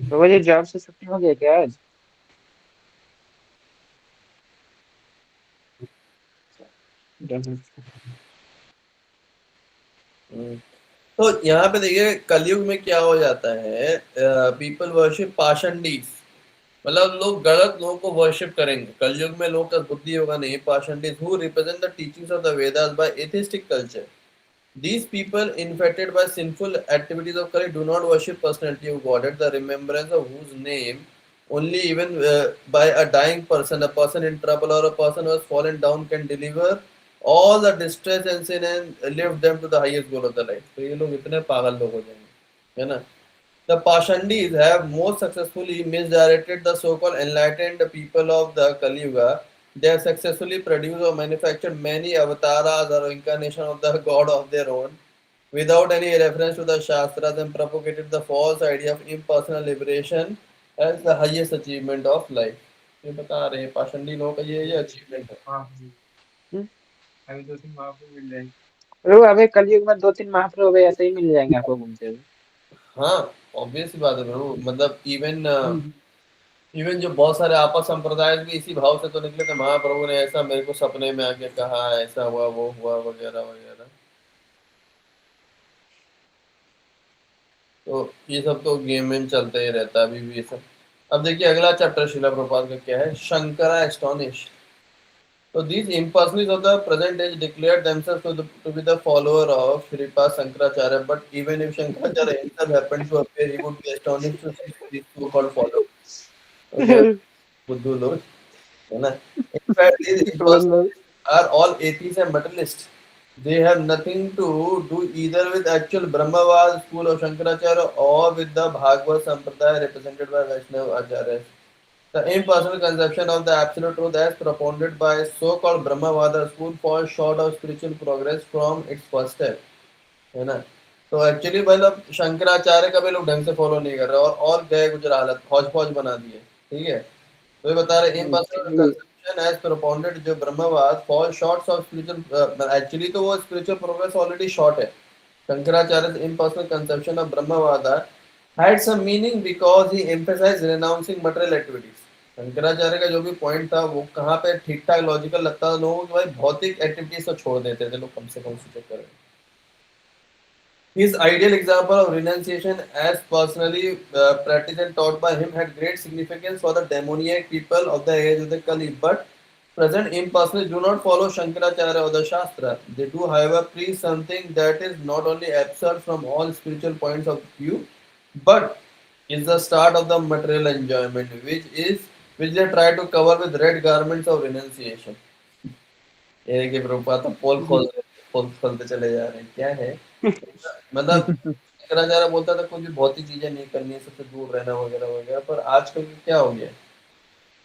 तो वो ये जॉब से छुट्टी हो गया क्या आज? हम्म। तो यहाँ पे देखिए कलयुग में क्या हो जाता है, पीपल वर्शिप पाषंडीज, मतलब लोग गलत लोगों को वर्शिप करेंगे। कलयुग में लोग का बुद्धि होगा नहीं, पाषंडीज who represent the teachings of the Vedas by atheistic culture. These people infected by sinful activities of courage do not worship personality of God at the remembrance of whose name only even by a dying person, a person in trouble or a person who has fallen down can deliver all the distress and sin and lift them to the highest goal of the life. तो ये लोग इतने पागल लोग हो जाएंगे, है ना? The Pashandis have most successfully misdirected the so-called enlightened people of the Kali Yuga. They have successfully produced or manufactured many avatars or incarnation of the god of their own without any reference to the Shastras and propagated the false idea of impersonal liberation as the highest achievement of life. ये बता रहे हैं पाषंडी लोगों का ये achievement है। हम्म, तो अबे कलयुग में 2-3 महाप्रभु ऐसे ही मिल जाएंगे आपको घूमते हुए। हाँ, ऑब्वियस बात है ब्रो, मतलब इवन हम्म। इवन जो बहुत सारे आपा संप्रदाय भी इसी भाव से तो निकले थे, महाप्रभु ने ऐसा मेरे को सपने में आके कहा, ऐसा हुआ वो हुआ वगैरह वगैरह। तो ये सब तो गेम में चलते ही रहता है अभी भी ये सब। अब देखिए अगला चैप्टर शिला प्रभुपाद का क्या है, Shankara astonish. So these impersonalities of the present age declared themselves to be the follower of Shripad Shankaracharya, but even if Shankaracharya himself happened to appear, he would be astonished to see these so-called followers. तो क्या बुद्धू लोग, है ना? In fact, these बोल लो। impersonalists are all atheists and materialists. They have nothing to do either with actual Brahmavad school of Shankaracharya or with the Bhagavad Sampradaya represented by Vaishnava Acharyas. The impersonal conception of the absolute truth as propounded by so-called Brahmavada school falls short of spiritual progress from its first step, है ना? तो actually मतलब शंकराचार्य का भी लोग ढंग से follow नहीं कर रहे और गए गुजरा हालत फौज फौज बना दिए, ठीक है? तो ये बता रहे impersonal actually conception as propounded जो ब्रह्मवाद fall short of spiritual, actually तो वो spiritual progress already short है। Shankaracharya's impersonal conception of Brahmavada had some meaning because he emphasized renouncing material activities. Shankaracharya का जो भी पॉइंट था वो कहाँ पे ठीक ठाक लॉजिकल लगता था लोगों को कि भाई भौतिक एक्टिविटीज तो छोड़ देते थे लोग कम से कम उसी चक्कर में। His ideal example of renunciation, as personally practiced and taught by him, had great significance for the demoniac people of the age of the Kali. But present impersonalists do not follow Shankaracharya or the Shastra. They do, however, preach something that is not only absurd from all spiritual points of view, but is the start of the material enjoyment, which they try to cover with red garments of renunciation. ये देखिए प्रभुपाद तो पोल खोलते चले जा रहे हैं, क्या है मतलब शंकराचार्य बोलता था कुछ भी भौतिक चीजें नहीं करनी है, सबसे दूर रहना वगैरह वगैरह, पर आजकल क्या हो गया,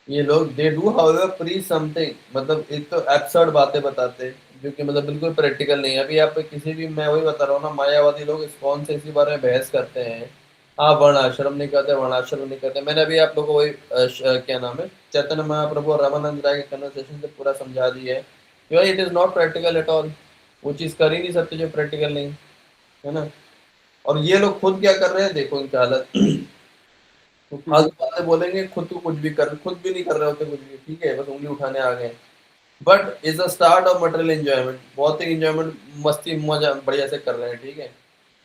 ये लोग they do however pre something, मतलब एक तो एब्सर्ड बातें बताते हैं जो कि मतलब बिल्कुल प्रैक्टिकल नहीं है। अभी आप किसी भी, मैं वही बता रहा हूँ ना, मायावादी लोग इस कौन से इसी बारे में बहस करते हैं, आप वर्ण आश्रम नहीं करते, वर्ण आश्रम नहीं करते। मैंने अभी आप लोगों को वही क्या नाम है, चैतन्य महाप्रभु और रामानंद राय के कन्वर्सेशन से पूरा समझा दी है कि भाई it is not practical at all, वो चीज कर ही नहीं सकते जो प्रैक्टिकल नहीं, है ना? और ये लोग खुद क्या कर रहे हैं देखो इनकी हालत। तो फालतू बातें बोलेंगे, खुद को कुछ भी कर, खुद भी नहीं कर रहे होते कुछ भी, ठीक है, बस उंगली उठाने आ गए। But is the start of material enjoyment, बहुत ही एंजॉयमेंट मस्ती मजा बढ़िया से कर रहे हैं, ठीक है,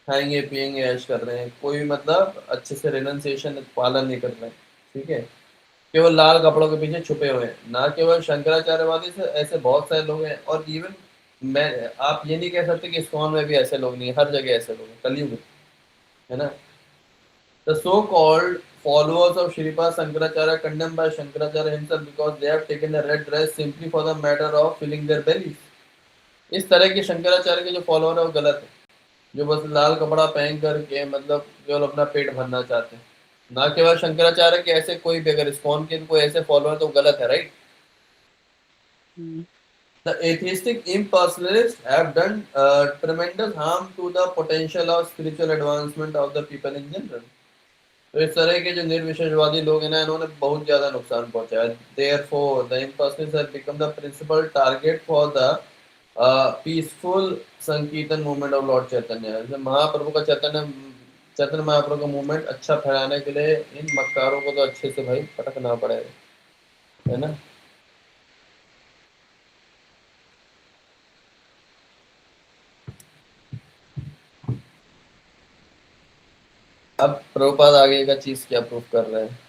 खाएंगे पिएंगे ऐश कर रहे हैं, कोई भी मतलब अच्छे से रेनन्सिएशन पालन नहीं कर रहे हैं, ठीक है, केवल लाल कपड़ों के पीछे छुपे हुए हैं। ना केवल शंकराचार्यवादी से ऐसे बहुत सारे लोग हैं, और इवन मैं, आप ये नहीं कह सकते कि इस्कॉन में भी ऐसे लोग नहीं है, हर जगह ऐसे लोग हैं कलयुग में, है ना? The so-called followers of Shripad Shankaracharya condemned by Shankaracharya himself because they have taken a red dress simply for the matter of filling their bellies. इस तरह के शंकराचार्य के जो फॉलोअर है वो गलत है, जो बस लाल कपड़ा पहन करके मतलब केवल अपना पेट भरना चाहते हैं। ना केवल शंकराचार्य के ऐसे कोई भी, अगर इस्कॉन के कोई ऐसे फॉलोअर तो गलत है, right? The atheistic impersonalists have done tremendous harm to the potential of spiritual advancement of the people in general. तो इस तरह के जो निर्विशेषवादी लोग हैं ना, इन्होंने बहुत ज्यादा नुकसान पहुंचाया। Therefore, the impersonalists have become the principal target for the peaceful संकीर्तन मूवमेंट ऑफ लॉर्ड चैतन्य, जैसे महाप्रभु का चैतन्य महाप्रभु का मूवमेंट अच्छा फैलाने के लिए इन मक्कारों को तो अच्छे से भाई पटकना पड़ेगा, है ना। अब प्रभुपाद आगे का चीज क्या प्रूफ कर रहे हैं।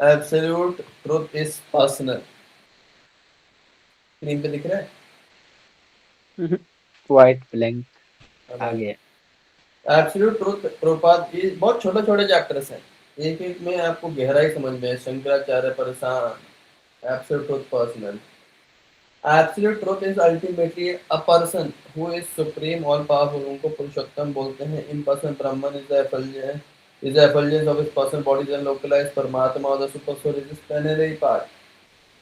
Absolute truth is personal, screen पे दिख रहा क्वाइट ब्लैंक आ है। गया। एब्सोल्यूट ट्रुथ प्रभुपाद की बहुत छोटे छोटे चैप्टर्स हैं, एक एक में आपको गहराई समझ में है। शंकराचार्य परेशान, absolute truth personal. Absolute truth is ultimately a person who is supreme, all powerful, उनको पुरुषोत्तम बोलते हैं। Impersonal Brahman is the effulgence of his personal bodies and localized Paramatma or the super soul is his plenary part.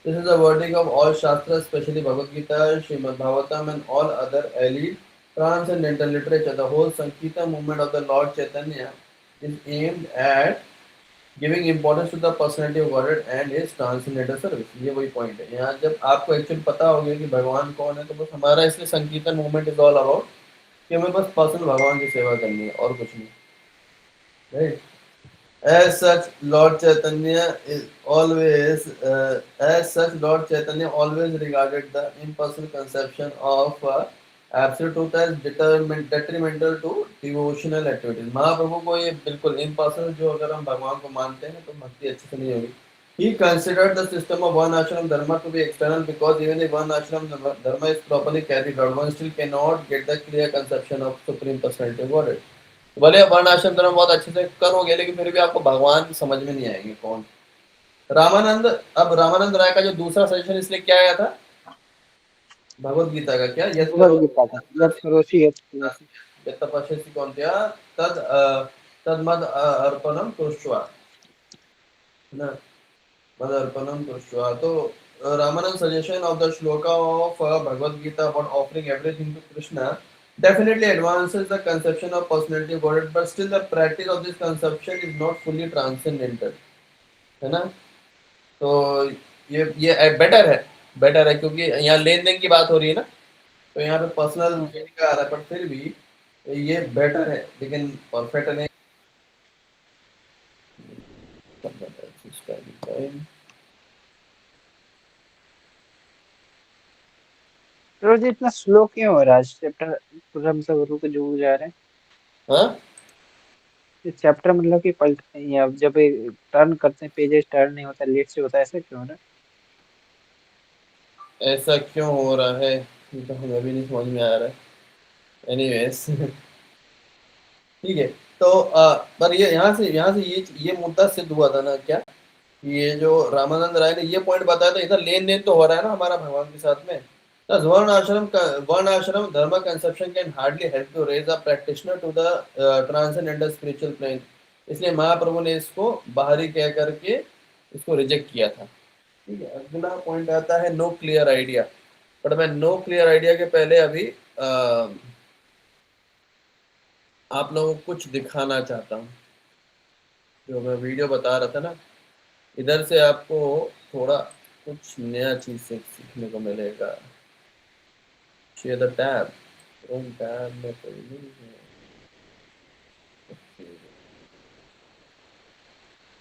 This is the verdict of all Shastras, especially Bhagavad Gita, Srimad Bhagavatam and all other elite transcendental literature. The whole Sankirtan movement of the Lord Chaitanya is aimed at giving importance to the personality of God and his translator service. ये वही point है यहाँ, जब आपको actually पता हो गया कि भगवान कौन है, तो बस हमारा इसलिए संकीर्तन मूवमेंट इज ऑल अबाउट कि हमें बस पर्सनल भगवान की सेवा करनी है और कुछ नहीं, right. As such, Lord Chaitanya is always, as such, Lord Chaitanya always regarded the impersonal conception of absolute truth as detrimental to devotional activities. महाप्रभु को ये बिल्कुल impersonal, जो अगर हम भगवान को मानते हैं तो भक्ति अच्छे से नहीं होगी। He considered the system of one ashram dharma to be external because even if one ashram dharma is properly carried out, one still cannot get the clear conception of supreme personality of Godhead. भले वर्ण आश्रम धर्म बहुत अच्छे से करोगे, लेकिन फिर भी आपको भगवान की समझ में नहीं आएंगे कौन। रामानंद, अब रामानंद राय का जो दूसरा सजेशन इसलिए क्या आया था भगवत गीता का, क्या यत भगवद करो गीता का यत् करोषि यत् करोषि। यत तपस्यसि कौन्तेय तद तद मद अर्पणम कुरुष्व, है ना, मद अर्पणम कुरुष्व। तो Ramanand suggestion of the shloka of Bhagavad Gita about offering everything to Krishna definitely advances the conception of personality of Godhead, but still the practice of this conception is not fully transcendental, है ना। तो ये बेटर है, बेटर है क्योंकि यहाँ लेन देन की बात हो रही है ना, तो यहाँ पे पर्सनल का आ रहा है, पर फिर भी ये बेटर है, लेकिन परफेक्ट नहीं। रोज इतना स्लो क्यों हो रहा है चैप्टर? पूरा मतलब रुक जो जा रहे हैं हाँ, ये चैप्टर, मतलब कि पलटते हैं अब जब टर्न करते हैं पेजेस टर्न नहीं होता, लेट से होता है, ऐसा क्यों हो रहा ऐसा क्यों हो रहा है ये तो हमें भी नहीं समझ में आ रहा है। एनीवेज ठीक है। तो पर ये यहाँ से ये मुद्दा सिद्ध हुआ था ना क्या, ये जो रामानंद राय ने ये पॉइंट बताया था, इधर लेन देन तो हो रहा है ना हमारा भगवान के साथ में। Thus, one ashram dharma conception can hardly help to raise a practitioner to the transcendental spiritual plane. इसलिए महाप्रभु ने इसको बाहरी कह करके इसको रिजेक्ट किया था। ठीक है, अगला पॉइंट आता है नो क्लियर आइडिया। बट मैं नो क्लियर आइडिया के पहले अभी आप लोगों को कुछ दिखाना चाहता हूँ। जो मैं वीडियो बता रहा था ना, इधर से आपको थोड़ा कुछ नया चीज सीखने को मिलेगा। Share the tab, Chrome tab में कोई नहीं है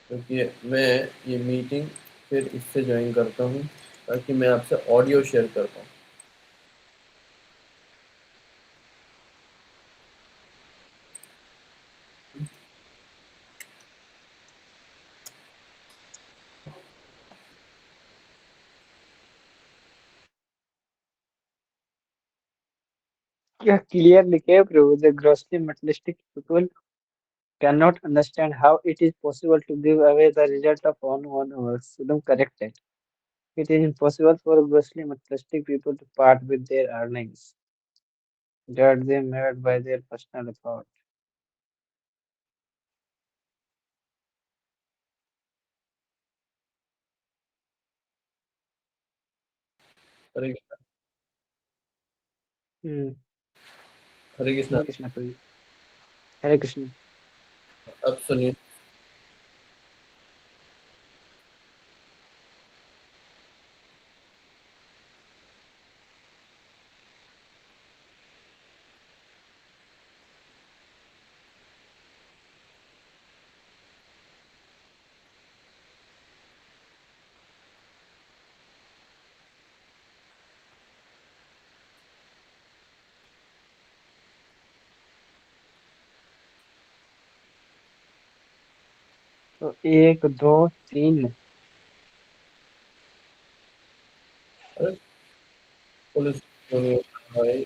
क्योंकि मैं ये मीटिंग फिर इससे ज्वाइन करता हूँ ताकि मैं आपसे ऑडियो शेयर कर पाऊँ। है? यह क्लियर लिखे प्रभु the grossly materialistic people cannot understand how it is possible to give away the result of own works. एकदम correct है। It is impossible for grossly materialistic people to part with their earnings that they made by their personal effort. हरे हम्म। हरे कृष्णा। हरे कृष्णा प्रभु। हरे कृष्ण। अब सुनिए। तो 1 2 3। अरे police सुनिए भाई।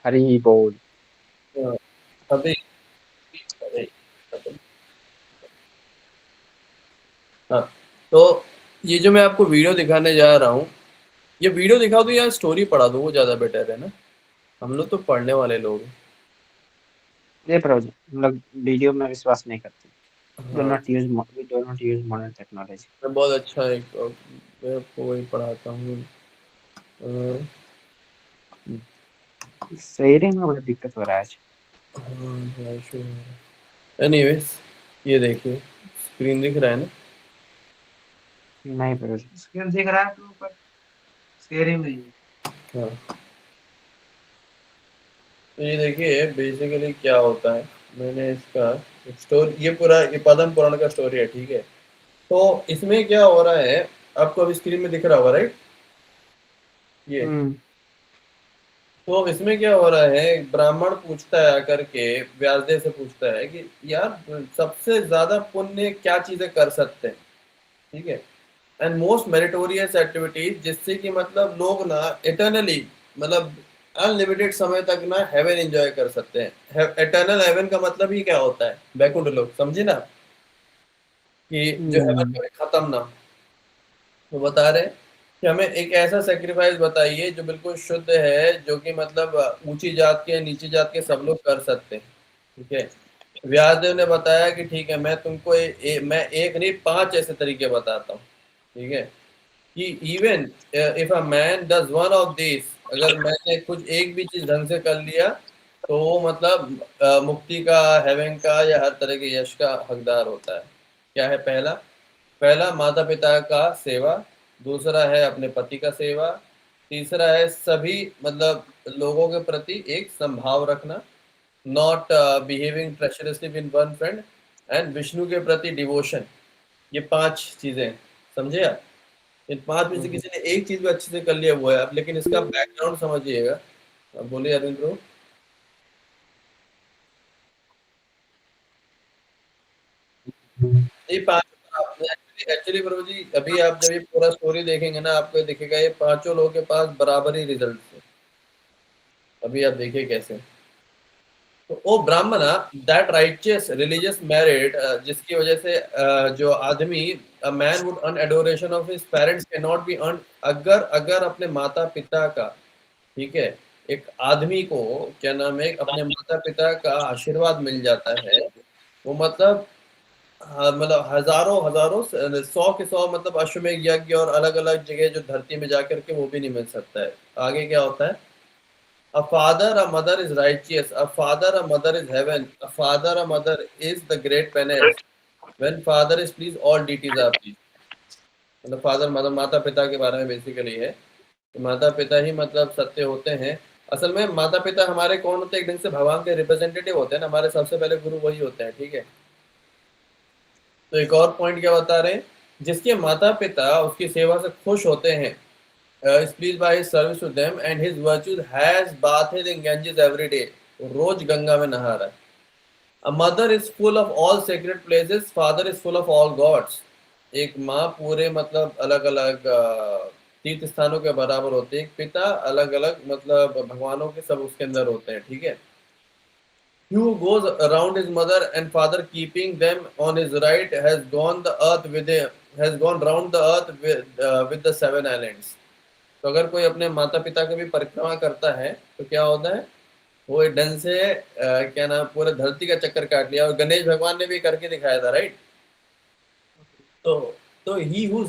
हरि बोल। अभी अभी हाँ, तो ये जो मैं आपको वीडियो दिखाने जा रहा हूँ, ये वीडियो दिखा दूँ या स्टोरी पढ़ा दूँ, वो ज़्यादा बेटर है ना। हम लोग तो पढ़ने वाले लोग हैं। ये प्रभु जी, हम लोग वीडियो में विश्वास नहीं करते। डो हाँ, not use we do not use modern technology. मैं बहुत अच्छा एक मैं आपको वही पढ़ाता हूँ। अ, शेयरिंग में बड़ा दिक्कत हो रहा है आज। एनीवेज, ये देखिए स्क्रीन दिख रहा है ना। नहीं प्रभु जी, स्क्रीन दिख रहा है तो ऊपर शेयरिंग नहीं है। हाँ, तो ये देखिए बेसिकली क्या होता है। मैंने इसका स्टोरी, ये पूरा ये पद्म पुराण का स्टोरी है, ठीक है। तो इसमें क्या हो रहा है, आपको अभी स्क्रीन में दिख रहा होगा, राइट? ये हम्म। तो इसमें क्या हो रहा है, एक ब्राह्मण पूछता है आकर के, व्यासदेव से पूछता है कि यार सबसे ज्यादा पुण्य क्या चीजें कर सकते हैं, ठीक है। एंड मोस्ट मेरिटोरियस एक्टिविटीज, जिससे कि मतलब लोग ना इटर्नली, मतलब अनलिमिटेड समय तक ना हेवन एंजॉय कर सकते हैं। एटर्नल हेवन का मतलब ही क्या होता है, बैकुंठ लोग, समझे ना, कि जो हेवन हम्म। कभी खत्म ना हो। तो बता रहे हैं कि हमें एक ऐसा सेक्रीफाइस बताइए जो बिल्कुल शुद्ध है, जो कि मतलब ऊंची जात के नीची जात के सब लोग कर सकते हैं, ठीक है। व्यासदेव ने बताया कि ठीक है, मैं तुमको मैं एक नहीं 5 ऐसे तरीके बताता हूँ, ठीक है। कि even if a man does one of this, अगर मैंने कुछ एक भी चीज ढंग से कर लिया, तो वो मतलब मुक्ति का, हेवन का या हर तरह के यश का हकदार होता है। क्या है पहला? पहला माता पिता का सेवा, दूसरा है अपने पति का सेवा, तीसरा है सभी मतलब लोगों के प्रति एक संभाव रखना, not behaving treacherously with one friend, and Vishnu के प्रति डिवोशन। ये 5 चीजें, समझे आप? इन 5 में से हम्म। किसी ने एक चीज भी अच्छे से कर लिया हुआ है, अब लेकिन इसका बैकग्राउंड समझिएगा। अब बोलिए अरविंद ब्रो। ये 5 एक्चुअली प्रभु जी, अभी आप जब ये पूरा स्टोरी देखेंगे ना, आपको दिखेगा ये पांचों लोगों के पास बराबर ही रिजल्ट है। अभी आप देखिए कैसे। तो ओ ब्राह्मणा, दैट राइचियस रिलीजियस मेरिट, जिसकी वजह से जो आदमी, a man would earn adoration of his parents can not be earn, अगर अगर अपने माता पिता का, ठीक है, एक आदमी को क्या नाम है, अपने माता पिता का आशीर्वाद मिल जाता है, वो मतलब हाँ, मतलब हजारों हजारों 100 के 100 मतलब अश्वमेध यज्ञ और अलग अलग जगह जो धरती में जाकर के वो भी नहीं मिल सकता है। आगे क्या होता है? A father, a mother is righteous. A father, a mother is heaven. A father, a mother is the great penance. When father is pleased, all deities are pleased. मतलब फादर मदर, माता पिता के बारे में बेसिकली है कि माता पिता ही मतलब सत्य होते हैं। असल में माता पिता हमारे कौन होते हैं? एक ढंग से भगवान के रिप्रेजेंटेटिव होते हैं ना, हमारे सबसे पहले गुरु वही होते हैं, ठीक है। तो एक और पॉइंट क्या बता रहे हैं, जिसके माता पिता उसकी सेवा से खुश होते हैं, is pleased by his service to them and his virtues, has bathed in Ganges every day, रोज गंगा में नहा रहा है। A mother is full of all sacred places, father is full of all gods। एक माँ पूरे मतलब अलग अलग तीर्थ स्थानों के बराबर होते हैं। एक पिता अलग अलग मतलब भगवानों के सब उसके अंदर होते हैं, ठीक है। He who goes around his mother and father, keeping them on his right, has gone the earth with him, has gone round the earth with the seven islands. तो अगर कोई अपने माता पिता की भी परिक्रमा करता है तो क्या होता है, वो एक ढंग से क्या नाम पूरे धरती का चक्कर काट लिया। और गणेश भगवान ने भी करके दिखाया था, राइट। तो तो he whose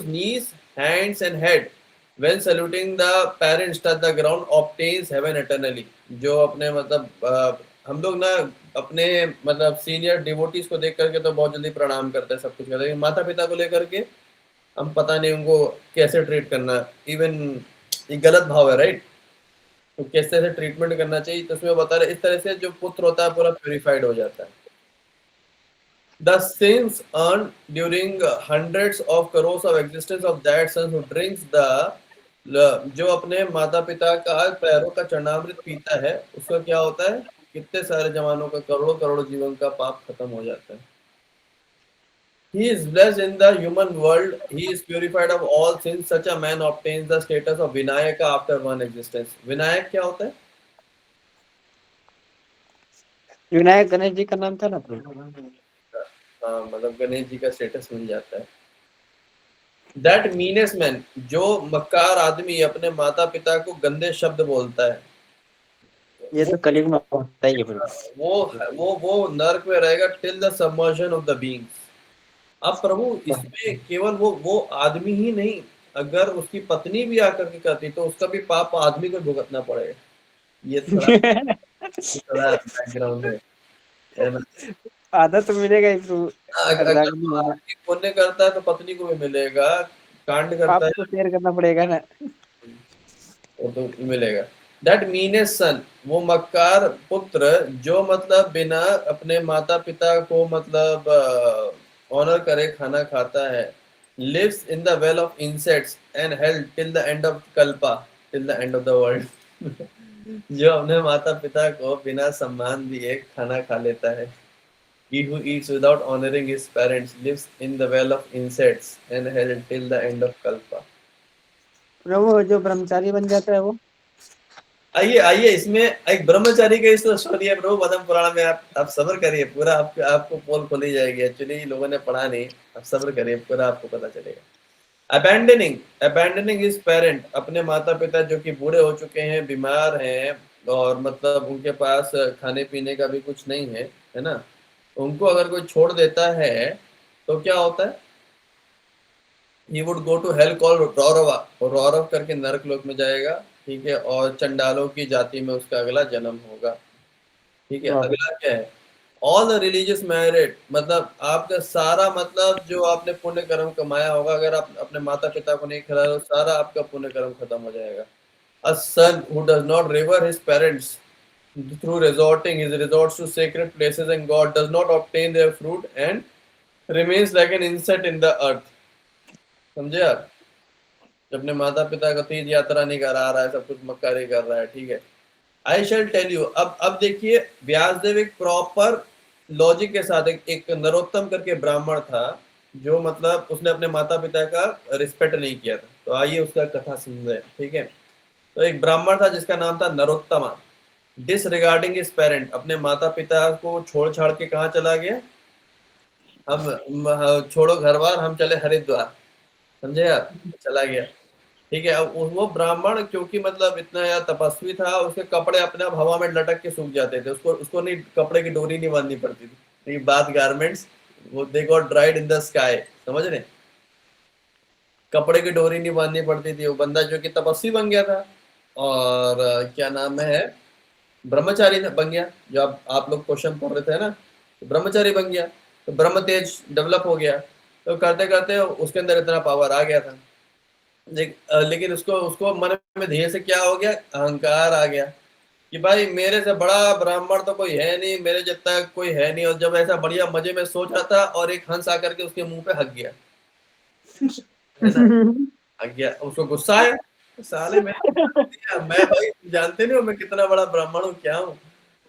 knees, hands and head when saluting the parents touch the ground obtains heaven eternally। जो अपने मतलब हम लोग ना अपने मतलब सीनियर डिवोटीज को देख करके तो बहुत जल्दी प्रणाम करते हैं, सब कुछ करते हैं, लेकिन माता पिता को लेकर के हम पता नहीं उनको कैसे ट्रीट करना। इवन ये गलत भाव है, राइट। तो कैसे से ट्रीटमेंट करना चाहिए, तो उसमें बता रहे इस तरह से जो पुत्र होता है पूरा प्योरीफाइड हो जाता है। The sins earned during hundreds of crores of existence of that son who drinks जो अपने माता पिता का पैरों का चरणामृत पीता है, उसका क्या होता है, कितने सारे जवानों का करोड़ों करोड़ों जीवन का पाप खत्म हो जाता है। He is blessed in the human world. He is purified of all sins. Such a man obtains the status of Vinayaka after one existence. Vinayak क्या होता है? विनायक गणेश जी का नाम था ना प्रभु। हाँ, मतलब गणेश जी का स्टेटस मिल जाता है। दैट मीनेस मैन, जो मक्कार आदमी अपने माता पिता को गंदे शब्द बोलता है, ये तो कलयुग में होता ही है प्रभु। वो नर्क में रहेगा till the submersion of the beings. अब प्रभु इसमें केवल वो आदमी ही नहीं, अगर उसकी पत्नी भी आकर के करती तो उसका भी पाप आदमी को भुगतना पड़ेगा। ये थोड़ा बैकग्राउंड है ना। आधा तो मिलेगा ही प्रभु। अगर रागनी वाला आदमी पुण्य करता है तो पत्नी को भी मिलेगा, कांड करता पाप है तो शेयर करना पड़ेगा ना। वो तो मिलेगा। दैट मीनेस सन, वो मक्कार पुत्र जो मतलब बिना अपने माता पिता को मतलब ऑनर करे खाना खाता है, lives in the well of insects and health till the end of kalpa, till the end of the world. जो अपने माता पिता को बिना सम्मान दिए खाना खा लेता है। He who eats without honoring his parents lives in the well of insects and hell till the end of kalpa। प्रभु जो ब्रह्मचारी बन जाता है वो आइए आइए, इसमें एक ब्रह्मचारी का इस स्टोरी है प्रभु पद्म पुराण में। आप सब्र करिए, पूरा आपको पोल खोली जाएगी। एक्चुअली लोगों ने पढ़ा नहीं, आप सब्र करिए, पूरा आपको पता चलेगा। अबैंडनिंग हिज पेरेंट, अपने माता पिता जो कि बूढ़े हो चुके हैं, बीमार हैं और मतलब उनके पास खाने पीने का भी कुछ नहीं है ना, उनको अगर कोई छोड़ देता है तो क्या होता है, he would go to hell called रौरवा, और रौरव करके नरक लोक में जाएगा, ठीक है। और चंडालों की जाति में उसका अगला जन्म होगा, ठीक है। अगला क्या है, ऑल द रिलीजियस मेरिट, मतलब आपका सारा मतलब जो आपने पुण्य कर्म कमाया होगा, अगर आप अपने माता पिता को नहीं खिलाए तो सारा आपका पुण्य कर्म खत्म हो जाएगा। A son who does not revere his parents through resorting his resorts to sacred places and God does not obtain their fruit and remains like an insect in the earth। समझे आप, जब अपने माता पिता का तीर्थ यात्रा नहीं करा रहा है, सब कुछ मक्कारी कर रहा है, ठीक है। आई शेल टेल यू, अब देखिए व्यासदेव एक प्रॉपर लॉजिक के साथ, एक नरोत्तम करके ब्राह्मण था जो मतलब उसने अपने माता पिता का रिस्पेक्ट नहीं किया था। तो आइए उसका कथा सुनते हैं, ठीक है। तो एक ब्राह्मण था जिसका नाम था नरोत्तमा। डिसरिगार्डिंग हिज पेरेंट, अपने माता पिता को छोड़ छाड़ के कहाँ चला गया, हम छोड़ो घर बार, हम चले हरिद्वार, समझे आप, चला गया, ठीक है। अब वो ब्राह्मण क्योंकि मतलब इतना यार तपस्वी था, उसके कपड़े अपने आप हवा में लटक के सूख जाते थे, उसको उसको नहीं कपड़े की डोरी नहीं बांधनी पड़ती थी, बात गारमेंट्स, वो they got dried in the sky, समझ रहे, कपड़े की डोरी नहीं बांधनी पड़ती थी। वो बंदा जो कि तपस्वी बन गया था और क्या नाम है, ब्रह्मचारी बन गया, जो आप लोग क्वेश्चन पढ़ रहे थे ना, तो ब्रह्मचारी बन गया, तो ब्रह्म तेज डेवलप हो गया। तो करते करते उसके अंदर इतना पावर आ गया था, लेकिन उसको उसको मन में धीरे से क्या हो गया, अहंकार आ गया कि भाई मेरे से बड़ा ब्राह्मण तो कोई है नहीं, मेरे जितना कोई है नहीं। और जब ऐसा बढ़िया मजे में सोच रहा था और एक हंस आकर के उसके मुंह पे हक गया, है ना, हक गया, उसको गुस्सा आया, साले मैं भाई जानते नहीं हो मैं कितना बड़ा ब्राह्मण हूँ, क्या हूँ।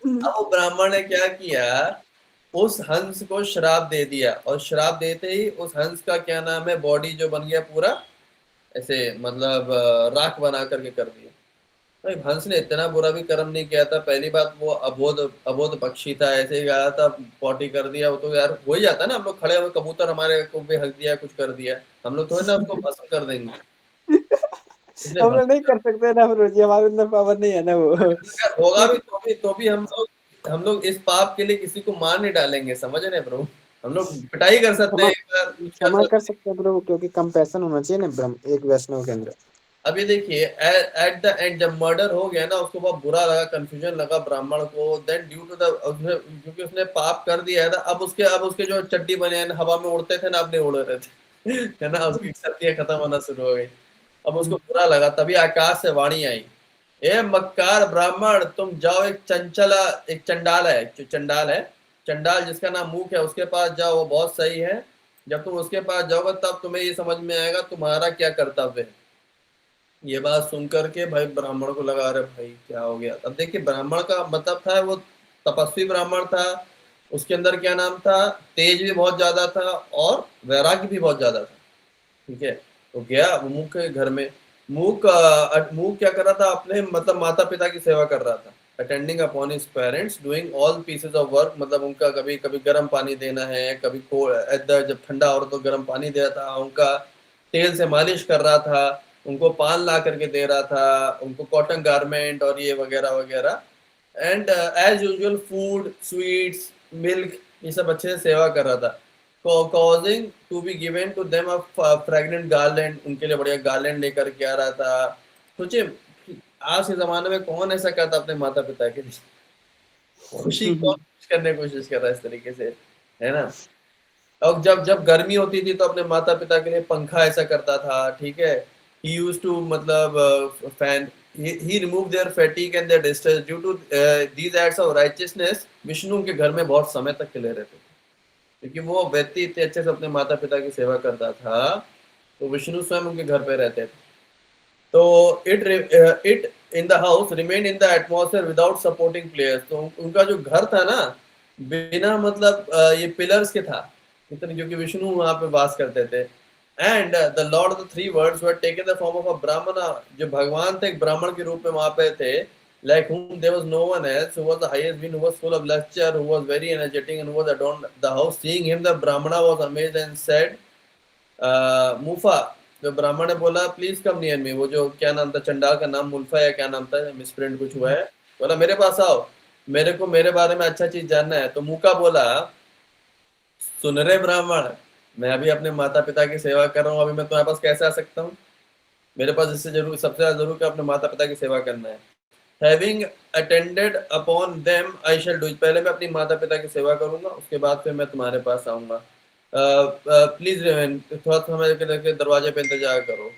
अब वो ब्राह्मण ने क्या किया, उस हंस को श्राप दे दिया, और श्राप देते ही उस हंस का क्या नाम है, बॉडी जो बन गया पूरा ऐसे मतलब राख बना करके कर दिया। भाई हंस ने इतना बुरा भी कर्म नहीं किया था। पहली बात वो अबोध अबोध पक्षी था, ऐसे ही गया था, पॉटी कर दिया, वो तो यार हो ही जाता है ना। हम लोग खड़े हुए कबूतर हमारे को भी हक दिया, कुछ कर दिया, हम लोग थोड़ी ना उसको भस्म कर देंगे। इसलिए हम लोग नहीं कर सकते ना ब्रो जी, हमारे अंदर पावर नहीं है ना वो। अगर होगा भी तो भी हम लोग इस पाप के लिए किसी को मार नहीं डालेंगे, समझ रहे हैं ब्रो। हम लोग पिटाई कर सकते क्षमा हैं, एक बार कुछ कर क्षमा कर सकते हैं। सकते हैं ब्रो, क्योंकि कंपैशन होना चाहिए ना ब्रह्म एक वैष्णव के अंदर। अब ये देखिए, एट द एंड जब मर्डर हो गया ना, उसको बहुत बुरा लगा, कंफ्यूजन लगा ब्राह्मण को। देन ड्यू टू द क्योंकि उसने पाप कर दिया है ना, अब उसके जो चड्डी बने हैं हवा में उड़ते थे ना, अब नहीं उड़ रहे थे है ना, उसकी शक्तियां खत्म होना शुरू हो गई। अब उसको बुरा लगा, तभी आकाश से वाणी आई, ए मक्कार ब्राह्मण, तुम जाओ एक चंडाल है, जो चंडाल है, चंडाल जिसका नाम मूक है, उसके पास जाओ, वो बहुत सही है। जब तुम उसके पास जाओगे तब तुम्हें ये समझ में आएगा तुम्हारा क्या कर्तव्य है। ये बात सुन करके भाई ब्राह्मण को लगा, अरे भाई क्या हो गया। अब देखिए, ब्राह्मण का मतलब था वो तपस्वी ब्राह्मण था। उसके अंदर क्या नाम था, तेज भी बहुत ज्यादा था और वैराग्य भी बहुत ज्यादा था। ठीक है, तो गया वो मूक के घर में। मूक क्या कर रहा था, अपने मतलब माता पिता की सेवा कर रहा था, attending upon his parents, doing all pieces of work. मतलब उनका कभी कभी गर्म पानी देना है, कभी जब ठंडा हो रहा तो गर्म पानी दे रहा था, उनका तेल से मालिश कर रहा था, उनको पान ला करके दे रहा था, उनको कॉटन गारमेंट और ये वगैरह वगैरह। And as usual food, sweets, milk, ये सब अच्छे से सेवा कर रहा था। causing to be given to them a fragrant garland, उनके लिए बढ़िया गार्लैंड लेकर के आ रहा था। सोचिए, आज के जमाने में कौन ऐसा करता अपने माता पिता के लिए, खुशी कौन करने की कोशिश कर रहा है इस तरीके से, है ना। और जब जब गर्मी होती थी तो अपने माता पिता के लिए पंखा ऐसा करता था, ठीक है। ही यूज टू मतलब fan, he removed their fatigue and their distress due to these acts of righteousness। Vishnu के घर में बहुत समय तक खिले रहते थे, क्योंकि वो व्यक्ति इतने अच्छे से अपने माता पिता की सेवा करता था, तो विष्णु स्वयं उनके घर पे रहते थे। तो it in the house remain in the atmosphere without supporting players. तो उनका जो घर था ना, बिना मतलब ये पिलर्स के था इतने, क्योंकि विष्णु वहां पे वास करते थे। And the lord of the three words were taken the form of a ब्राह्मण। जो भगवान थे एक ब्राह्मण के रूप में वहां पे थे, like whom there was no one else, who was the highest being, who was full of luster, who was very energetic, and who was adorned the house. Seeing him, the Brahmana was amazed and said, मुफा, जो ब्राह्मण ने बोला, please come near me. वो जो क्या नाम था, चंडाल का नाम मुल्फा या क्या नाम था, मिसप्रिंट कुछ हुआ है, बोला मेरे पास आओ, मेरे को मेरे बारे में अच्छा चीज जानना है। तो मुका बोला, सुन रहे ब्राह्मण, मैं अभी अपने माता पिता की सेवा कर रहा हूँ, अभी मैं तुम्हारे पास कैसे आ सकता हूँ। मेरे पास इससे जरूर, सबसे ज्यादा जरूर अपने माता पिता की सेवा करना है। Having attended upon them I shall do, पहले मैं अपनी माता पिता की सेवा करूंगा, उसके बाद फिर मैं तुम्हारे पास आऊंगा। प्लीज थोड़ा समय के लेके दरवाजे पे इंतजार करो।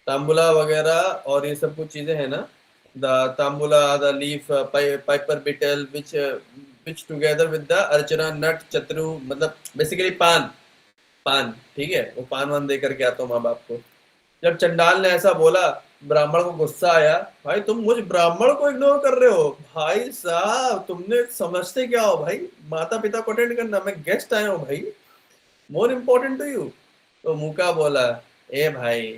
तांबुला वगैरह और ये सब कुछ चीजें हैं ना, the tambula, the leaf, piper betel, which together with the अर्चना नट चतरू, मतलब बेसिकली पान, पान, ठीक है, वो पान वान दे करके आता हूँ माँ बाप को। जब चंडाल ने ऐसा बोला, ब्राह्मण को गुस्सा आया, भाई तुम मुझ ब्राह्मण को इग्नोर कर रहे हो, भाई साहब तुमने समझते क्या हो भाई, माता पिता को अटेंड करना, मैं गेस्ट आया हूँ भाई, मोर इम्पोर्टेंट टू यू। तो मुका बोला, ए भाई,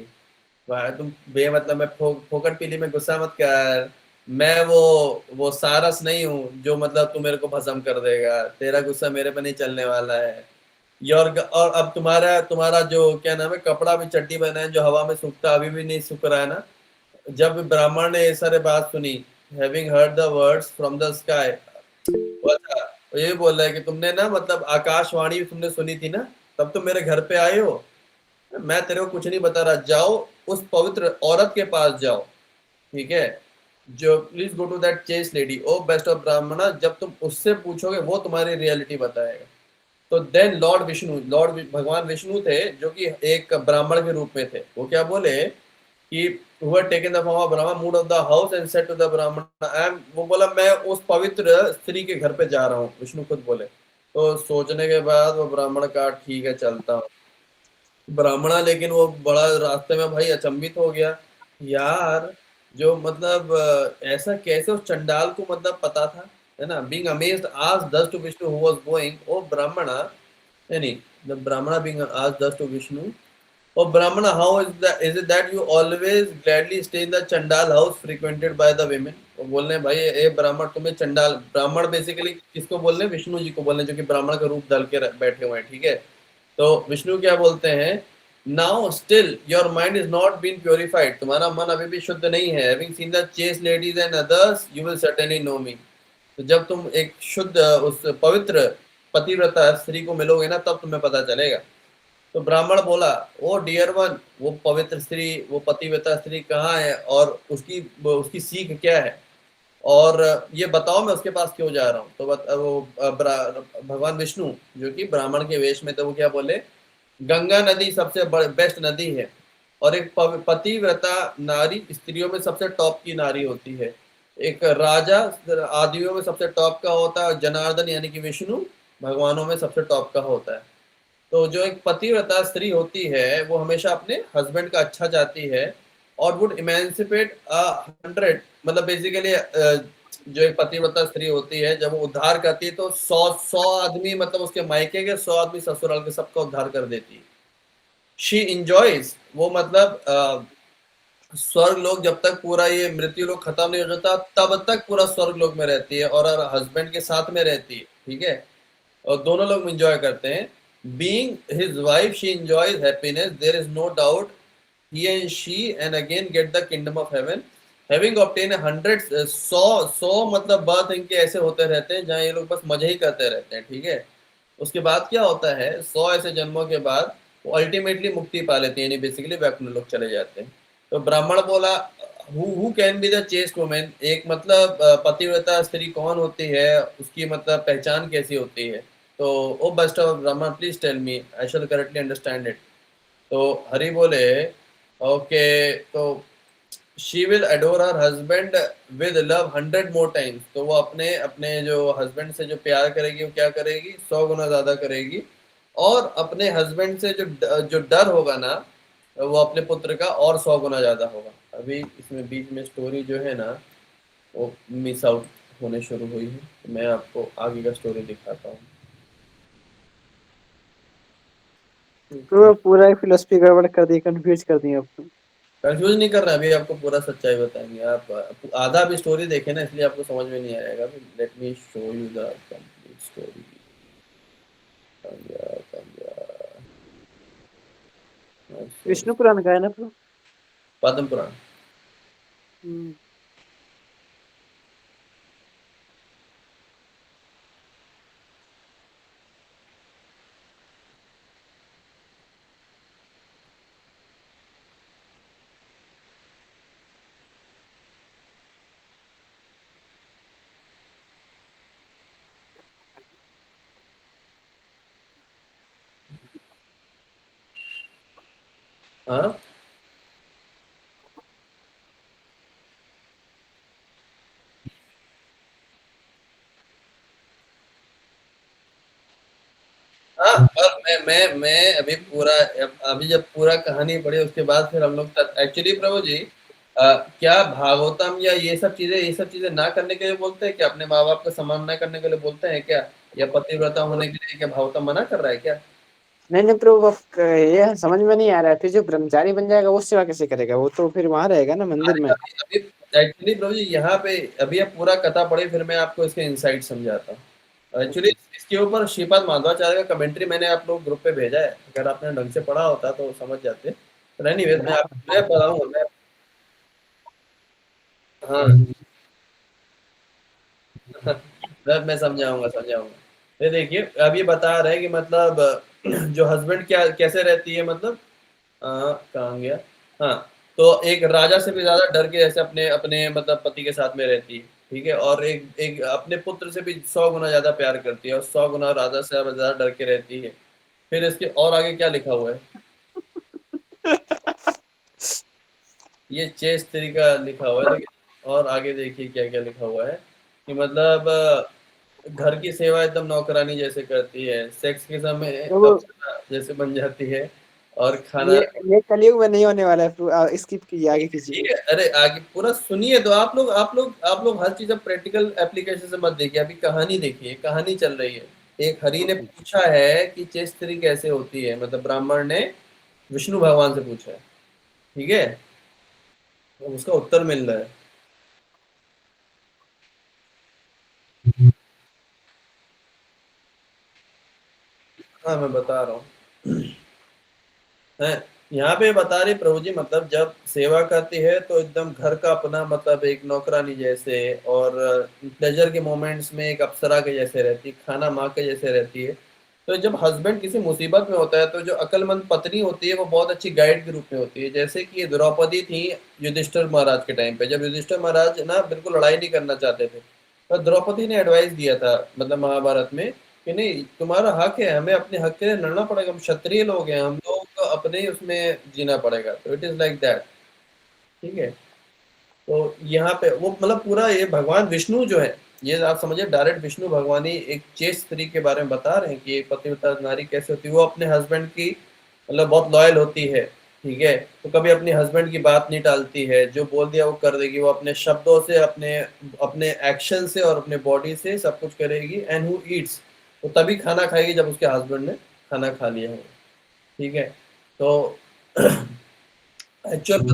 भाई तुम बेमतलब में फोकट पीली में गुस्सा मत कर। मैं वो सारस नहीं हूँ जो मतलब तू मेरे को भस्म कर देगा, तेरा गुस्सा मेरे पे नहीं चलने वाला है। और अब तुम्हारा तुम्हारा जो क्या नाम है, कपड़ा भी चड्डी बना है जो हवा में सूखता, अभी भी नहीं सूख रहा है ना। जब ब्राह्मण ने ये सारे बात सुनी, having heard the words from the sky, अच्छा, तो ये बोल रहा है कि तुमने ना मतलब आकाशवाणी तुमने सुनी थी ना, तब तुम मेरे घर पे आए हो। मैं तेरे को कुछ नहीं बता रहा, जाओ उस पवित्र औरत के पास जाओ, ठीक है, जो please go to that chaste lady, O best of Brahmana, जब तुम उससे पूछोगे वो तुम्हारी रियलिटी बताएगा। तो देन लॉर्ड विष्णु, भगवान विष्णु थे जो कि एक ब्राह्मण के रूप में थे, वो क्या बोले कि who had taken the form of Brahma, moved of the house and said to the Brahmana, I am, वो बोला मैं उस पवित्र स्त्री के घर पे जा रहा हूँ, विष्णु खुद बोले। तो सोचने के बाद वो ब्राह्मण का, ठीक है चलता हूँ। ब्राह्मणा लेकिन वो बड़ा रास्ते में भाई अचंभित हो गया, यार जो मतलब ऐसा कैसे उस चंडाल को मतलब पता था, है ना। Being amazed asked thus to Vishnu who was going, ओ ब्राह्मणा, नहीं, the brahmana being asked thus to Vishnu, और Brahmana, how is it that you always gladly stay in the Chandal house frequented by the women? वो बोल रहे हैं भाई ए ब्राह्मण तुम्हें चंडाल, ब्राह्मण बेसिकली किसको बोल रहे हैं? विष्णु जी को बोल रहे हैं जो कि ब्राह्मण का रूप डाल के बैठे हुए हैं, ठीक है। तो विष्णु क्या बोलते हैं, now still your mind is not been purified, तुम्हारा मन अभी भी शुद्ध नहीं है। Having seen the chaste ladies and others you will certainly know me. तो जब तुम एक शुद्ध उस पवित्र पतिव्रता स्त्री को मिलोगे ना, तब तुम्हें पता चलेगा। तो ब्राह्मण बोला, ओ डियर वन, वो पवित्र स्त्री, वो पतिव्रता स्त्री कहाँ है और उसकी उसकी सीख क्या है, और ये बताओ मैं उसके पास क्यों जा रहा हूँ। तो भगवान विष्णु जो कि ब्राह्मण के वेश में थे, वो क्या बोले, गंगा नदी सबसे बेस्ट नदी है, और एक पतिव्रता नारी स्त्रियों में सबसे टॉप की नारी होती है। एक राजा आदियों में सबसे टॉप का होता है, जनार्दन यानी कि विष्णु भगवानों में सबसे टॉप का होता है। तो जो एक पतिव्रता स्त्री होती है वो हमेशा अपने हस्बैंड का अच्छा चाहती है, और वुड इमेंसिपेट 100, मतलब बेसिकली जो एक पतिव्रता स्त्री होती है जब वो उद्धार करती है तो 100 आदमी, मतलब उसके मायके के 100 आदमी ससुराल के सबका उद्धार कर देती है। शी इंजॉयज, वो मतलब स्वर्ग लोग जब तक पूरा ये मृत्यु लोग खत्म नहीं हो जाता तब तक पूरा स्वर्ग लोग में रहती है, और हस्बैंड के साथ में रहती है, ठीक है। और दोनों लोग एंजॉय करते हैं। Being his wife she enjoys happiness, there is no doubt he and she and again get the kingdom of heaven having obtained 100, 100 मतलब बर्थ इनके ऐसे होते रहते हैं जहाँ ये लोग बस मजे ही करते रहते हैं, ठीक है। उसके बाद क्या होता है, 100 ऐसे जन्मों के बाद वो अल्टीमेटली मुक्ति पा लेते हैं, यानी बेसिकली वैकुंठ लोग चले जाते हैं। तो ब्राह्मण बोला, who can be the chest women, एक मतलब पतिव्रता स्त्री कौन होती है, उसकी मतलब पहचान कैसी होती है। तो O best of Brahman please tell me, I shall correctly understand it. तो हरि बोले, ओके, तो she will adore her husband with love 100 more times, तो वो अपने अपने जो हस्बैंड से जो प्यार करेगी वो क्या करेगी, 100 गुना ज्यादा करेगी। और अपने हस्बैंड से जो डर होगा ना, वो अपने पुत्र का और 100 गुना ज्यादा होगा। अभी इसमें बीच में स्टोरी जो है ना वो मिस आउट होने शुरू हुई है, तो मैं आपको आगे का स्टोरी दिखाता हूँ। तो पूरा फिलोसफी गड़बड़ कर दी, कंफ्यूज कर दी आपको। कंफ्यूज नहीं कर रहा, अभी आपको पूरा सच्चाई बताएंगे। आप आधा भी स्टोरी देखे ना, इसलिए आपको समझ में नहीं आएगा। Let me show you the complete story. Vishnu Purana का है ना पूरा? पद्म पुराण। हम्म। हाँ हाँ, पर मैं अभी पूरा, अभी जब पूरा कहानी पढ़ी उसके बाद फिर हम लोग एक्चुअली प्रभु जी क्या भागवतम या ये सब चीजें ना करने के लिए बोलते हैं क्या? अपने माँ बाप का सम्मान ना करने के लिए बोलते हैं क्या? या पतिव्रता होने के लिए क्या भागवतम मना कर रहा है क्या? नहीं नहीं प्रभु, ये समझ में नहीं आ रहा है। फिर जो ब्रह्मचारी बन जाएगा वो सेवा कैसे करेगा? वो तो फिर वहां रहेगा ना मंदिर अरे में। अभी अभी एक्चुअली प्रभु जी यहाँ पे अभी आप पूरा कथा पढ़े फिर मैं आपको इसके इंसाइट समझाता हूँ। एक्चुअली इसके ऊपर श्रीपाद माधवाचार्य का कमेंट्री मैंने आप लोग ग्रुप पे भेजा है, अगर आपने ढंग से पढ़ा होता तो समझ जाते। तो एनीवेज मैं बताऊंगा मैं। हाँ मैं समझाऊंगा समझाऊंगा। ये देखिए अब ये बता रहे हैं कि मतलब जो हस्बैंड क्या कैसे रहती है, मतलब कहाँ गया, हाँ। तो एक राजा से भी ज्यादा डर के जैसे अपने अपने मतलब पति के साथ में रहती है, ठीक है। और एक एक अपने पुत्र से भी 100 गुना ज्यादा प्यार करती है, और 100 गुना राजा से ज्यादा डर के रहती है। फिर इसके और आगे क्या लिखा हुआ है, ये चेस तरीका लिखा हुआ है, लेकिन और आगे देखिए क्या क्या लिखा हुआ है कि मतलब घर की सेवा एकदम नौकरानी जैसे करती है, सेक्स के समय प्रभु अप्सरा जैसे बन जाती है, और खाना। ये कलयुग में नहीं होने वाला है। स्किप कीजिए, आगे कीजिए। ठीक है, अरे आगे पूरा सुनिए तो आप लोग हर चीज अब प्रैक्टिकल एप्लीकेशन से मत देखिए, अभी कहानी देखिए, कहानी चल रही है। एक हरि ने पूछा है कि चेस स्त्री कैसे होती है, मतलब ब्राह्मण ने विष्णु भगवान से पूछा है, ठीक है, तो उसका उत्तर मिल रहा है। हाँ मैं बता रहा हूँ है। यहाँ पे बता रही प्रभु जी, मतलब जब सेवा करती है तो एकदम घर का अपना, मतलब एक नौकरानी जैसे, और प्लेजर के मोमेंट्स में एक अप्सरा के जैसे रहती, खाना माँ के जैसे रहती है। तो जब हस्बैंड किसी मुसीबत में होता है तो जो अक्लमंद पत्नी होती है वो बहुत अच्छी गाइड के रूप में होती है। जैसे कि द्रौपदी थी युधिष्ठिर महाराज के टाइम पे, जब युधिष्ठिर महाराज ना बिल्कुल लड़ाई नहीं करना चाहते थे, तो द्रौपदी ने एडवाइस दिया था, मतलब महाभारत में, कि नहीं तुम्हारा हक है, हमें अपने हक के लिए लड़ना पड़ेगा, हम क्षत्रिय लोग हैं, हम लोग को अपने ही उसमें जीना पड़ेगा। तो इट इज लाइक दैट, ठीक है। तो यहाँ पे वो मतलब पूरा ये भगवान विष्णु जो है, ये आप समझिए डायरेक्ट विष्णु भगवान ही एक चेस्ट स्त्री के बारे में बता रहे हैं कि एक पतिव्रता नारी कैसे होती है। वो अपने हस्बैंड की मतलब बहुत लॉयल होती है, ठीक है, तो कभी अपने हस्बैंड की बात नहीं टालती है, जो बोल दिया वो कर देगी, वो अपने शब्दों से, अपने अपने एक्शन से और अपने बॉडी से सब कुछ करेगी। एंड हु ईट्स, वो तभी खाना खाएगी जब उसके हस्बैंड ने खाना खा लिया है, ठीक है। तो एक्चुअल,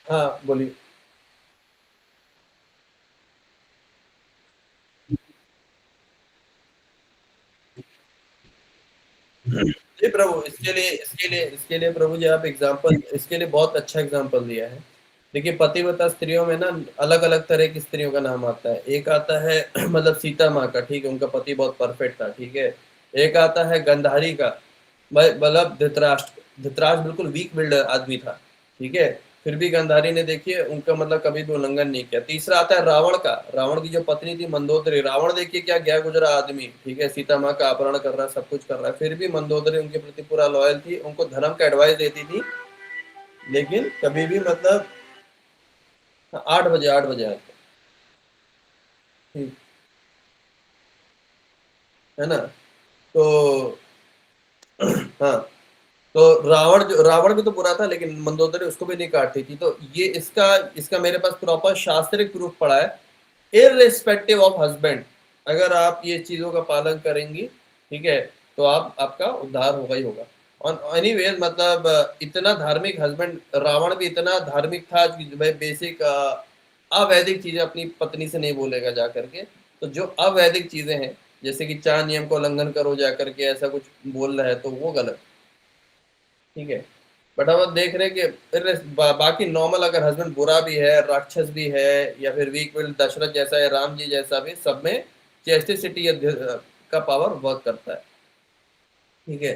हाँ बोलिए। जी प्रभु, इसके लिए प्रभु जी आप एग्जाम्पल, इसके लिए बहुत अच्छा एग्जाम्पल दिया है। देखिए पतिव्रता स्त्रियों में ना अलग अलग तरह की स्त्रियों का नाम आता है। एक आता है मतलब सीता माँ का, ठीक है, उनका पति बहुत परफेक्ट था, ठीक है। एक आता है गंधारी का, मतलब धृतराष्ट्र, धृतराष्ट्र बिल्कुल वीक विल्ड आदमी था, ठीक है, फिर भी गंधारी ने देखिए उनका मतलब कभी भी उल्लंघन नहीं किया। तीसरा आता है रावण का, रावण की जो पत्नी थी मंदोदरी, रावण देखिए क्या गया गुजरा आदमी, ठीक है, सीता माँ का अपहरण कर रहा है, सब कुछ कर रहा है, फिर भी मंदोदरी उनके प्रति पूरा लॉयल थी, उनको धर्म का एडवाइस देती थी, लेकिन कभी भी मतलब, 8 बजे, 8 बजे आते, ठीक है ना। तो हाँ, तो रावण, जो रावण भी तो बुरा था लेकिन मंदोदरी उसको भी नहीं काटती थी। तो ये इसका इसका मेरे पास प्रॉपर शास्त्रिक प्रूफ पड़ा है, इररिस्पेक्टिव ऑफ हस्बैंड, अगर आप ये चीजों का पालन करेंगी, ठीक है, तो आपका उद्धार होगा ही होगा। और एनीवेज मतलब इतना धार्मिक हस्बैंड, रावण भी इतना धार्मिक था कि भाई बेसिक अवैधिक चीजें अपनी पत्नी से नहीं बोलेगा जा करके। तो जो अवैधिक चीजें हैं, जैसे कि 4 नियम का उल्लंघन करो जा करके ऐसा कुछ बोल रहा है, तो वो गलत, ठीक है। बट अब आप देख रहे हैं कि बाकी नॉर्मल अगर हस्बैंड बुरा भी है, राक्षस भी है, या फिर वीक विल दशरथ जैसा है, राम जी जैसा भी, सब में चेस्टिसिटी का पावर वर्क करता है, ठीक है।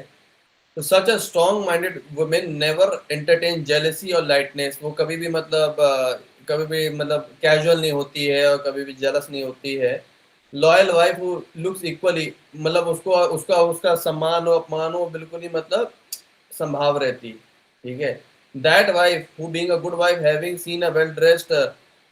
तो such a strong minded women never entertain jealousy और लाइटनेस, वो कभी भी मतलब कभी भी मतलब कैजुअल नहीं होती है और कभी भी जेलस नहीं होती है। Loyal wife who looks equally, मतलब उसको उसका उसका सम्मान और अपमान हो बिल्कुल ही मतलब संभाव रहती, ठीक है। That wife who being a good wife having seen a well dressed,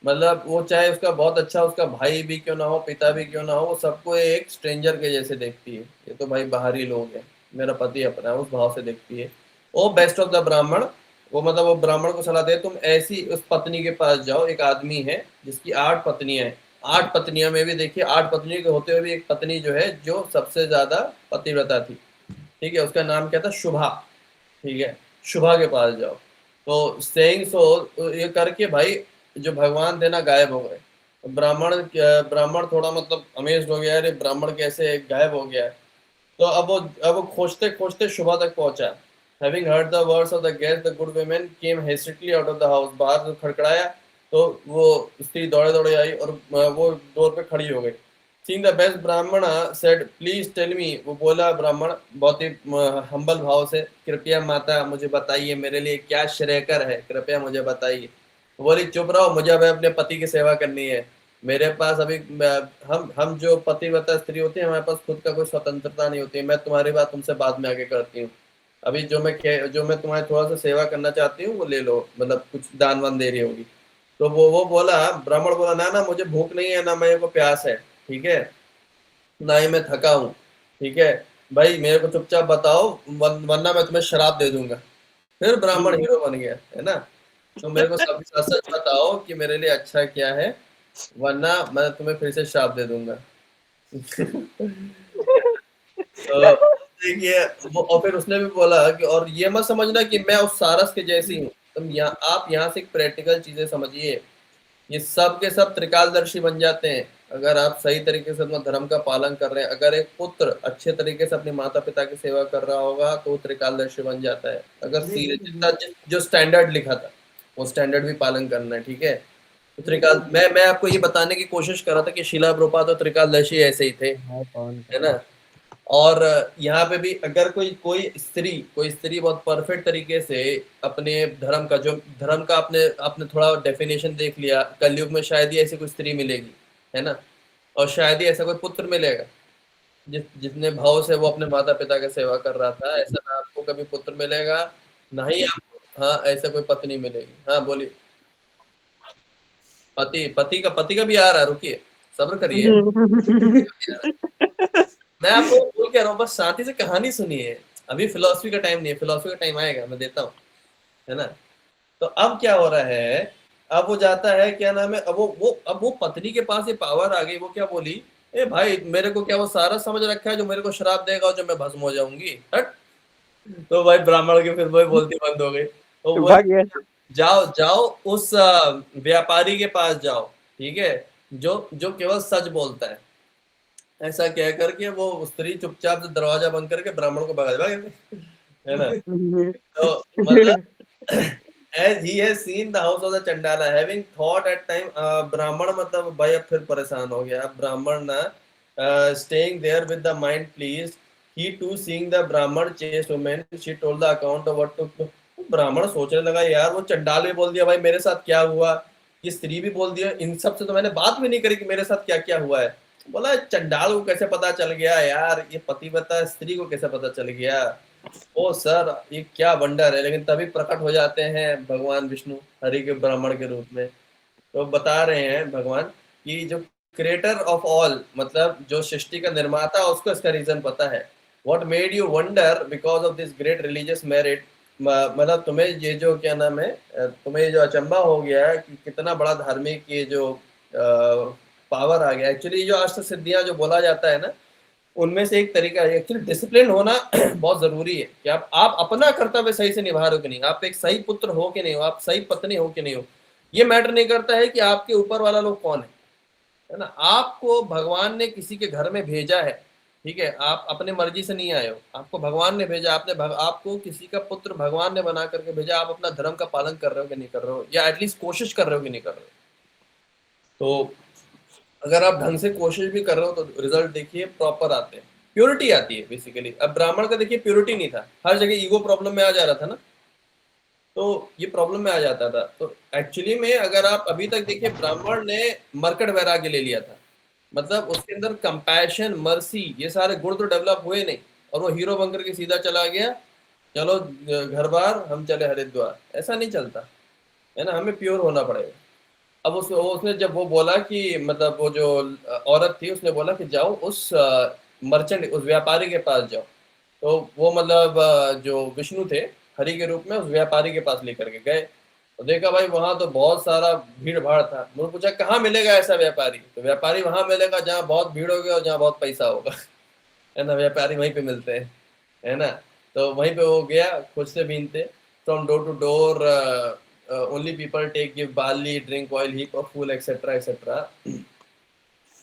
मतलब वो चाहे उसका बहुत अच्छा उसका भाई भी क्यों ना हो, पिता भी क्यों ना हो, वो सबको एक स्ट्रेंजर के जैसे देखती है, ये तो भाई बाहरी लोग हैं, मेरा पति अपना है, उस भाव से देखती है। ओ बेस्ट ऑफ द ब्राह्मण, वो मतलब वो ब्राह्मण को सलाह दे, तुम ऐसी उस पत्नी के पास जाओ, एक आदमी है जिसकी 8 पत्नियां हैं, 8 पत्नियों में भी देखिए 8 पत्नियों के होते हुए भी एक पत्नी जो है जो सबसे ज्यादा पतिव्रता थी, ठीक है, उसका नाम क्या था, शुभा, ठीक है, शुभा के पास जाओ। तो सेइंग सो, ये करके भाई जो भगवान थे ना गायब हो गए। ब्राह्मण थोड़ा मतलब अमेज्ड हो गया, अरे ब्राह्मण कैसे गायब हो गया है। तो अब वो खोजते खोजते शुभा तक पहुंचा। Having heard the words of the guest, the good women came hastily out of the house. बाहर जो खड़खड़ाया तो वो स्त्री दौड़े दौड़े आई और वो डोर पे खड़ी हो गई। Seeing the best ब्राह्मण said, please tell me, वो बोला ब्राह्मण बहुत ही हम्बल भाव से, कृपया माता मुझे बताइए मेरे लिए क्या श्रेयकर है, कृपया मुझे बताइए। वो बोली चुप रहो, मुझे अब अपने पति की सेवा करनी है। मेरे पास अभी हम जो पतिव्रता स्त्री होती है हमारे पास खुद का कोई स्वतंत्रता नहीं होती है, मैं तुम्हारी बात तुमसे बाद में आगे करती हूँ। अभी जो मैं तुम्हारी थोड़ा सा सेवा करना चाहती हूँ वो ले लो, मतलब कुछ दान वान दे रही होगी। तो वो बोला, ब्राह्मण बोला, ना ना मुझे भूख नहीं है, ना मेरे को प्यास है, ठीक है, ना ही मैं थका हूँ, ठीक है, भाई मेरे को चुपचाप बताओ, वरना मैं तुम्हें शराब दे दूंगा। फिर ब्राह्मण हीरो बन गया, है ना। तो मेरे को सच सच सच बताओ कि मेरे लिए अच्छा क्या है, वरना मैं तुम्हें फिर से श्राप दे दूंगा। तो देखिए वो, और फिर उसने भी बोला कि और ये मत समझना कि मैं उस सारस के जैसी हूँ, तुम यहाँ, आप यहाँ से प्रैक्टिकल चीजें समझिए। ये सब के सब त्रिकालदर्शी बन जाते हैं अगर आप सही तरीके से अपना धर्म का पालन कर रहे हैं। अगर एक पुत्र अच्छे तरीके से अपने माता पिता की सेवा कर रहा होगा तो वो त्रिकालदर्शी बन जाता है। अगर जितना जो स्टैंडर्ड लिखा था वो स्टैंडर्ड भी पालन करना है, ठीक है। तो त्रिकाल मैं आपको ये बताने की कोशिश कर रहा था कि शिला प्रभुपाद तो त्रिकालदर्शी ऐसे ही थे, हाँ कौन है का। ना। और यहाँ पे भी अगर कोई स्त्री बहुत परफेक्ट तरीके से अपने धर्म का, जो धर्म का आपने आपने थोड़ा डेफिनेशन देख लिया, कलयुग में शायद ही ऐसी कोई स्त्री मिलेगी, है ना। और शायद ही ऐसा कोई पुत्र मिलेगा जितने भाव से वो अपने माता पिता की सेवा कर रहा था, ऐसा ना आपको कभी पुत्र मिलेगा, ना ही आपको हाँ ऐसा कोई पत्नी मिलेगी। हाँ बोलिए। पति का भी आ रहा है, रुकिए सब्र करिए। मैं आपको बोल कह रहा हूँ, बस शांति से कहानी सुनिए। अभी फिलोसफी का टाइम नहीं है, फिलोसफी का टाइम आएगा, मैं देता हूँ, है ना। तो अब क्या हो रहा है, अब वो जाता है, क्या नाम है, अब वो पत्नी के पास ये पावर आ गई। वो क्या बोली, ए भाई मेरे को क्या वो सारा समझ रखा है जो मेरे को श्राप देगा और जो मैं भस्म हो जाऊंगी, हट। तो भाई ब्राह्मण की फिर वही बोलती बंद हो गई। तो वो भाग गया। जाओ जाओ उस व्यापारी के पास जाओ, ठीक है, जो जो केवल सच बोलता है। ऐसा कह करके वो स्त्री चुपचाप से दरवाजा बंद करके ब्राह्मण को भगा देगा, है ना। तो मतलब as he has seen the house of the Chandala, having thought at time, ब्राह्मण मतलब भाई अब फिर परेशान हो गया। अब ब्राह्मण ना staying there with the mind pleased, he too seeing the ब्राह्मण chased women, she told the account of what took। ब्राह्मण सोचने लगा यार वो चंडाल भी बोल दिया भाई मेरे साथ क्या हुआ, ये स्त्री भी बोल दिया, इन सब से तो मैंने बात भी नहीं करी कि मेरे साथ क्या क्या हुआ है। बोला चंडाल को कैसे पता चल गया यार, ये पतिव्रता स्त्री को कैसे पता चल गया। ओ सर ये क्या वंडर है। लेकिन तभी प्रकट हो जाते हैं भगवान विष्णु हरि के ब्राह्मण के रूप में। तो बता रहे हैं भगवान कि जो क्रिएटर ऑफ ऑल, मतलब जो सृष्टि का निर्माता, उसको इसका रीजन पता है। What made you wonder because of this great religious merit, मतलब तुम्हें ये जो क्या नाम है, तुम्हें ये जो अचंबा हो गया है कि कितना बड़ा धार्मिक ये जो पावर आ गया। एक्चुअली जो अष्ट सिद्धियां जो बोला जाता है ना, उनमें से एक तरीका है एक्चुअली डिसिप्लिन होना बहुत जरूरी है कि आप अपना कर्तव्य सही से निभा रहे हो कि नहीं, आप एक सही पुत्र हो कि नहीं हो, आप सही पत्नी हो कि नहीं हो। ये मैटर नहीं करता है कि आपके ऊपर वाला लोग कौन है ना। आपको भगवान ने किसी के घर में भेजा है, ठीक है, आप अपने मर्जी से नहीं आए हो, आपको भगवान ने भेजा। आपको किसी का पुत्र भगवान ने बना करके भेजा। आप अपना धर्म का पालन कर रहे हो कि नहीं कर रहे हो, या एटलीस्ट कोशिश कर रहे हो कि नहीं कर रहे हो। तो अगर आप ढंग से कोशिश भी कर रहे हो तो रिजल्ट देखिए प्रॉपर आते हैं, प्योरिटी आती है बेसिकली। अब ब्राह्मण का देखिए प्योरिटी नहीं था, हर जगह ईगो प्रॉब्लम में आ जा रहा था ना, तो ये प्रॉब्लम में आ जाता था। तो एक्चुअली में अगर आप अभी तक देखिए, ब्राह्मण ने मरकट वैराग्य ले लिया था, मतलब उसके अंदर कंपैशन मर्सी ये सारे गुण तो डेवलप हुए नहीं, और वो हीरो बनकर के सीधा चला गया, चलो घर बार हम चले हरिद्वार। ऐसा नहीं चलता, है ना, हमें प्योर होना पड़ेगा। अब उसने जब वो बोला कि मतलब वो जो औरत थी उसने बोला कि जाओ उस मर्चेंट, उस व्यापारी के पास जाओ। तो वो मतलब जो विष्णु थे हरि के रूप में उस व्यापारी के पास लेकर के गए। तो देखा भाई वहां तो बहुत सारा भीड़ भाड़ था। उन्होंने पूछा कहाँ मिलेगा ऐसा व्यापारी, तो व्यापारी वहां मिलेगा जहाँ बहुत भीड़ होगी और जहाँ बहुत पैसा होगा, है ना, व्यापारी वहीं पे मिलते हैं, है ना। तो वहीं पे वो गया खुद से बीनते, from door to door, only people take give barley drink oil heap of फूल एक्सेट्रा एक्सेट्रा।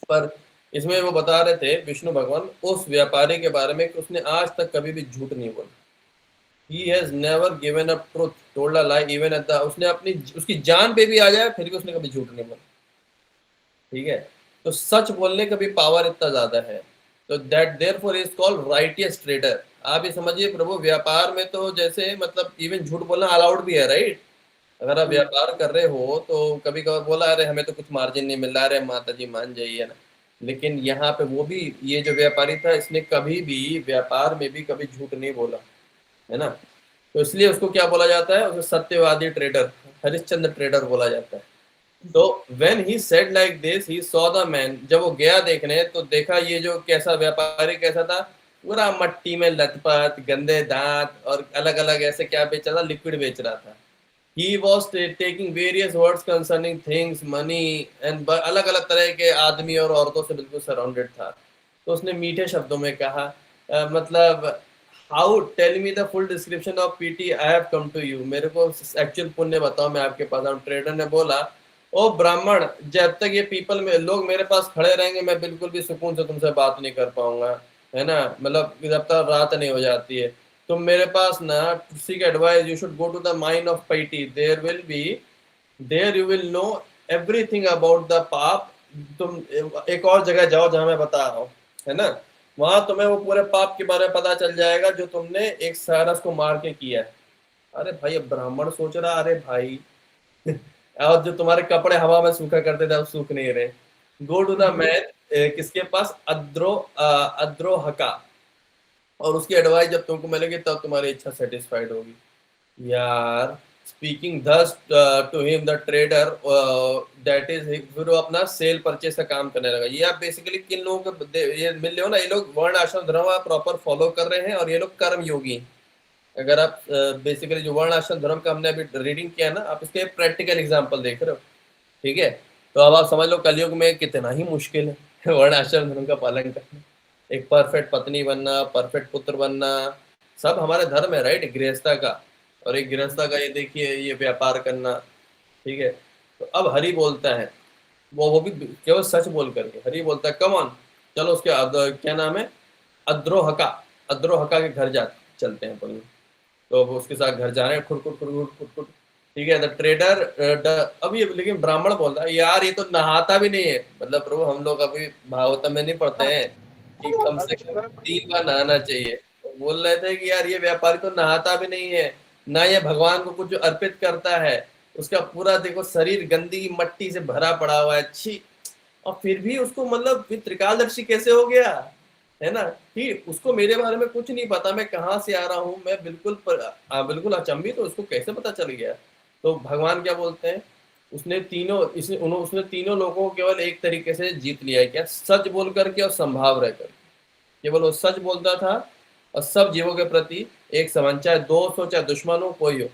पर इसमें वो बता रहे थे विष्णु भगवान उस व्यापारी के बारे में कि उसने आज तक कभी भी झूठ नहीं बोला। He has never given a truth, told a lie even at the, उसने अपनी उसकी जान पे भी आ जाए फिर भी उसने कभी झूठ नहीं बोला, ठीक है। तो सच बोलने का भी पावर इतना ज्यादा है। तो that therefore is called righteous trader. आप ये समझिए प्रभु, व्यापार में तो जैसे मतलब इवन झूठ बोलना अलाउड भी है, राइट। अगर आप व्यापार कर रहे हो तो कभी कभार बोला अरे हमें तो कुछ मार्जिन नहीं मिल रहा, अरे माता जी मान जाइए ना। लेकिन यहाँ पे वो भी, ये जो व्यापारी था इसने कभी भी व्यापार में भी कभी झूठ नहीं बोला, है ना। तो इसलिए उसको क्या बोला जाता है, उसे सत्यवादी ट्रेडर, हरिश्चंद्र ट्रेडर बोला जाता है। तो when he said like this he saw the man, जब वो गया देखने तो देखा ये जो कैसा व्यापारी कैसा था, पूरा मट्टी में लथपथ, गंदे दांत, और अलग अलग ऐसे क्या बेच रहा था, लिक्विड बेच रहा था। he was taking various words concerning things money and अलग अलग तरह के आदमी और औरतों से बिल्कुल सराउंडेड था। तो उसने मीठे शब्दों में कहा, मतलब how tell me the full description of piety I have come to you, मेरे को एक्चुअल पुण्य बताओ, मैं आपके पास आऊं। ट्रेडर ने बोला, ओ ब्राह्मण, जब तक ये पीपल में लोग मेरे पास खड़े रहेंगे मैं बिल्कुल भी सुकून से तुमसे बात नहीं कर पाऊंगा, है ना, मतलब जब तक रात नहीं हो जाती है। तुम मेरे पास ना seek advice, you should go to the mine of piety, there will be, there you will know everything about the पाप। तुम एक और जगह जाओ जहां मैं बता रहा हूँ, है ना, वहां तुम्हें वो पूरे पाप के बारे में पता चल जाएगा जो तुमने एक सारस को मार के किया है। अरे भाई, अब ब्राह्मण सोच रहा, अरे भाई और जो तुम्हारे कपड़े हवा में सूखा करते थे अब सूख नहीं रहे। गो टू द मैन, किसके पास, अद्रोहका, और उसकी एडवाइस जब तुमको मिलेगी तब तुम्हारी इच्छा सेटिस्फाइड होगी। यार, speaking this to him the trader, that is, फिर वो अपना सेल परचेस का काम करने लगा। ये आप बेसिकली किन लोगों को ये मिल रहे हो ना, ये लोग वर्ण आश्रम धर्म प्रॉपर फॉलो कर रहे हैं और ये लोग कर्म योगी हैं। अगर आप बेसिकली जो वर्ण आश्रम धर्म का हमने अभी रीडिंग किया ना, आप इसके प्रैक्टिकल एग्जांपल देख रहे हो, ठीक है। तो अब आप समझ लो कलयुग में कितना ही मुश्किल है वर्ण आश्रम धर्म का पालन करना, एक परफेक्ट पत्नी बनना, परफेक्ट पुत्र बनना, सब हमारे धर्म है, राइट, गृहस्था का। और एक गृहस्था का ये देखिए, ये व्यापार करना, ठीक है। तो अब हरि बोलता है, वो भी केवल सच बोल करके हरि बोलता है, कम ऑन, चलो उसके क्या नाम है, अद्रोहका, अद्रोहका के घर जा चलते हैं अपन। तो उसके साथ घर जा रहे हैं, खुरकुट खुरकुट खुरकुट, ठीक है। द ट्रेडर, अब ये लेकिन ब्राह्मण बोल रहा है, यार ये तो नहाता भी नहीं है, मतलब प्रभु हम लोग अभी भागवतम में नहीं पढ़ते हैं कि कम से कम 3 बार नहाना चाहिए। तो बोल रहे थे कि यार ये व्यापारी तो नहाता भी नहीं है, ना ये भगवान को कुछ अर्पित करता है, उसका पूरा देखो शरीर गंदी मट्टी से भरा पड़ा हुआ है, अच्छी, और फिर भी उसको मतलब त्रिकालदर्शी कैसे हो गया, है ना, कि उसको मेरे बारे में कुछ नहीं पता, मैं कहाँ से आ रहा हूँ, मैं बिल्कुल अचंभित, तो उसको कैसे पता चल गया। तो भगवान क्या बोलते हैं, उसने तीनों लोगों को केवल एक तरीके से जीत लिया है, क्या, सच बोल करके और संभाव रह कर। केवल वो सच बोलता था और सब जीवों के प्रति एक समान, चाहे दोस्त हो चाहे दुश्मन हो, कोई हो।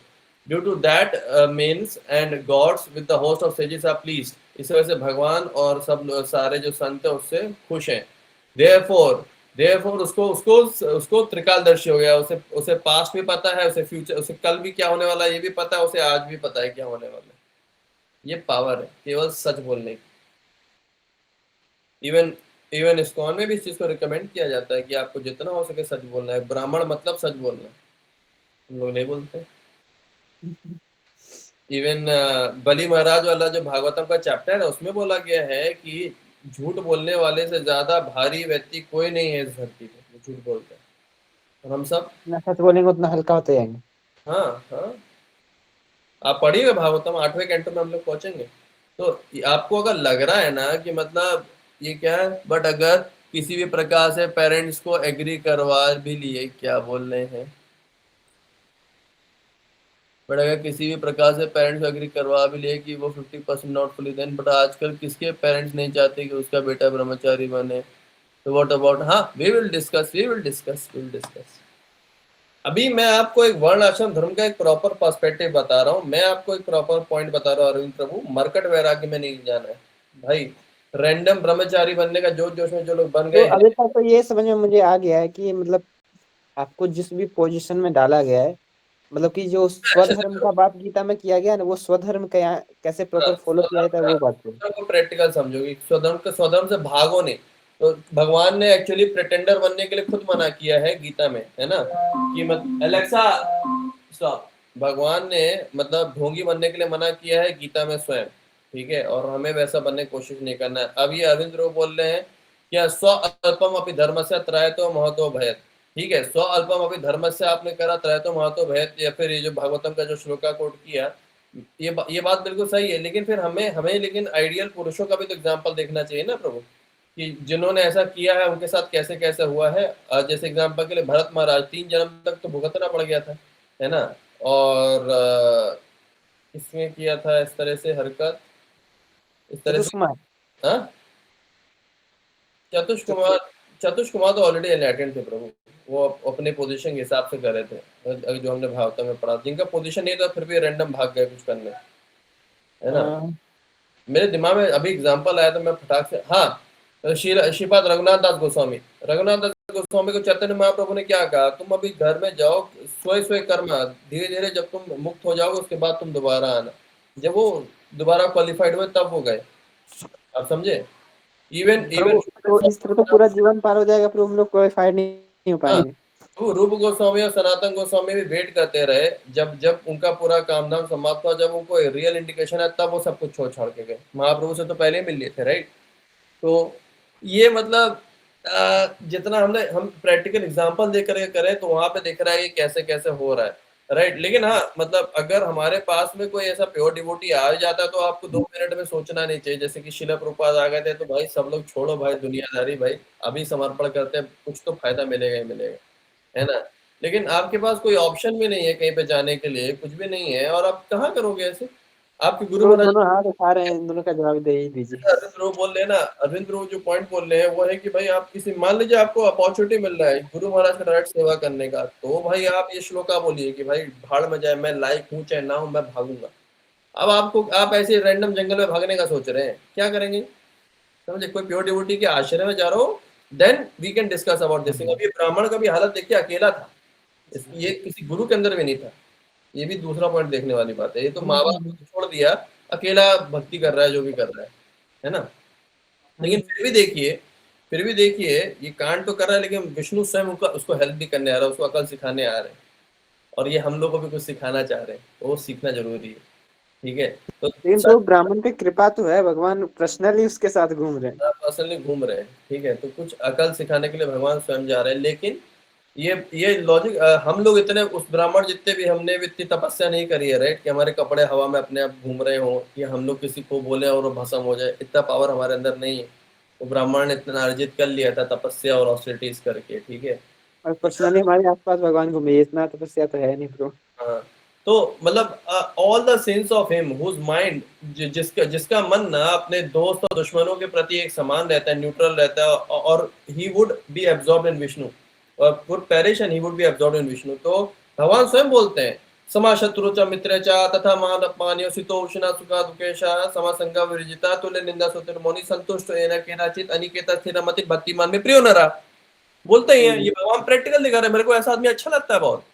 Due to that means and gods with the host of sages are pleased, इस वजह से भगवान और सब सारे जो संत है उससे खुश हैं। देयरफॉर, उसको उसको उसको त्रिकालदर्शी हो गया, उसे उसे पास्ट भी पता है, उसे फ्यूचर, उसे कल भी क्या होने वाला है ये भी पता है, उसे आज भी पता है क्या होने वाला है। ये पावर है केवल सच बोलने की। इवन इवन इस्कॉन में भी इस चीज को रिकमेंड किया जाता है कि आपको जितना हो सके सच बोलना है, ब्राह्मण मतलब सच बोलना, हम लोग नहीं बोलते। इवन बलि महाराज वाला जो भागवतम का चैप्टर है उसमें बोला गया है कि झूठ बोलने वाले से ज्यादा भारी व्यक्ति कोई नहीं है इस धरती पे, वो झूठ बोलता है, और हम सब, जितना सच बोलेंगे उतना हल्का होते जाएंगे। हाँ हाँ, आप पढ़िएगा भागवतम, 8वें कैंटो में हम लोग पहुंचेंगे। तो आपको अगर लग रहा है ना कि मतलब ये क्या है, बट अगर किसी भी प्रकार से पेरेंट्स को एग्री करवा भी लिए, क्या बोल रहे हैं, बट अगर किसी भी प्रकार से पेरेंट्स को एग्री करवा भी लिए कि वो 50% नॉट फुली देन, बट आजकल किसके पेरेंट्स नहीं चाहते कि उसका बेटा ब्रह्मचारी बने। तो व्हाट अबाउट, हाँ, वी विल डिस्कस। अभी मैं आपको एक वर्ण आश्रम धर्म का एक प्रॉपर पर्सपेक्टिव बता रहा हूँ, मैं आपको एक प्रॉपर पॉइंट बता रहा हूँ अरविंद प्रभु, मरकट वैराग्य में नहीं जाना है भाई। रैंडम ब्रह्मचारी बनने का जोश जोश में जो लोग बन तो गए हैं, अभी तक तो ये समझ में मुझे आ गया है कि मतलब आपको जिस भी पोजीशन में डाला गया है, मतलब कि जो अच्छे से स्वधर्म करो। का बात गीता में किया गया है ना, वो स्वधर्म कैसे हाँ, प्रॉपर फॉलो किया जाता है वो बात है। स्वधर्म को प्रैक्टिकल समझोगे, स्वधर्म से भागो नहीं। तो भगवान ने एक्चुअली प्रिटेंडर बनने के लिए खुद मना किया है गीता में, है ना, कि मत एलेक्सा स्टॉप, भगवान ने मतलब ढोंगी बनने के लिए मना किया है गीता में स्वयं, ठीक है, और हमें वैसा बनने की कोशिश नहीं करना है। अब ये अरविंद रोग बोल रहे हैं, क्या स्व अल्पम अपनी धर्म से त्रयतो महतो भयत, ठीक है, स्व अल्पम अपनी धर्म से आपने करा त्रयतो महतो भयत, या फिर ये जो भागवतम का जो श्लोका कोट किया, ये बात बिल्कुल सही है, लेकिन फिर हमें हमें लेकिन आइडियल पुरुषों का भी तो एग्जाम्पल देखना चाहिए ना प्रभु, कि जिन्होंने ऐसा किया है उनके साथ कैसे कैसे हुआ है। जैसे एग्जाम्पल के लिए भरत महाराज 3 जन्म तक तो भुगतना पड़ गया था, है ना, और इसमें किया था इस तरह से हरकत, इस तरह चतुष से, कुमार। हाँ, चतुष चतुष कुमार, चतुष कुमार तो ऑलरेडी एनलाइटेंड थे प्रभु, वो अपने पोजीशन के हिसाब से कर रहे थे, जो हमने भागवत में पढ़ा, जिनका पोजीशन नहीं था फिर भी रैंडम भाग गए कुछ करने, है ना। मेरे दिमाग में अभी एग्जांपल आया तो मैं फटाक से, हाँ, श्रीपाद रघुनाथ दास गोस्वामी, रघुनाथ दास गोस्वामी को चैतन्य महाप्रभु ने क्या कहा, तुम अभी घर में जाओ, सोए सोए कर्म, धीरे धीरे जब तुम मुक्त हो जाओगे उसके बाद तुम दोबारा आना। जब वो दोबारा क्वालिफाइड हुए तब वो गए, आप समझे। इवन इवन प्रभु तो इस तरह तो पूरा जीवन पार हो जाएगा, प्रभु हम लोग क्वालिफाइड नहीं हो हाँ, पाएंगे। तो रूप गोस्वामी और सनातन गोस्वामी भी वेट करते रहे, जब जब उनका पूरा काम धाम समाप्त हुआ, जब उनको रियल इंडिकेशन है, तब वो सब कुछ छोड़ छाड़ के गए। महाप्रभु से तो पहले ही मिल लिए थे, राइट। तो ये मतलब जितना हम प्रैक्टिकल एग्जांपल देकर करें तो वहां पे दिख रहा है कि कैसे कैसे हो रहा है, राइट। लेकिन हाँ, मतलब अगर हमारे पास में कोई ऐसा प्योर डिवोटी आ जाता है तो आपको 2 मिनट में सोचना नहीं चाहिए। जैसे कि शिला प्रभुपाद आ गए थे तो भाई सब लोग छोड़ो भाई दुनियादारी, भाई अभी समर्पण करते हैं, कुछ तो फायदा मिलेगा ही मिलेगा, है ना। लेकिन आपके पास कोई ऑप्शन भी नहीं है कहीं पे जाने के लिए, कुछ भी नहीं है, और आप कहाँ करोगे ऐसे। आपके गुरु प्रभु महाराज दोनों हाथ उठा रहे हैं, इन दोनों का जवाब दे ही दीजिए। अरविंद प्रभु बोल रहे हैं ना, अरविंद प्रभु जो पॉइंट बोल रहे हैं वो है कि भाई आप किसी, मान लीजिए आपको अपॉर्चुनिटी मिल रहा है गुरु महाराज का डायरेक्ट सेवा करने का, तो भाई आप ये श्लोका बोलिए कि भाई भाड़ में जाए, मैं लायक हूँ चाहे ना हूँ, मैं भागूंगा। अब आपको, आप ऐसे रैंडम जंगल में भागने का सोच रहे हैं, क्या करेंगे, समझे। कोई प्योर डिवोटी के आश्रय में जा रहा हो, then we can discuss about this thing. अभी ब्राह्मण का भी हालत देखिए, अकेला था, ये किसी गुरु के अंदर भी नहीं था। ये भी दूसरा पॉइंट देखने वाली बात है। ये तो माँ बाप को तो छोड़ दिया, अकेला भक्ति कर रहा है, जो भी कर रहा है ना। लेकिन फिर भी देखिए ये कांड तो कर रहा है, लेकिन विष्णु स्वयं उसको हेल्प भी करने आ रहा है, उसको अकल सिखाने आ रहे हैं, और ये हम लोग को भी कुछ सिखाना चाह रहे हैं, तो वो सीखना जरूरी है, ठीक है। तो लेकिन सच प्रभु ब्राह्मण पे कृपा तो है, भगवान पर्सनली उसके साथ घूम रहे हैं। पर्सनली घूम रहे हैं, ठीक है। तो कुछ अकल सिखाने के लिए भगवान स्वयं जा रहे हैं, लेकिन ये लॉजिक, हम लोग इतने, उस ब्राह्मण जितने भी, हमने भी इतनी तपस्या नहीं करी है, राइट, कि हमारे कपड़े हवा में अपने आप घूम रहे हों, कि हम लोग किसी को बोले और वो भस्म हो जाए, इतना पावर हमारे अंदर नहीं है। वो ब्राह्मण ने इतना अर्जित कर लिया था तपस्या और ऑस्टेरिटीज करके, ठीक है। और पर्सनली हमारे आसपास भगवान घूमे, इतना तपस्या तो है नहीं प्रभु। हाँ, तो मतलब all the sins of him whose mind, जिसका जिसका मन ना अपने दोस्त और दुश्मनों के प्रति एक समान रहता है, न्यूट्रल रहता है, और he would be absorbed in Vishnu, और would perish and he would be absorbed in Vishnu. तो भगवान स्वयं बोलते हैं, समा शत्रु च मित्र च तथा मान अपमान्यो सितो उष्णा सुखा दुकेशा समा संगा विरजिता तुल्य निंदा सुतिर मौनि संतुष्ट एन केनाचित अनिकेता स्थिरमति भक्तिमान में प्रियो नरा। बोलते ही हैं, ये भगवान प्रैक्टिकल दिखा रहे हैं, मेरे को ऐसा आदमी अच्छा लगता है बहुत।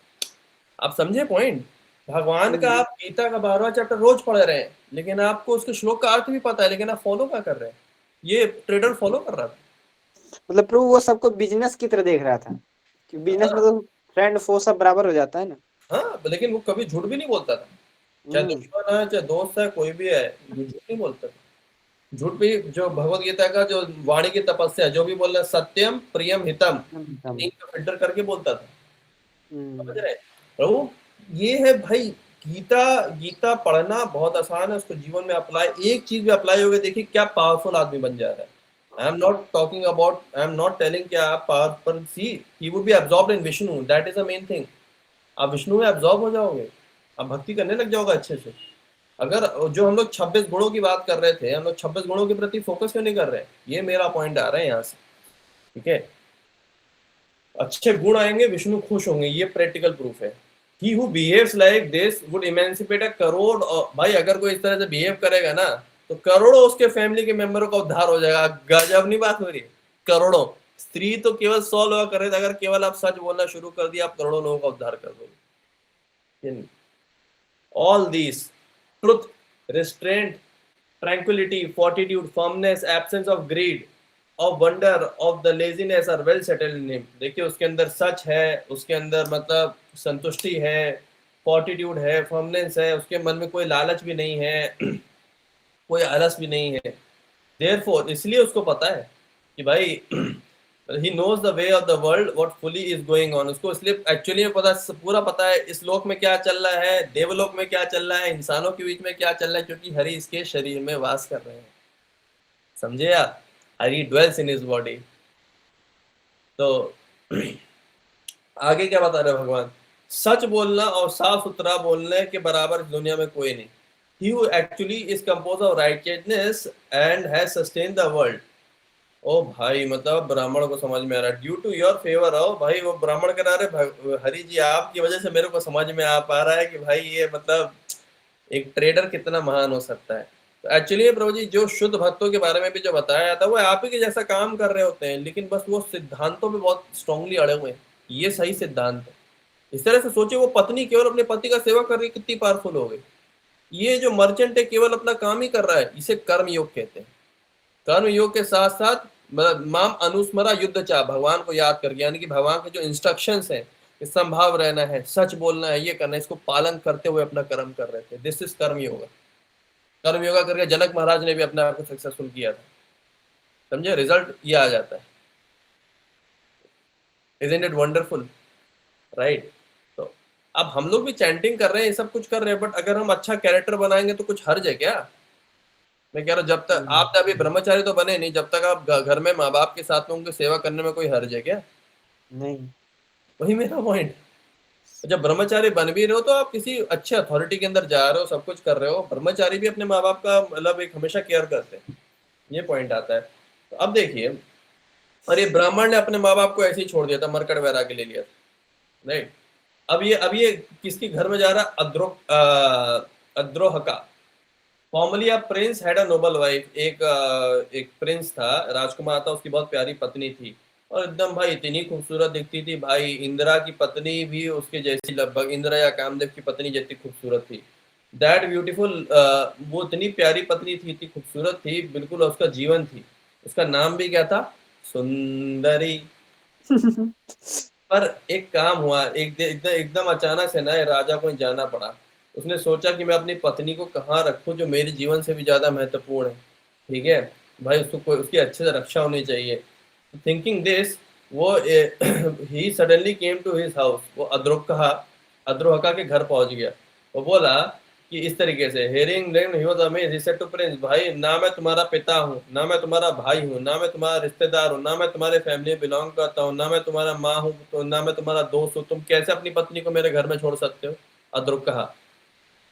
आप समझे पॉइंट। भगवान का आप गीता का 12वां चैप्टर रोज पढ़ रहे हैं, लेकिन आपको उसके श्लोक का अर्थ भी पता है, लेकिन आप फॉलो क्या कर रहे हैं। ये ट्रेडर फॉलो कर रहा था। मतलब प्रभु वो सबको बिजनेस की तरह देख रहा था, कि बिजनेस में हाँ, तो फ्रेंड फो सब बराबर हो जाता है ना। हाँ, लेकिन वो कभी झूठ भी नहीं बोलता था, चाहे हम्म। दुश्मन है चाहे दोस्त है, कोई भी है, वो झूठ नहीं बोलता था। झूठ भी, जो भगवत गीता का जो वाणी की तपस्या, जो भी बोल रहा है, सत्यम प्रियम हितम, तीन का फिल्टर करके बोलता था, समझ रहे हैं? प्रभु ये है भाई, गीता गीता पढ़ना बहुत आसान है, उसको जीवन में अप्लाई, एक चीज भी अप्लाई हो गया, देखिए क्या पावरफुल आदमी बन जा रहा है। I am not talking about, I am not telling कि आप powerful, see he would be absorbed in Vishnu, that is the main thing. आप विष्णु में एब्जॉर्ब हो जाओगे, आप भक्ति करने लग जाओगे अच्छे से। अगर जो हम लोग 26 गुणों की बात कर रहे थे, हम लोग 26 गुणों के प्रति फोकस क्यों नहीं कर रहे हैं, ये मेरा पॉइंट आ रहा है यहाँ से, ठीक है। अच्छे गुण आएंगे, विष्णु खुश होंगे, ये प्रैक्टिकल प्रूफ है। He who behaves like this would emancipate a crore, भाई अगर कोई इस तरह से बिहेव करेगा ना, तो करोड़ों उसके फैमिली के मेंबरों का उद्धार हो जाएगा। गजब नहीं बात हो रही, करोड़ों। स्त्री तो केवल 100 लोग कर रहे थे, अगर केवल आप सच बोलना शुरू कर दिया, आप करोड़ों लोगों का उद्धार कर दोगे। All this truth, restraint, tranquility, fortitude, firmness, absence of greed, of wonder, of the laziness are well settled in him। देखिए उसके अंदर सच है, उसके अंदर मतलब संतुष्टि है, fortitude है, firmness है, उसके मन में कोई लालच भी नहीं है, कोई आलस भी नहीं है। Therefore, इसलिए उसको पता है कि भाई he knows the way of the world what fully is going on। उसको इसलिए एक्चुअली पता, पूरा पता है इस लोक में क्या चल रहा है, देवलोक में क्या चल रहा है, इंसानों के बीच में क्या चल रहा है, क्योंकि हरि इसके शरीर में वास कर रहे हैं, समझे आप। Hari dwells in his body। तो आगे क्या बता रहे भगवान, सच बोलना और साफ सुथरा बोलने के बराबर दुनिया में कोई नहीं। He who actually is composed of righteousness and has sustained the world। ओ भाई, मतलब ब्राह्मण को समझ में आ रहा है, ड्यू टू योर फेवर। हो भाई, वो ब्राह्मण करा रहे, हरि जी आपकी वजह से मेरे को समझ में आ पा रहा है कि भाई ये मतलब एक ट्रेडर कितना महान हो सकता है। तो एक्चुअली प्रभु जी जो शुद्ध भक्तों के बारे में भी जो बताया जाता है वो आप ही के जैसा काम कर रहे होते हैं, लेकिन बस वो सिद्धांतों पे बहुत स्ट्रांगली अड़े हुए हैं। ये सही सिद्धांत है। इस तरह से सोचिए, वो पत्नी केवल अपने पति का सेवा कर रही है, कितनी पावरफुल हो गई। ये जो मर्चेंट है केवल अपना काम ही कर रहा है, इसे कर्म योग कहते हैं। कर्म योग के साथ साथ मतलब माम अनुस्मरा युद्ध चाह, भगवान को याद करके, यानी कि भगवान के जो इंस्ट्रक्शंस है कि संभाव रहना है, सच बोलना है, ये करना है, इसको पालन करते हुए अपना कर्म कर रहे थे। दिस इज कर्म योगा। कर्म योगा करके जनक महाराज ने भी अपने आप को सक्सेसफुल किया था। समझे, रिजल्ट ये आ जाता है। Isn't it wonderful, right? तो अब हम लोग भी चैंटिंग कर रहे हैं, ये सब कुछ कर रहे हैं, बट अगर हम अच्छा कैरेक्टर बनाएंगे तो कुछ हर्ज है क्या? मैं कह रहा हूँ जब तक आप अभी ब्रह्मचारी तो बने नहीं, जब तक आप घर में माँ बाप के साथ में उनकी सेवा करने में कोई हर्ज है क्या? नहीं। वही मेरा पॉइंट। जब ब्रह्मचारी बन भी रहे हो तो आप किसी अच्छे अथॉरिटी के अंदर जा रहे हो, सब कुछ कर रहे हो। ब्रह्मचारी भी अपने माँ बाप का मतलब एक हमेशा केयर करते हैं, ये पॉइंट आता है। तो अब देखिए, और ये ब्राह्मण ने अपने माँ बाप को ऐसे ही छोड़ दिया था, मरकट वैराग्य ले लिया था, राइट? अब ये किसके घर में जा रहा? Adrohaka. Formerly a prince had a noble wife. एक प्रिंस था, राजकुमार था, उसकी बहुत प्यारी पत्नी थी, और एकदम भाई इतनी खूबसूरत दिखती थी भाई, इंदिरा की पत्नी भी उसके जैसी, लगभग इंदिरा या कामदेव की पत्नी जैसी खूबसूरत थी। दैट ब्यूटीफुल, वो इतनी प्यारी पत्नी थी, इतनी खूबसूरत थी, बिल्कुल उसका जीवन थी। उसका नाम भी क्या था? सुंदरी। पर एक काम हुआ, एकदम अचानक से ना राजा को जाना पड़ा। उसने सोचा कि मैं अपनी पत्नी को कहाँ रखूं जो मेरे जीवन से भी ज्यादा महत्वपूर्ण है। ठीक है भाई, उसको उसकी अच्छे से रक्षा होनी चाहिए। थिंकिंग दिस, वो he suddenly came to his house. वो अद्रोहका के घर पहुंच गया। वो बोला कि इस तरीके से, hearing them he was amazed, he said to prince, भाई ना मैं तुम्हारा पिता हूँ, ना मैं तुम्हारा भाई हूँ, ना मैं तुम्हारा रिश्तेदार हूँ, ना मैं तुम्हारे फैमिली बिलोंग करता हूँ, ना मैं तुम्हारा माँ हूँ, तो ना मैं तुम्हारा दोस्त हूँ, तुम कैसे अपनी पत्नी को मेरे घर में छोड़ सकते हो? अद्रुक कहा,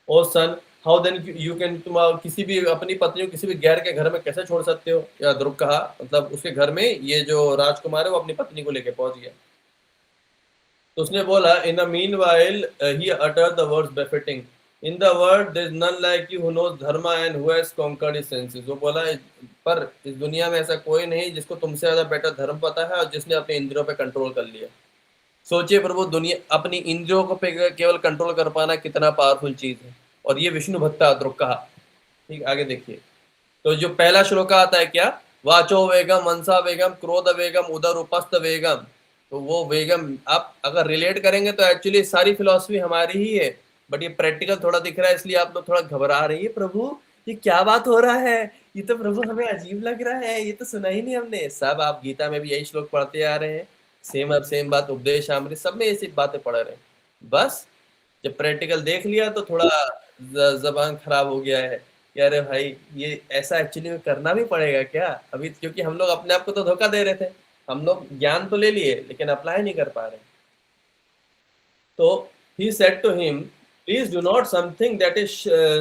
ओ सन, हाउ देन यू कैन, तुम किसी भी अपनी पत्नी को किसी भी गैर के घर में कैसे छोड़ सकते हो? या ध्रुव कहा, मतलब उसके घर में ये जो राजकुमार है वो अपनी पत्नी को लेके पहुंच गया। तो उसने बोला, in the meanwhile he uttered the words befitting, in the world there is none like you who knows dharma and who has conquered his senses. वो बोला, पर इस दुनिया में ऐसा कोई नहीं जिसको तुमसे ज्यादा बेटर धर्म पता है और जिसने अपने इंद्रियों पे कंट्रोल कर लिया। सोचिए प्रभु, दुनिया अपनी इंद्रियों को पे केवल कंट्रोल कर पाना कितना पावरफुल चीज है। और ये विष्णु भक्त अद्रुक कहा। ठीक, आगे देखिए। तो जो पहला श्लोक आता है क्या? वाचो वेगम, मनसा वेगम, क्रोध वेगम, उदर उपस्थ वेगम। तो वो वेगम आप अगर रिलेट करेंगे तो एक्चुअली सारी फिलॉसफी हमारी ही है, बट ये प्रैक्टिकल थोड़ा दिख रहा है, इसलिए आप लोग थोड़ा घबरा रही है, प्रभु ये क्या बात हो रहा है, ये तो प्रभु हमें अजीब लग रहा है, ये तो सुना ही नहीं हमने। सब आप गीता में भी यही श्लोक पढ़ते आ रहे हैं, सेम अब सेम बात, उपदेश अमृत सब में ऐसी बातें पढ़ रहे हैं। बस जब प्रैक्टिकल देख लिया तो थोड़ा जबान खराब हो गया है कि अरे भाई ये ऐसा एक्चुअली में करना भी पड़ेगा क्या अभी, क्योंकि हम लोग अपने आप को तो धोखा दे रहे थे। हम लोग ज्ञान तो ले लिए लेकिन अप्लाई नहीं कर पा रहे। तो he said to him, please do not something that is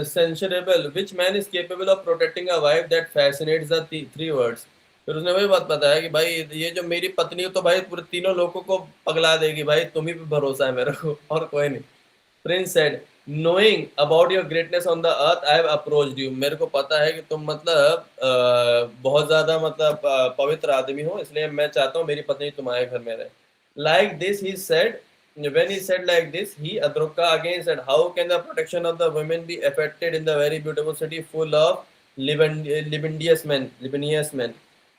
censurable, which man is capable of protecting a wife that fascinates the three words। फिर उसने वही बात बताया कि भाई ये जो मेरी पत्नी हो तो भाई पूरे तीनों लोगों को पगला देगी भाई, तुम ही पे भरोसा है मेरे को और कोई नहीं। Prince said, knowing about your greatness on the earth I have approached you। मेरे को पता है कि तुम मतलब बहुत ज्यादा मतलब पवित्र आदमी हो, इसलिए मैं चाहता हूँ मेरी पत्नी तुम्हारे घर में रहे। Like this he said, when he said like this, he Adruka again said, how can the protection of the women be affected in the very beautiful city full of libidinous men।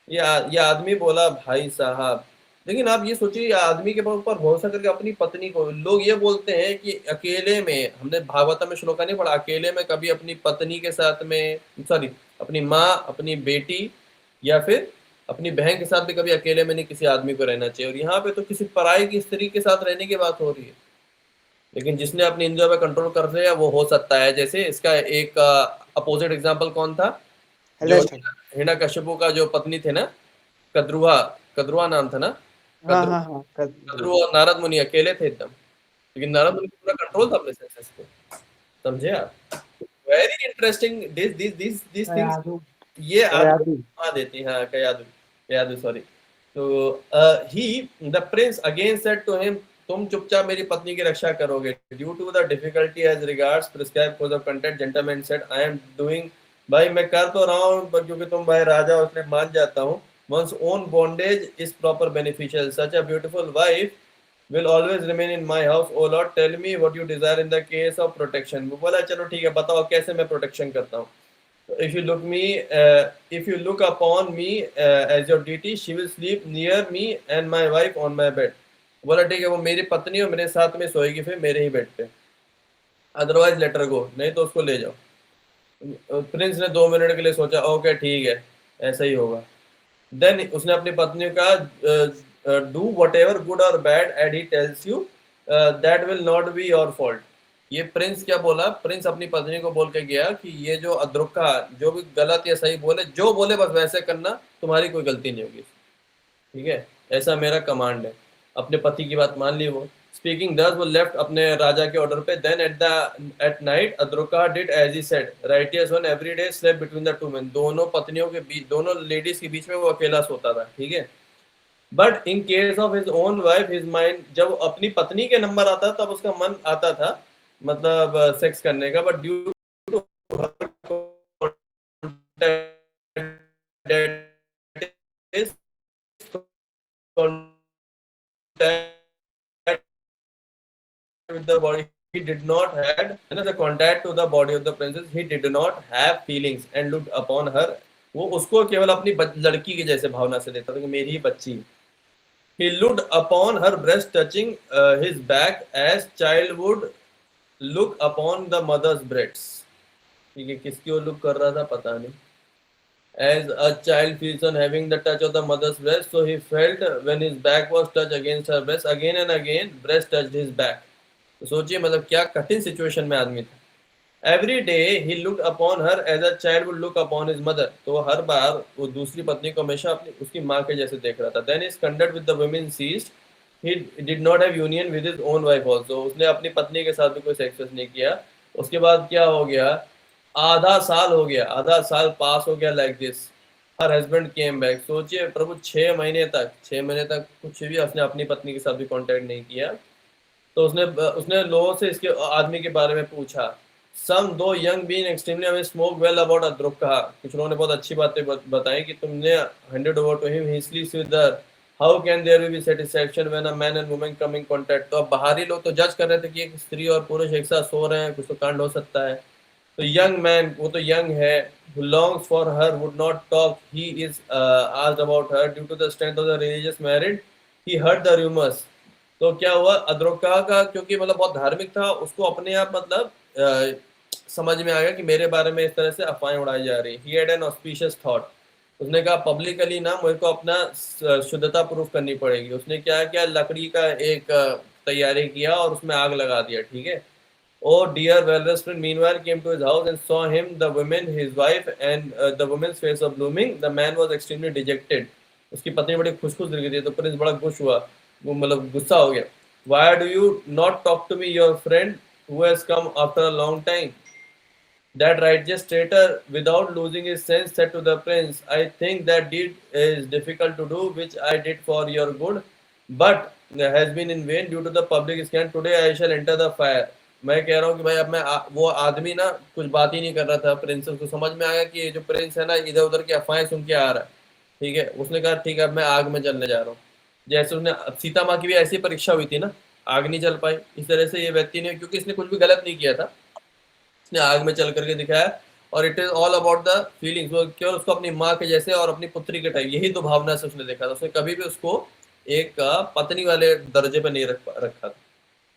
ये आदमी बोला, भाई साहब, लेकिन आप ये सोचिए, ये आदमी के ऊपर भरोसा करके अपनी पत्नी को, लोग ये बोलते हैं कि अकेले में, हमने भागवत में श्लोका नहीं पढ़ा, अकेले में कभी अपनी पत्नी के साथ में, सॉरी अपनी माँ, अपनी बेटी या फिर अपनी बहन के साथ भी कभी अकेले में नहीं किसी आदमी को रहना चाहिए। और यहाँ पे तो किसी पराई की स्त्री के साथ रहने की बात हो रही है। लेकिन जिसने अपनी इंद्रियों पे कंट्रोल कर लिया वो हो सकता है। जैसे इसका एक अपोजिट एग्जांपल कौन था? जो हिरण्यकशिपु का जो पत्नी थे ना, कद्रुआ, कद्रुआ नाम था ना, हाँ हाँ हाँ, कद्रु और नारद मुनि अकेले थे एकदम, लेकिन नारद मुनि को पूरा कंट्रोल था अपने सेंसेस पे। समझे आप? Very interesting this things. ये आपको घुमा देती है। हाँ, कयादु, कयादु सॉरी। तो he the prince again said to him, तुम चुपचाप मेरी पत्नी की रक्षा करोगे। Due to the difficulty as regards prescribe code of content, gentleman said, I am doing भाई मैं कर तो रहा हूँ पर क्योंकि तुम भाई राजा हो इसलिए मान जाता हूँ। One's own bondage is proper beneficial. Such a beautiful wife will always remain in my house. Oh Lord, tell me what you desire in the case of protection. वो बोला चलो ठीक है बताओ कैसे मैं प्रोटेक्शन करता हूँ। If you look me, if you look upon me as your deity, she will sleep near me and my wife on my bed. बोला ठीक है वो मेरी पत्नी और मेरे साथ में सोएगी फिर मेरे ही बेड पे। अदरवाइज लेटर गो, नहीं तो उसको ले जाओ। प्रिंस ने 2 मिनट के लिए सोचा, ओके ठीक है ऐसा ही होगा। देन उसने अपनी पत्नी का डू वट एवर गुड और bad and he tells you that will not be your fault. ये प्रिंस क्या बोला, प्रिंस अपनी पत्नी को बोल के गया कि ये जो अद्रुका जो भी गलत या सही बोले, जो बोले बस वैसे करना, तुम्हारी कोई गलती नहीं होगी, ठीक है, ऐसा मेरा कमांड है। अपने पति की बात मान ली वो। स्पीकिंग दस वो लेफ्ट अपने राजा के ऑर्डर पे। Then at night Adruka did as he said, righteous one every day slept between the two men. दोनों पत्नियों के बीच, दोनों लेडीज के बीच में वो अकेला सोता था, ठीक है। But in case of his own wife his mind, जब अपनी पत्नी के नंबर आता तब उसका मन आता था मतलब सेक्स करने का। But due to with the body, he did not had the contact to the body of the princess, he did not have feelings and looked upon her। वो उसको केवल अपनी लड़की के जैसे भावना से देखता था कि मेरी ही बच्ची। he looked upon her breast touching his back as child would look upon the mother's breasts। ठीक है, किसकी वो लुक कर रहा था पता नहीं। as a child feels on having the touch of the mother's breast, so he felt when his back was touched against her breast, again and again breast touched his back। तो सोचिए मतलब क्या कठिन सिचुएशन में आदमी था। Every day he look upon her as a child would look upon his mother. तो हर बार वो दूसरी पत्नी को हमेशा अपनी उसकी माँ के जैसे देख रहा था। Then is conduct with the women ceased, he did not have union with his own wife also. उसने अपनी पत्नी के साथ भी कोई सेक्स नहीं किया। उसके बाद क्या हो गया, आधा साल हो गया, आधा साल पास हो गया like this. Her husband came back. सोचिए प्रभु 6 महीने तक कुछ भी उसने अपनी पत्नी के साथ भी कांटेक्ट नहीं किया। तो उसने उसने लोगों से इसके आदमी के बारे में पूछा। Some though young been extremely smoke well about Adruka. कुछ लोगों ने बहुत अच्छी बातें बताई कि तुमने handed over to him, he sleeps with her, how can there be satisfaction when a man and woman come in contact. तो अब बाहरी लोग तो जज कर रहे थे कि एक स्त्री और पुरुष एक साथ सो रहे हैं, कुछ तो कांड हो सकता है। तो यंग मैन, वो तो यंग है, who longs for her would not talk, he is asked about her due to the strength of the religious marriage, he heard the rumors। तो क्या हुआ, अद्रोका का क्योंकि मतलब बहुत धार्मिक था, उसको अपने आप मतलब समझ में आ गया कि मेरे बारे में इस तरह से अफवाहें उड़ाई जा रही। He had an auspicious thought. उसने कहा पब्लिकली ना मेरे को अपना शुद्धता प्रूफ करनी पड़ेगी। उसने क्या किया, लकड़ी का एक तैयारी किया और उसमें आग लगा दिया, ठीक है। Oh dear Walrus friend meanwhile came to his house and saw him, the woman, his wife, and the woman's face was blooming. The man was extremely dejected। उसकी पत्नी बड़ी खुश खुश दिख रही थी। तो प्रिंस बड़ा खुश हुआ, वो मतलब गुस्सा हो गया। Why do you not talk to me, your friend who has come after a long time? That righteous traitor, without losing his sense, said to the prince, I think that deed is difficult to do, which I did for your good, but has been in vain due to the public scan. Today I shall enter the fire। मैं कह रहा हूँ कि भाई अब मैं वो आदमी ना कुछ बात ही नहीं कर रहा था। प्रिंस को समझ में आ गया कि ये जो प्रिंस है ना इधर उधर की अफवाहें सुन के आ रहा है, ठीक है। उसने कहा ठीक है अब मैं आग में जलने जा रहा हूँ। जैसे उसने सीता माँ की भी ऐसी परीक्षा हुई थी ना, आग नहीं जल पाई, इस तरह से ये व्यक्ति ने, क्योंकि इसने कुछ भी गलत नहीं किया था, उसने आग में चल करके दिखाया। और it is all about the feelings. वो केवल उसको अपनी माँ के जैसे और अपनी पुत्री के टाइप, यही तो भावना से उसने देखा था। उसने कभी भी उसको एक पत्नी वाले दर्जे पर नहीं रखा था।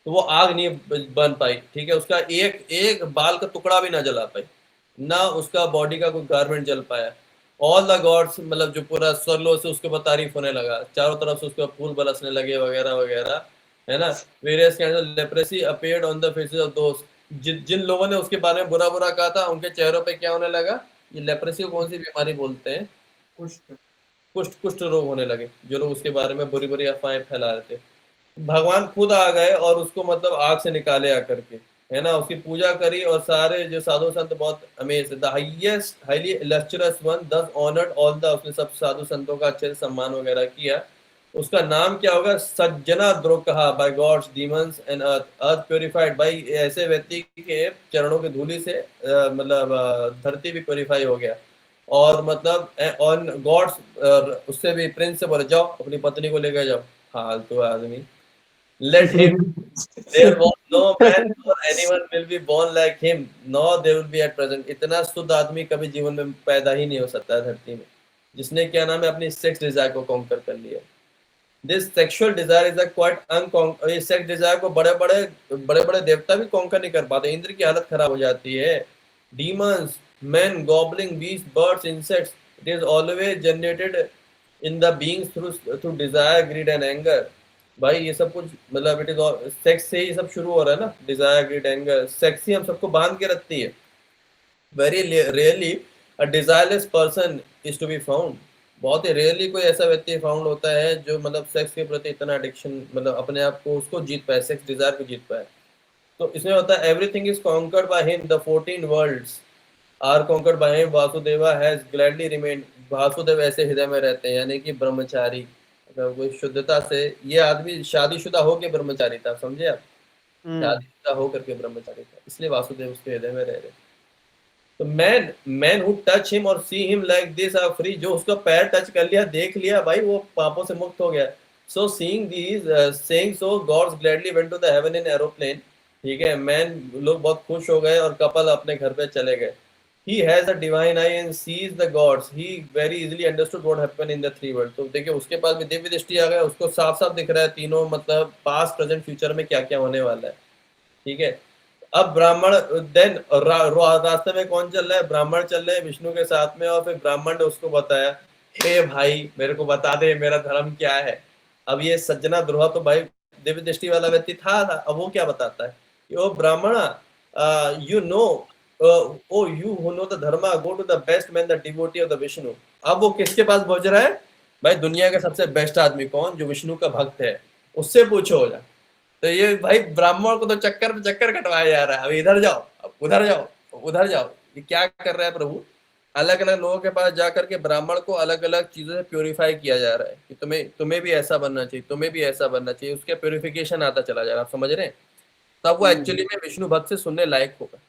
तो वो आग नहीं बन पाई, ठीक है। उसका एक एक बाल का टुकड़ा भी ना जला पाई, ना उसका बॉडी का कोई गारमेंट जल पाया। ऑल द गॉड्स, मतलब जो पूरा स्वर्लो से उसके ऊपर तारीफ होने लगा, चारों तरफ से उसके फूल बरसने लगे वगैरह वगैरह, है ना। Various kinds of leprosy appeared on the faces of दोस्त। जिन लोगों ने उसके बारे में बुरा बुरा कहा था उनके चेहरों पे क्या होने लगा, ये लेप्रेसी को कौन सी बीमारी बोलते हैं, कुष्ठ, कुष्ठ कुष्ठ रोग होने लगे, जो लोग उसके बारे में बुरी बुरी अफवाहें फैला रहे थे। भगवान खुद आ गए और उसको मतलब आग से निकाले आकर के, है ना। उसकी पूजा करी और सारे जो साधु संत बहुत amaze, the highest highly illustrious one दस ऑनर्ड ऑल द, उसने सब साधु संतों का अच्छे से सम्मान वगैरह किया। उसका नाम क्या होगा? Sajjana Drokaha by gods demons and earth, earth purified भाई। ऐसे व्यक्ति के चरणों की धूलि से मतलब धरती भी प्योरीफाई हो गया। और मतलब ऑन गॉड्स उससे भी प्रिंस से बोले जाओ अपनी पत्नी को लेकर जाओ। फालतू आदमी। Let him, there was no man और anyone will be born like him, no they will be at present. इतना शुद्ध आदमी कभी जीवन में पैदा ही नहीं हो सकता है धरती में, जिसने क्या नाम है अपनी सेक्स डिजायर को कॉन्कर कर लिया। This sexual desire is a quite unconquer. ये सेक्स डिजायर को बड़े बड़े देवता भी कॉन्कर नहीं कर पाते, इंद्र की हालत खराब हो जाती है। Demons, men, goblin, beasts, birds, insects, it is always generated in the beings through desire, greed and anger। भाई ये सब कुछ मतलब इट इज सेक्स से ही सब शुरू हो रहा है ना, डिजायर ग्रीड एंगर। सेक्स ही हम सबको बांध के रखती है। Very rarely a desireless person is to be found. बहुत ही रेयरली कोई ऐसा व्यक्ति फाउंड होता है जो मतलब सेक्स के प्रति इतना एडिक्शन, मतलब अपने आप को उसको जीत पाए, सेक्स डिजायर को जीत पाए। तो इसमें होता है everything is conquered by him, the 14 worlds are conquered by him, Vasudeva has gladly remained. Vasudev ऐसे हृदय में रहते हैं, यानी कि ब्रह्मचारी। अगर कोई शुद्धता से, ये आदमी शादीशुदा होकर ब्रह्मचारी था, समझे आप? हम्म। शादीशुदा होकर के ब्रह्मचारी था, इसलिए वासुदेव उसके हृदय में रह रहे। तो मैन हु टच हिम और see him like this are free. जो उसका पैर टच कर लिया, देख लिया भाई, वो पापों से मुक्त हो गया। So seeing these saying so gods gladly went to the heaven in aeroplane. ठीक है, मैन लोग बहुत खुश हो गए और कपल अपने घर पे चले गए। He has a divine eye and sees the gods. He very easily understood what happened in the three worlds। तो देखिए उसके पास भी दिव्य दृष्टि आ गया, उसको साफ साफ दिख रहा है तीनों, मतलब पास्ट प्रेजेंट फ्यूचर में क्या क्या होने वाला है। ठीक है। अब ब्राह्मण देन रास्ते में कौन चल रहा है? ब्राह्मण चल रहे हैं विष्णु के साथ में, और फिर ब्राह्मण ने उसको बताया, हे भाई मेरे को बता दे मेरा धर्म क्या है। अब ये सज्जना द्रोह तो भाई दिव्य दृष्टि वाला व्यक्ति था। अब वो क्या बताता है कि O Brahman, you know, O you who know the dharma, go to the best man the devotee of the Vishnu. अब वो किसके पास पहुंच रहा है? भाई दुनिया का सबसे बेस्ट आदमी कौन? जो विष्णु का भक्त है, उससे पूछो हो जा। तो ये भाई ब्राह्मण को तो चक्कर पे चक्कर कटवाया जा रहा है, अब इधर जाओ, अब उधर जाओ, अब उधर जाओ। ये क्या कर रहा है प्रभु? अलग अलग लोगों के पास जाकर के ब्राह्मण को अलग अलग चीजों से प्योरीफाई किया जा रहा है कि तुम्हें तुम्हें भी ऐसा बनना चाहिए, तुम्हें भी ऐसा बनना चाहिए, उसके प्योरिफिकेशन आता चला जा रहा है। आप समझ रहे हैं? तब वो एक्चुअली हम्म। में विष्णु भक्त से सुनने लायक होगा।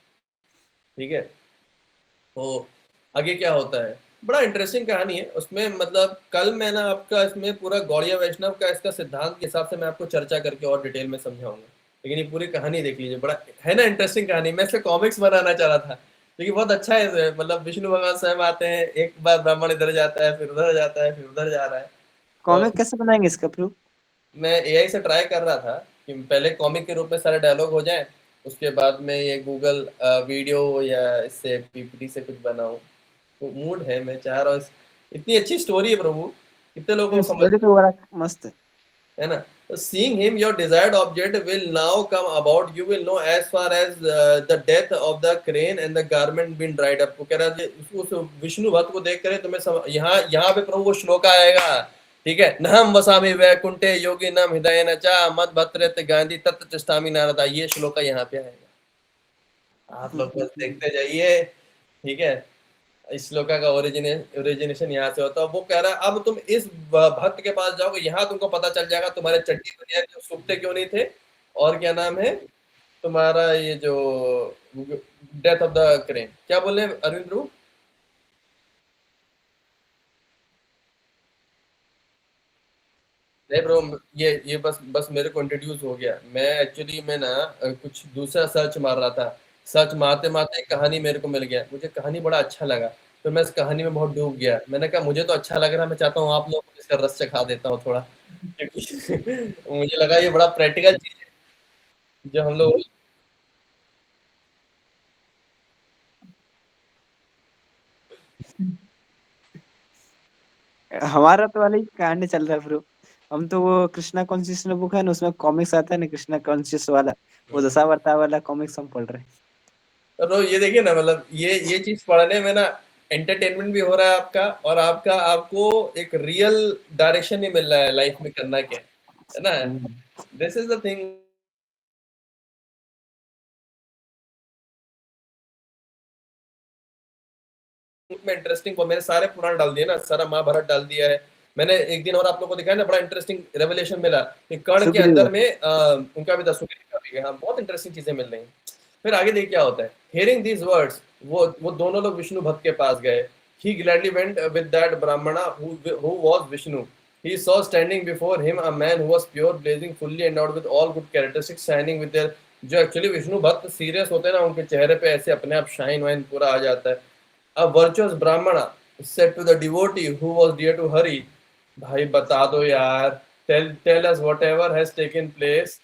ठीक है। तो आगे क्या होता है? बड़ा इंटरेस्टिंग कहानी है उसमें। मतलब कल मैं ना आपका इसमें पूरा गौड़िया वैष्णव का इसका सिद्धांत के हिसाब से मैं आपको चर्चा करके और डिटेल में समझाऊंगा। लेकिन ये पूरी कहानी देख लीजिए, बड़ा है ना इंटरेस्टिंग कहानी। मैं इसका कॉमिक्स बनाना चाह रहा था, लेकिन बहुत अच्छा है। मतलब विष्णु भगवान स्वयं आते हैं, एक बार ब्राह्मण इधर जाता है, फिर उधर जाता है, फिर उधर जा रहा है। और कॉमिक कैसे बनाएंगे इसका प्रूफ? मैं एआई से ट्राई कर रहा था कि पहले कॉमिक के रूप में सारे डायलॉग हो जाए, उसके बाद में ये गूगल वीडियो या इससे पीपीटी से कुछ बनाऊं। तो मूड है, मैं चाह रहा हूँ इतनी अच्छी स्टोरी है प्रभु, कितने लोगों को समझ, स्टोरी तो बड़ा मस्त है। है ना? तो seeing him your desired object will now come about, you will know as far as the death of the crane and the garment been dried up। वो कह रहा है उस विष्णु भक्त को देख कर तुम्हें यहाँ यहाँ पे प्रभु वो श्लोक आएगा। ठीक है, न हम वसामि वैकुंठे योगी नम हृदय न चा मत भद्रत गांधी तत्व तिष्ठामि नारदा। ये श्लोक यहाँ पे आएगा, आप लोग बस देखते जाइए। ठीक है, इस श्लोका का ओरिजिनेशन यहाँ से होता है। वो कह रहा है अब तुम इस भक्त के पास जाओगे, यहाँ तुमको पता चल जाएगा तुम्हारे चड्डी बनिया जो सूखते क्यों नहीं थे, और क्या नाम है तुम्हारा ये जो डेथ ऑफ द क्रेन। क्या बोले अरविंद रू? नहीं ब्रो, ये बस मेरे को इंट्रोड्यूस हो गया। मैं एक्चुअली मैं ना कुछ दूसरा सर्च मार रहा था। सर्च मारते मारते एक कहानी मेरे को मिल गया, मुझे कहानी बड़ा अच्छा लगा। तो मैं इस कहानी में बहुत डूब गया। मैंने कहा मुझे तो अच्छा लग रहा है, मैं चाहता हूँ आप लोग को इसका रस चखा देता हूँ थोड़ा। क्योंकि मुझे लगा ये बड़ा प्रैक्टिकल चीज है जो हम लोग। हमारा तो वाला ही कहानी चल रहा है ब्रो। हम तो वो कृष्णा कॉन्शियस बुक है ना, उसमें कॉमिक्स आता है ना कृष्णा कॉन्शियस वाला, वो दशावतार वाला कॉमिक्स हम पढ़ रहे हैं। तो ये देखिए ना, मतलब ये चीज पढ़ने में ना एंटरटेनमेंट भी हो रहा है आपका, और आपका आपको एक रियल डायरेक्शन भी मिल रहा है लाइफ में करना क्या है ना। हम्म। दिस इज द थिंग में इंटरेस्टिंग। को मैंने सारे पुराण डाल दिए ना, सारा महाभारत डाल दिया है, मैंने एक दिन और आप लोगों को दिखाया ना, बड़ा इंटरेस्टिंग रेवलेशन मिला कि कर्ण के सुग्रीव। अंदर में उनका भी सुग्रीव का भी है। हाँ, बहुत इंटरेस्टिंग चीजें मिल रही हैं। फिर आगे देखिए क्या होता है। हियरिंग दीज वर्ड्स, वो दोनों लोग विष्णु भक्त के पास गए। ही ग्लैडली वेंट विद दैट ब्राह्मणा who was Vishnu. He saw standing before him a man who was pure, blazing, fully endowed with all good characteristics, shining with their, जो एक्चुअली विष्णु भक्त सीरियस होते हैं ना, उनके चेहरे पे ऐसे अपने आप शाइन वाइन पूरा आ जाता है। A virtuous brahmana said to the devotee who was dear to Hari, भाई बता दो यार, tell us whatever has taken place,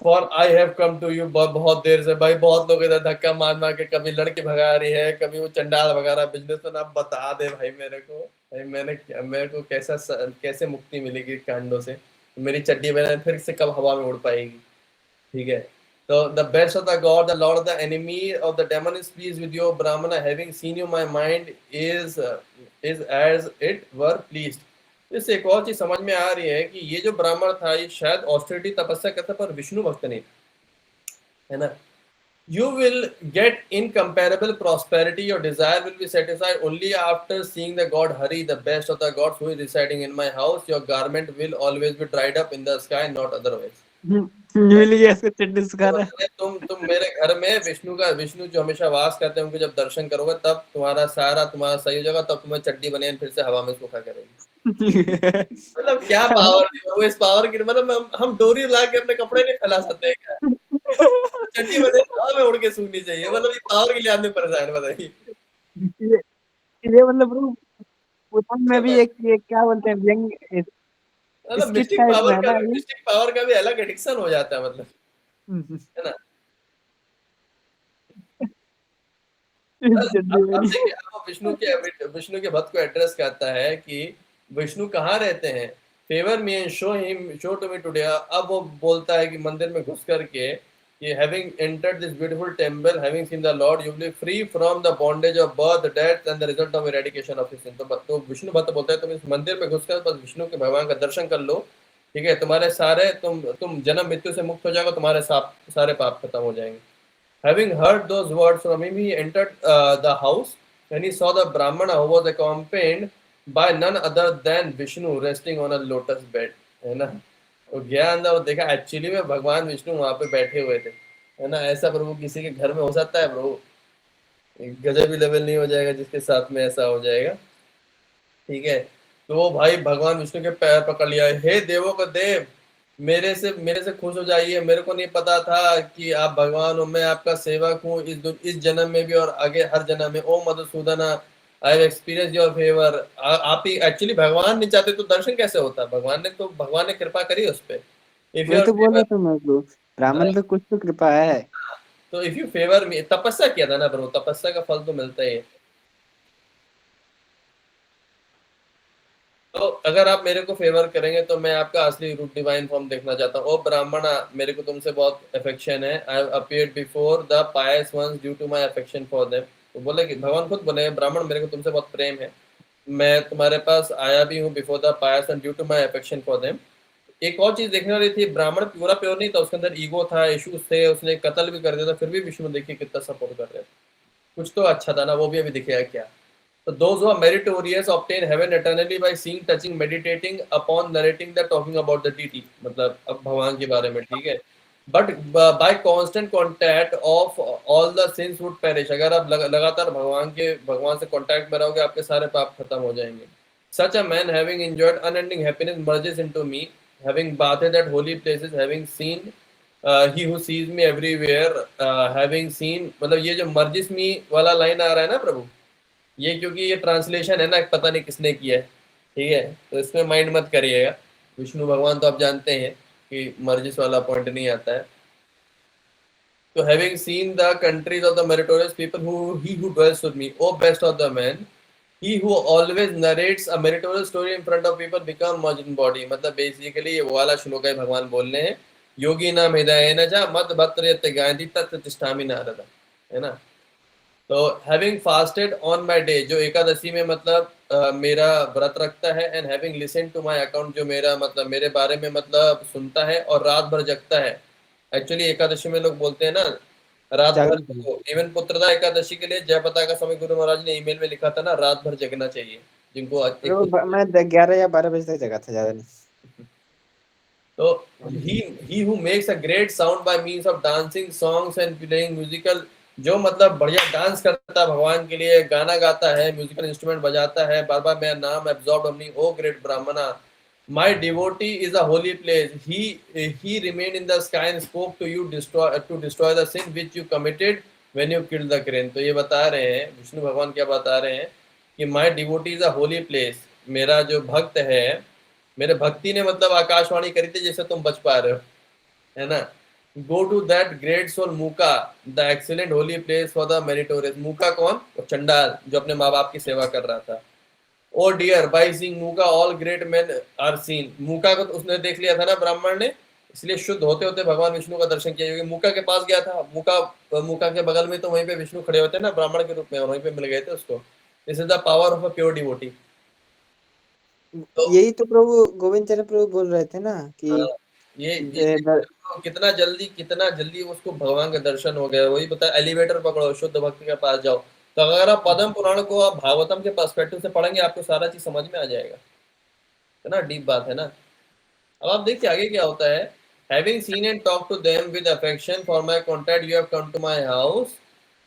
for I have come to you। बहुत देर से भाई, बहुत लोग इधर धक्का मार मार के कभी लड़के भगा रही है, कभी वो चंडाल भगा रहा बिजनेस, तो आप बता दे भाई मेरे को, भाई मेरे को कैसे मुक्ति मिलेगी कांडों से, मेरी चड्डी मैंने फिर से कब हवा में उड़ पाएगी। ठीक है। तो the best of the god, the lord of the enemy of the demon is please with your Brahmin, having seen you my mind is as it were pleased. इससे एक और चीज समझ में आ रही है कि ये जो ब्राह्मण था, ये शायद ऑस्टेरिटी तपस्या करता पर विष्णु भक्त नहीं, है ना। You will get incomparable prosperity. Your desire will be satisfied only after seeing the god Hari, the best of the gods, who is residing in my house. Your garment will always be dried up in the sky, not otherwise. मिल गया इसको चड्डी सुखा रहा है। तुम मेरे घर में विष्णु जो हमेशा वास करते हैं, उनके जब दर्शन करोगे तब तुम्हारा सही हो जाएगा, तब तुम्हें चड्डी बनियान फिर से हवा में सूखा करेगी। मतलब क्या पावर है वो, इस पावर की, मतलब हम डोरी ला के अपने कपड़े नहीं फैला सकते हैं क्या? चड्डी बनियान हवा में उड़ के सूखनी चाहिए, मतलब ये पावर के लिए आदमी परेशान है, बताइए। ये मतलब पुराण में भी एक ये क्या बोलते हैं व्यंग मतलब स्किट टाइप में है ना ये। मिस्टिक पावर का भी अलग एडिक्शन हो जाता है, मतलब, है ना। चड्डी अब बनी। देखिए, अब वो विष्णु के भक्त को एड्रेस करता है कि विष्णु कहाँ रहते हैं। Favour me and show to me today. अब वो बोलता है कि मंदिर में घुस करके कि having entered this beautiful temple, having seen the lord, you will be free from the bondage of birth, death and the result of eradication of sin. तो विष्णु भक्त बोलता है तुम इस मंदिर में घुसकर बस विष्णु के भगवान का दर्शन कर लो, ठीक है, तुम्हारे सारे तुम जन्म मृत्यु से मुक्त हो जाएगा, तुम्हारे सारे पाप खत्म हो जाएंगे। Having heard those words from him, he entered the house, and he saw the Brahmana who was accompanied by none other than Vishnu resting on a lotus bed, है ना। तो गया अंदर और देखा एक्चुअली में भगवान विष्णु वहां पे बैठे हुए थे, है ना। ऐसा प्रभु किसी के घर में हो सकता है प्रभु? गजब भी लेवल नहीं हो जाएगा जिसके साथ में ऐसा हो जाएगा। ठीक है। तो वो भाई भगवान विष्णु के पैर पकड़ लिया, हे देवों का देव, मेरे से खुश हो जाइए, मेरे को नहीं पता था कि आप भगवान हो, मैं आपका सेवक हूँ इस जन्म में भी और आगे हर जन्म में। O Madhusudana, I have experience your favour. आप ही एक्चुअली, भगवान नहीं चाहते तो दर्शन कैसे होता? भगवान ने कृपा करी उस पर। इफ वही योर तो बोल फेवर, रहा था मैं को, ब्राह्मण पे कुछ तो कृपा है। तो इफ यू फेवर मी, तपस्या किया था ना ब्रो, तपस्या का फल तो मिलता ही है। तो अगर आप मेरे को फेवर करेंगे तो मैं आपका असली रूप डिवाइन फॉर्म देखना चाहता हूँ। ओ ब्राह्मणा, मेरे को तुमसे बहुत अफेक्शन है। I have appeared before the pious once due to my affection for them. तो बोले कि भगवान खुद बोले, ब्राह्मण मेरे को तुमसे बहुत प्रेम है, मैं तुम्हारे पास आया भी हूँ before the pious one due to my affection for them. एक और चीज देखने वाली थी, ब्राह्मण पूरा प्योर नहीं था, उसके अंदर ईगो था, इश्यूज थे, उसने कत्ल भी कर दिया था, फिर भी विष्णु देखिए कितना सपोर्ट कर रहे थे। कुछ तो अच्छा था ना, वो भी अभी दिखेगा क्या। So those who are meritorious obtain heaven eternally by seeing, touching, meditating upon, narrating the, talking about the deity, मतलब अब भगवान के बारे में, ठीक है। But by constant contact of all the sins would perish। अगर आप लगातार भगवान से कांटेक्ट में रहोगे, आपके सारे पाप खत्म हो जाएंगे। Such a man having enjoyed unending happiness merges into me, having bathed at holy places, having seen he who sees me everywhere, having seen, मतलब ये जो merges me वाला लाइन आ रहा है ना प्रभु, ये क्योंकि ये ट्रांसलेशन है ना, पता नहीं किसने किया है, ठीक है, तो इसमें माइंड मत करिएगा। विष्णु भगवान तो आप जानते हैं कि मर्जिस वाला पॉइंट नहीं आता है। तो having seen the countries of the meritorious people who dwells with me, O best of the men, he who always narrates a meritorious story in front of people become merged in body। मतलब basically ये वो वाला श्लोक है भगवान बोल रहे हैं, योगी नाम हृदय न जा मत भत्र गांधी तत् तिष्ठामि नारद, है ना। तो having fasted on my day, जो एकादशी में मतलब मेरा व्रत रखता है, and having listen to my account, जो मेरा मतलब मेरे बारे में मतलब सुनता है और रात भर जगता है। एक्चुअली एकादशी में लोग बोलते हैं ना रात भर, जागरण। इवन पुत्रदा एकादशी के लिए जय पताका स्वामी गुरु महाराज ने ईमेल में लिखा था ना, रात भर जगना चाहिए। जिनको एक प्रभु मैं 11 या 12 बजे तक जगा था, ज्यादा नहीं। तो he who makes a great sound by means of dancing songs and playing musical, जो मतलब बढ़िया डांस करता है भगवान के लिए, गाना गाता है, म्यूजिकल इंस्ट्रूमेंट बजाता है, बार बार मेरा नाम एब्जॉर्ब ओनली ओ ग्रेट ब्राह्मणा, my devotee is a holy place, he remained in the sky and spoke to you to destroy the sin which you committed when you killed the crane। तो ये बता रहे हैं विष्णु भगवान, क्या बता रहे हैं कि my devotee is a holy place, मेरा जो भक्त है, मेरे भक्ति ने मतलब आकाशवाणी करी थी जैसे तुम बच पा रहे हो, है ना। Go to that great soul Mooka, the excellent holy place for the meritorious. Mooka कौन? वो चंडाल जो अपने माँ बाप की सेवा कर रहा था। O dear by seeing Mooka all great men are seen. Mooka को तो उसने देख लिया था ना ब्राह्मण ने, इसलिए शुद्ध होते होते भगवान विष्णु का दर्शन किया, क्योंकि मूका के पास गया था। मूका के बगल में तो वहीं पे विष्णु खड़े होते हैं ना ब्राह्मण के रूप में, और वहीं पे मिल गए थे उसको। This is the power of a pure devotee. तो यही तो प्रभु गोविंद चंद्र प्रभु बोल रहे थे ना कि हाँ, ये कितना जल्दी उसको भगवान का दर्शन हो गया। वही बता, एलिवेटर पकड़ो, शुद्ध भक्ति के पास जाओ। तो अगर आप पद्म पुराण को आप भागवतम के पर्सपेक्टिव से पढ़ेंगे, आपको सारा चीज समझ में आ जाएगा, है ना। डीप बात है ना। अब आप देखिए आगे क्या होता है। Having seen and talked to them with affection for my contact, you have come to my house.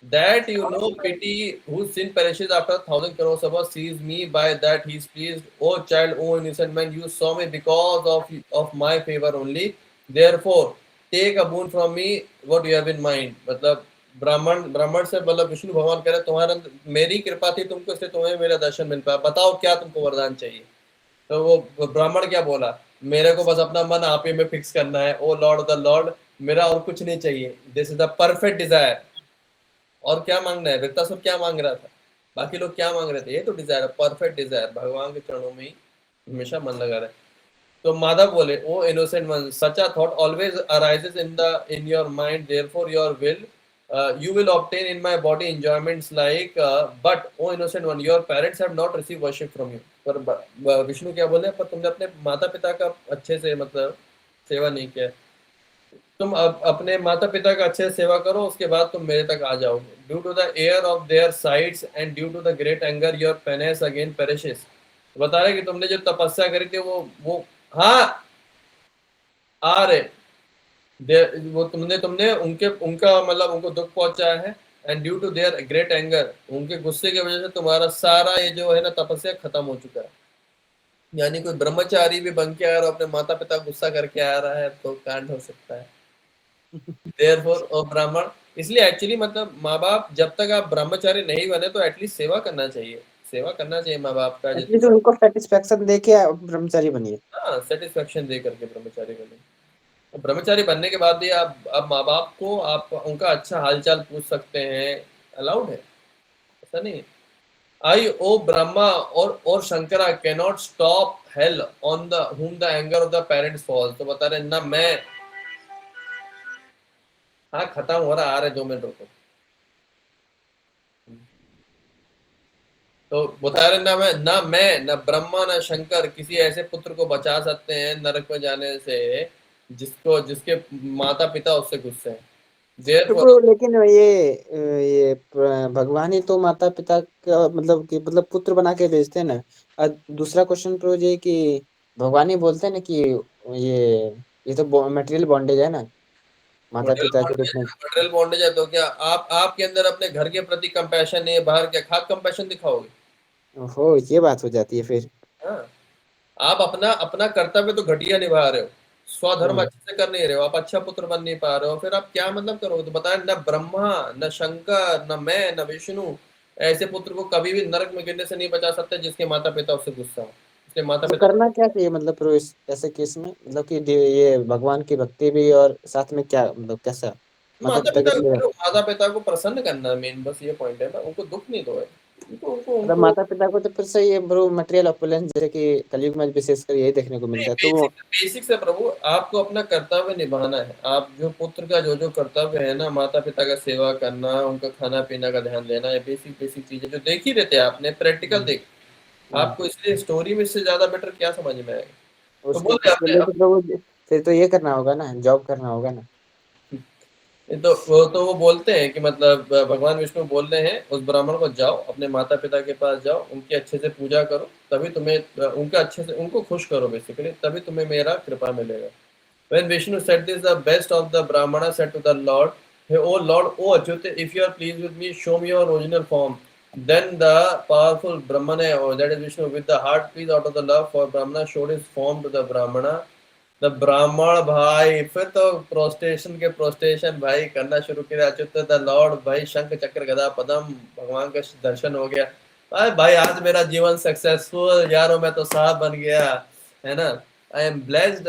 That you know pity, whose sin perishes after 1,000 crores of us, sees me by that he is pleased. O child, O innocent man, you saw me because of my favor only. Therefore, take a boon from me, what you have in mind। मतलब ब्राह्मण से मतलब विष्णु भगवान कह रहे तुम्हारे मेरी कृपा थी तुमको, इसलिए तुम्हें मेरा दर्शन मिल पाया, बताओ क्या तुमको वरदान चाहिए। तो वो ब्राह्मण क्या बोला, मेरे को बस अपना मन आप ही में फिक्स करना है, ओ लॉर्ड द लॉर्ड, मेरा और कुछ नहीं चाहिए, this is the perfect desire. और क्या मांगना है, वृत्तासुर क्या मांग रहा था, बाकी लोग क्या मांग रहे थे, ये तो डिजायर है, परफेक्ट डिजायर, भगवान के चरणों में ही हमेशा मन लगा रहे। तो माधव बोले, O innocent one, such a thought always arises in your mind, therefore your will you will obtain in my body enjoyments like but oh innocent one, your parents have not received worship from you। पर विष्णु क्या बोले, पर तुमने अपने माता पिता का अच्छे से मतलब सेवा नहीं किया। तुम अपने माता पिता का अच्छे से सेवा करो, उसके बाद तुम मेरे तक आ जाओगे। Due to the air of their sides and due to the great anger your penance again perishes. बता रहे कि तुमने जो तपस्या करी थी वो हाँ आ रहे, वो तुमने तुमने उनके उनका मतलब उनको दुख पहुंचाया है। And due to their great anger, उनके गुस्से की वजह से तुम्हारा सारा ये जो है ना तपस्या खत्म हो चुका है। यानी कोई ब्रह्मचारी भी बन के आ रहा है, अपने माता पिता गुस्सा करके आ रहा है, तो कांड हो सकता है। देयरफॉर ओ ब्राह्मण, इसलिए एक्चुअली मतलब माँ बाप जब तक आप ब्रह्मचारी नहीं बने तो एटलीस्ट सेवा करना चाहिए, सेवा करना चाहिए माँ बाप का एटलीस्ट जितना। उनको सेटिस्फेक्शन दे के आप ब्रह्मचारी बनिए। हाँ, सेटिस्फेक्शन दे करके ब्रह्मचारी बने। तो ब्रह्मचारी बनने के बाद भी आप माँ बाप को आप उनका अच्छा हालचाल पूछ सकते हैं, अलाउड है, ऐसा नहीं है। आई ओ ब्रह्मा और Shankara cannot stop hello on the whom the anger of the parents falls। तो बता रहे ना मैं, हाँ खत्म हो रहा, आ रहे 2 मिनट रुको। तो बता रहे ना मैं ना ब्रह्मा ना शंकर किसी ऐसे पुत्र को बचा सकते हैं नरक में जाने से जिसके माता पिता उससे गुस्से हैं। तो देयरफॉर ब्रो लेकिन भगवान ही तो माता पिता का मतलब कि मतलब पुत्र बना के भेजते हैं ना। दूसरा क्वेश्चन प्रो ये कि भगवान ही बोलते हैं ना कि ये तो मटेरियल बॉन्डेज है ना, माता पिता के रूप में। मटेरियल बॉन्डेज है, तो क्या आप आपके अंदर अपने घर के प्रति कंपैशन नहीं है, बाहर क्या खाक कंपैशन दिखाओगे। हो ये बात हो जाती है फिर। हाँ, आप अपना अपना कर्तव्य तो घटिया निभा रहे हो, स्वधर्म हम्म। अच्छे से कर नहीं रहे हो, आप अच्छा पुत्र बन नहीं पा रहे हो, फिर आप क्या मतलब करोगे। तो बताया न ब्रह्मा न शंकर न मैं न विष्णु ऐसे पुत्र को कभी भी नरक में गिरने से नहीं बचा सकते जिसके माता पिता उससे गुस्सा हो, इसलिए माता तो पिता। करना क्या चाहिए मतलब प्रो इस ऐसे केस में, मतलब कि ये भगवान की भक्ति भी और साथ में क्या मतलब कैसा माता माता पिता पिता के लिए। माता पिता को प्रसन्न करना मेन, बस ये पॉइंट है ना, उनको दुख नहीं दो है, उनको उनको मतलब उनको माता पिता को तो फिर सही है ब्रो, मटेरियल ऑपुलेंस जैसे कि कलयुग में विशेषकर यही देखने को नहीं, मिलता है तो वो। बेसिक बेसिक से प्रभु आपको अपना कर्तव्य निभाना है। आप जो पुत्र का जो कर्तव्य है ना, माता पिता का सेवा करना, उनका खाना पीना का ध्यान देना, ये बेसिक बेसिक चीजें जो देख ही रहते हैं आपने, प्रैक्टिकल हम्म, देख। हम्म। आपको इसलिए स्टोरी में इससे ज्यादा बेटर क्या समझ में आएगा। तो उसके बोल रहे उसके आपने लिए तो प्रभु फिर तो ये करना होगा ना, जॉब करना होगा ना। वो बोलते हैं कि मतलब भगवान विष्णु बोल रहे हैं उस ब्राह्मण को, जाओ अपने माता पिता के पास जाओ, उनकी अच्छे से पूजा करो, तभी तुम्हें उनका अच्छे से उनको खुश करो बेसिकली, तभी तुम्हें मेरा कृपा मिलेगा। When Vishnu said this, the best of the Brahmana said to the Lord, "Hey, O Lord, O Achyuta, if you are pleased with me, show me your original form." Then the powerful Brahmana, or that is Vishnu, with the heart pleased out of the love for Brahmana, showed his form to the Brahmana. The ब्राह्मण भाई फिर तो prostration भाई करना शुरू किया। Achyut the Lord भाई, शंख चक्र गदा पदम, भगवान का दर्शन हो गया। भाई भाई आज मेरा जीवन सक्सेसफुल यारों, मैं तो साहब बन गया, है ना। I am blessed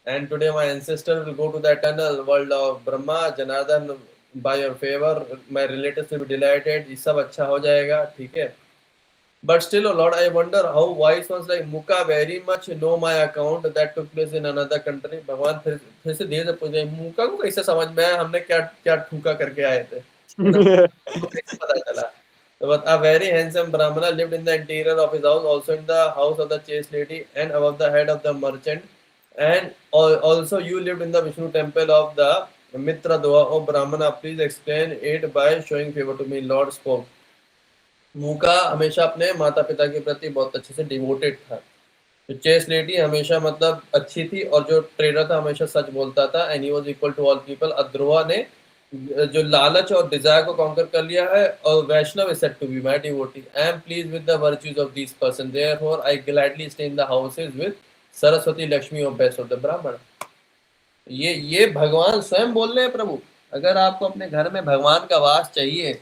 and today my ancestor will go to the eternal world of Brahma Janardan, by your favour my relatives will be delighted, ये सब अच्छा हो जाएगा, ठीक है। But still, oh Lord, I wonder how wise ones like Muka very much know my account that took place in another country. भगवान फिर से धीरे से पूछ रहे, मुका को कैसे समझ में आया हमने क्या क्या ठूका करके आए थे, है ना, तो कैसे पता चला। So, but a very handsome Brahmana lived in the interior of his house, also in the house of the chaste lady, and above the head of the merchant. And also you lived in the Vishnu temple of the Mitra Dua. O Brahmana, please explain it by showing favor to me. Lord spoke. मूका हमेशा अपने माता पिता के प्रति बहुत अच्छे से devoted था। तो चेस लेडी हमेशा मतलब अच्छी थी, और जो ट्रेडर था हमेशा सच बोलता था। And he was equal to all people. Adhruva ने जो लालच और डिजायर को कॉन्कर कर लिया है, और Vaishnav is said to be my devotee. I am please with the virtues of this person, therefore I gladly stay in the houses with Saraswati Lakshmi और बेस्ट ऑफ द ब्राह्मण। ये भगवान स्वयं बोल रहे हैं प्रभु। अगर आपको अपने घर में भगवान का वास चाहिए,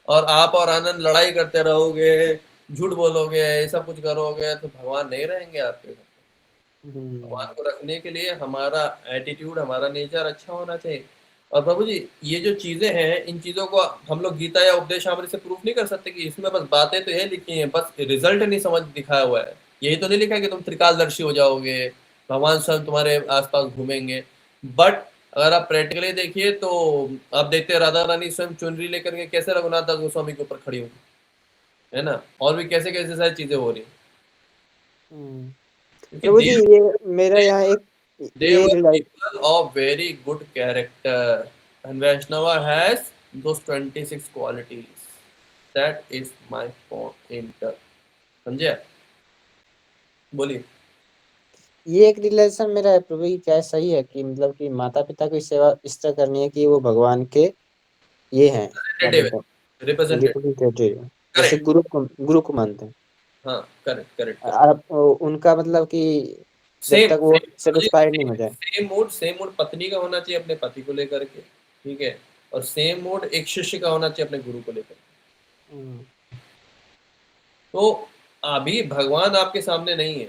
और आप और आनंद लड़ाई करते रहोगे, झूठ बोलोगे, ऐसा कुछ करोगे, तो भगवान नहीं रहेंगे आपके घर। भगवान को रखने के लिए हमारा एटीट्यूड, हमारा नेचर अच्छा होना चाहिए। और प्रभु जी, ये जो चीजें हैं, इन चीजों को हम लोग गीता या उपदेशामृत से प्रूफ नहीं कर सकते कि इसमें बस बातें तो ये लिखी हैं, बस रिजल्ट नहीं समझ दिखाया हुआ है। यही तो नहीं लिखा है कि तुम त्रिकालदर्शी हो जाओगे, भगवान स्वयं तुम्हारे आसपास घूमेंगे। बट अगर आप प्रैक्टिकली देखिए तो आप देखते हैं राधा रानी स्वयं चुनरी लेकर के कैसे रघुनाथ दास गोस्वामी के ऊपर खड़ी हुई, है ना, और भी कैसे कैसे सारी चीजें हो रही हैं। क्योंकि प्रभु जी, ये मेरा यहाँ एक they ये were realise people of very good character, and Vaishnava has those 26 qualities. That is my point. समझे, बोलिए। ये एक रिलेशन मेरा है प्रभु जी, क्या सही है कि मतलब कि माता पिता की सेवा इस तरह करनी है कि वो भगवान के ये हैं, क्या रिप्रेजेंटेटिव बोलते हैं, रिप्रेजेंटेटिव रिप्रेजेंटेटिव, जैसे करेक्ट। गुरु को मानते हैं। हाँ, करेक्ट करेक्ट करेक्ट। आप उनका मतलब कि जब सेम तक वो सेटिस्फाइड नहीं हो जाए। सेम मूड पत्नी का होना चाहिए अपने पति को लेकर के, ठीक है। और सेम मूड एक शिष्य का होना चाहिए अपने गुरु को लेकर। तो अभी भगवान आपके सामने नहीं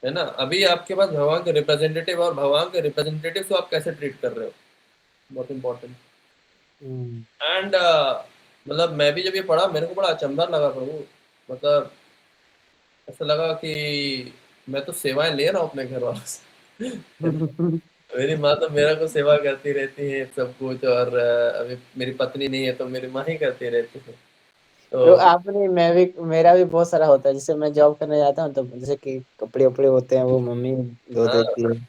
है ना, अभी आपके पास भगवान के रिप्रेजेंटेटिव, और भगवान के रिप्रेजेंटेटिव को आप कैसे ट्रीट कर रहे हो, बहुत इंपॉर्टेंट। एंड मतलब मैं भी जब ये पढ़ा, मेरे को बड़ा अचंभा लगा प्रभु। मतलब ऐसा लगा कि मैं तो सेवाएं ले रहा हूँ अपने घर वालों से। मेरी माँ तो मेरा को सेवा करती रहती है सब कुछ, और अभी मेरी पत्नी नहीं है तो मेरी माँ ही करती रहती है। तो तो आपने मैं भी मेरा भी बहुत सारा होता है, जैसे मैं जॉब करने जाता हूँ तो जैसे कि कपड़े वपड़े होते हैं वो मम्मी धो हाँ, देती है, तो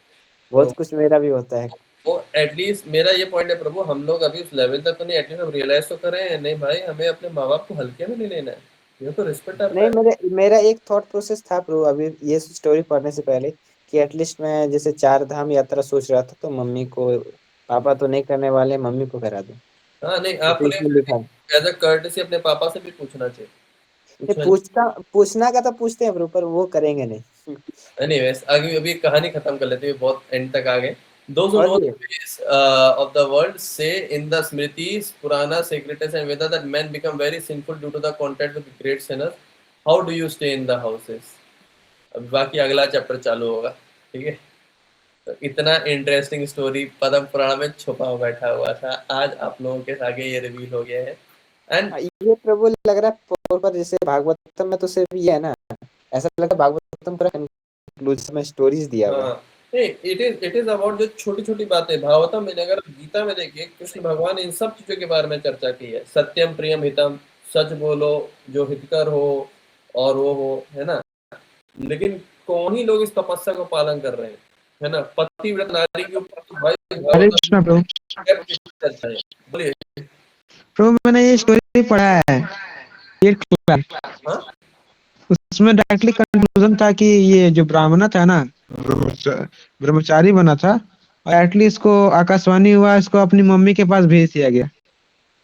बहुत कुछ मेरा भी होता है। वो एटलीस्ट मेरा ये पॉइंट है प्रभु, हम लोग अभी उस लेवल तक तो नहीं, एटलीस्ट हम रियलाइज तो करें नहीं भाई, हमें अपने माँ बाप को हल्के में नहीं लेना है। ये तो रिस्पेक्ट आता नहीं, है। मेरा एक थॉट प्रोसेस था प्रभु अभी ये स्टोरी पढ़ने से पहले, कि एटलीस्ट मैं जैसे 4 धाम यात्रा सोच रहा था तो मम्मी को, पापा तो नहीं करने वाले, मम्मी को करा दूं, हाँ नहीं, जैसे आपको इसमें लिखा है। एज अ कर्टसी अपने पापा से भी पूछना चाहिए, नहीं, पूछना चाहिए। पूछना का तो पूछते हैं प्रभु, पर वो करेंगे नहीं। एनीवेज, आगे अभी कहानी खत्म कर लेते हैं, बहुत एंड तक आ गए। Those who और know भी the ways of the world say in the Smritis, Puranas, Secretas, and Vedas that men become very sinful due to the contact with great sinners. How do you stay in the houses? अब बाकी अगला chapter चालू होगा, ठीक है। तो इतना interesting story Padma Purana में छुपा हुआ बैठा हुआ था, आज आप लोगों के आगे ये रिवील हो गया है। एंड ये प्रभु लग रहा है पर जैसे भागवतम में तो सिर्फ ये है ना, ऐसा लगता है भागवतम पूरा कंक्लूजन में स्टोरीज दिया हुआ है। हाँ, नहीं, इट इज अबाउट जो छोटी छोटी बातें भागवतम में, अगर गीता में देखिए कृष्ण भगवान इन सब चीजों के बारे में चर्चा की है। सत्यम प्रियम हितम, सच बोलो जो हितकर हो और वो हो, है ना। लेकिन कौन ही लोग इस तपस्या को पालन कर रहे हैं, है ना। पतिव्रत नारी के ऊपर तो भाई हरे कृष्णा प्रभु। अच्छा है, बोलिए। प्रभु मैंने ये स्टोरी पढ़ा है, ये हाँ उसमें डायरेक्टली कंक्लूजन था कि ये जो ब्राह्मण था ना, ब्रह्मचारी बना था, और एटलीस्ट इसको आकाशवाणी हुआ, इसको अपनी मम्मी के पास भेज दिया गया।